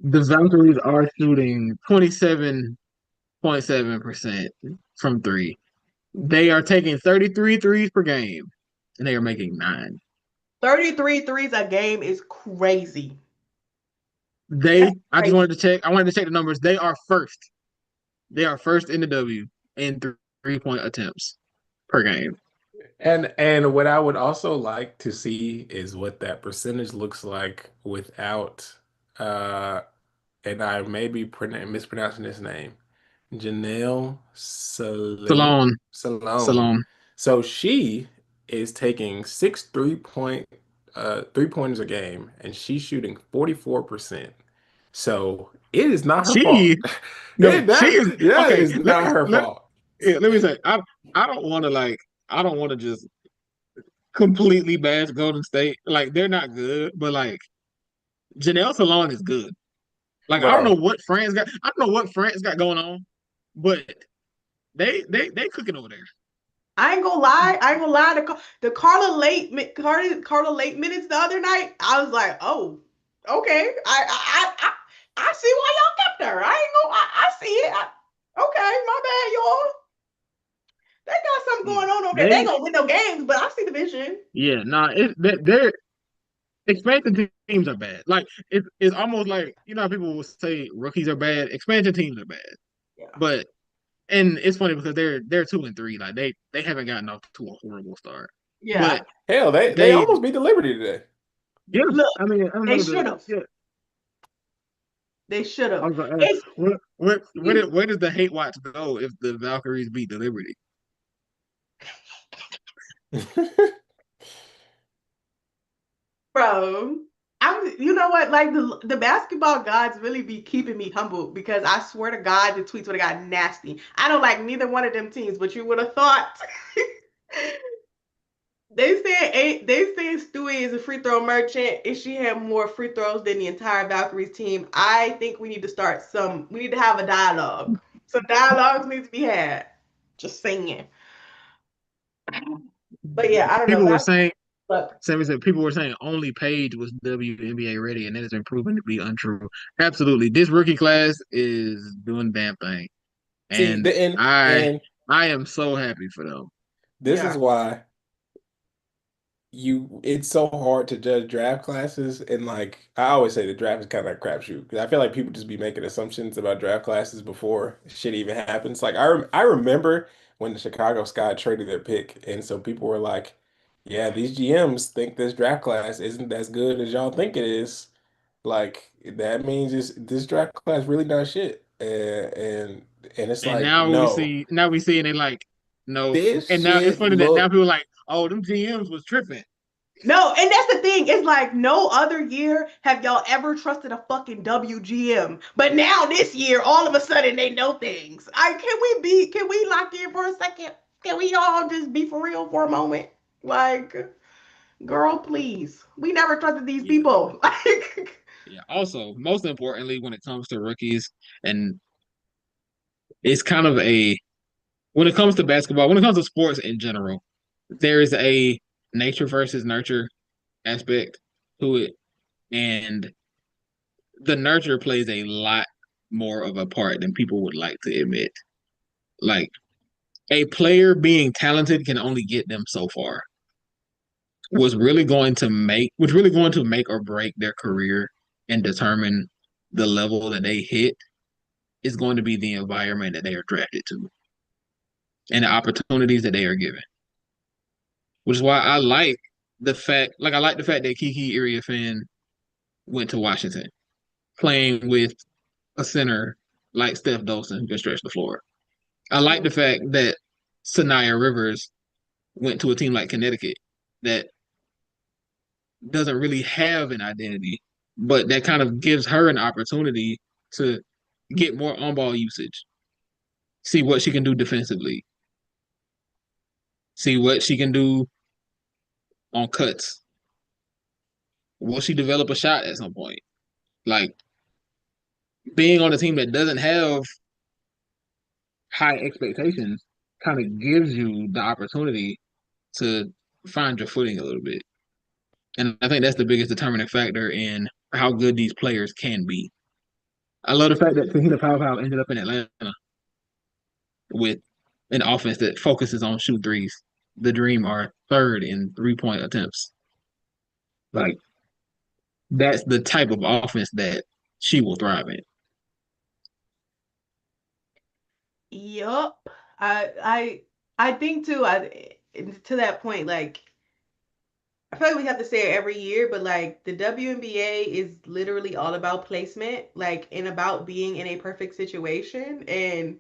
The Valkyries are shooting 27.7% from three. They are taking 33 threes per game, and they are making 9. 33 threes a game is crazy. I just wanted to check. I wanted to check the numbers. They are first. They are first in the W in 3-point attempts per game. And what I would also like to see is what that percentage looks like without and I may be mispronouncing his name. Janelle Salon, Salone. Salon. So she is taking 3 pointers a game, and she's shooting 44%. So it is not her fault. She no, she is okay. It's not her fault. Let me say, I don't want to I don't want to just completely bash Golden State. Like they're not good, but like Janelle Salon is good. Like I don't know Bro, what France got. I don't know what France got going on, but they cooking over there. I ain't gonna lie. I ain't gonna lie. The Carla late minutes the other night. I was like, oh, okay. I see why y'all kept her. I ain't gonna. I see it. Okay, my bad, y'all. They got something going on over there. They ain't gonna win no games, but I see the vision. Yeah, nah, they're expansion teams are bad. Like it's almost like how people will say rookies are bad. Expansion teams are bad, Yeah. but and it's funny because they're 2-3. Like they haven't gotten off to a horrible start. Yeah. But hell, they almost beat the Liberty today. yeah, Look, I mean, they should have. Yeah, They should have. where does the hate watch go if the Valkyries beat the Liberty? Bro, you know what? Like the basketball gods really be keeping me humble because I swear to God, the tweets would have got nasty. I don't like neither one of them teams, but you would have thought. They said Stewie is a free throw merchant. If she had more free throws than the entire Valkyries team, I think we need to have a dialogue. Some dialogues need to be had. Just saying. But yeah, I don't know. People were saying, Look, Sammy said people were saying only Paige was WNBA ready, and that has been proven to be untrue. Absolutely, this rookie class is doing damn thing, See, and I am so happy for them. This is why it's so hard to judge draft classes, and like I always say the draft is kind of like crapshoot because I feel like people just be making assumptions about draft classes before shit even happens. Like I remember when the Chicago Sky traded their pick, and so people were like, "Yeah, these GMs think this draft class isn't as good as y'all think it is." Like that means this draft class really not shit, and it's And like now no, we see, and they like no, this and now it's shit funny that now look. people are like, oh, them GMs was tripping. no, and that's the thing. It's like no other year have y'all ever trusted a fucking WGM. But now this year, all of a sudden they know things. Can we lock in for a second? Can we all just be for real for a moment? Like, girl, please. We never trusted these Yeah. people. Like, Yeah. Also, most importantly, when it comes to rookies, and it's kind of when it comes to basketball, when it comes to sports in general, there is a nature versus nurture aspect to it, and the nurture plays a lot more of a part than people would like to admit. Like a player being talented can only get them so far. What's really going to make or break their career and determine the level that they hit is going to be the environment that they are drafted to and the opportunities that they are given. Which is why I like the fact that Kiki Iriafen went to Washington, playing with a center like Steph Dolson who can stretch the floor. I like the fact that Sanaya Rivers went to a team like Connecticut that doesn't really have an identity, but that kind of gives her an opportunity to get more on-ball usage, see what she can do defensively, see what she can do on cuts. Will she develop a shot at some point? Like being on a team that doesn't have high expectations kind of gives you the opportunity to find your footing a little bit. And I think that's the biggest determining factor in how good these players can be. I love the fact that Tahina Pow ended up in Atlanta with an offense that focuses on shoot threes. The Dream are third in 3-point attempts. Like that's the type of offense that she will thrive in. Yup. I think too, to that point, like I feel like we have to say it every year, but like the WNBA is literally all about placement, like and about being in a perfect situation. And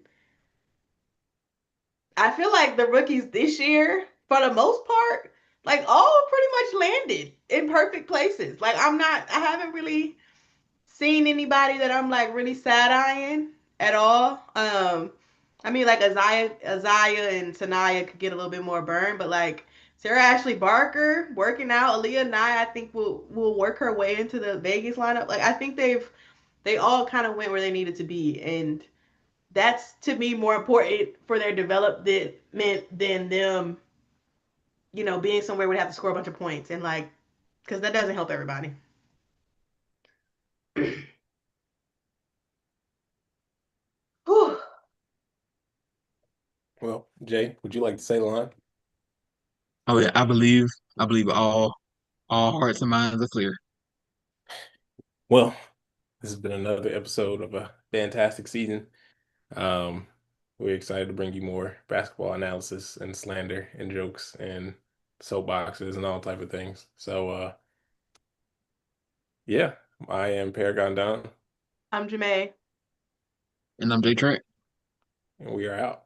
I feel like the rookies this year, for the most part, like all pretty much landed in perfect places. Like I haven't really seen anybody that I'm like really sad eyeing at all. I mean like Isaiah and Sanaya could get a little bit more burn, but like Sarah Ashley Barker working out, Aliyah Nye I think will work her way into the Vegas lineup. Like I think they all kind of went where they needed to be, and that's to me more important for their development than them, being somewhere where they have to score a bunch of points and like because that doesn't help everybody. Whew. Well, Jay, would you like to say the line? Oh yeah, I believe all hearts and minds are clear. Well, this has been another episode of a fantastic season. Um, we're excited to bring you more basketball analysis and slander and jokes and soapboxes and all type of things. So, yeah, I am Paragon Don, I'm Jamae. And I'm Jay Trent. and we are out.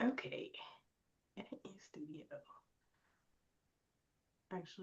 Okay. In studio. Actually.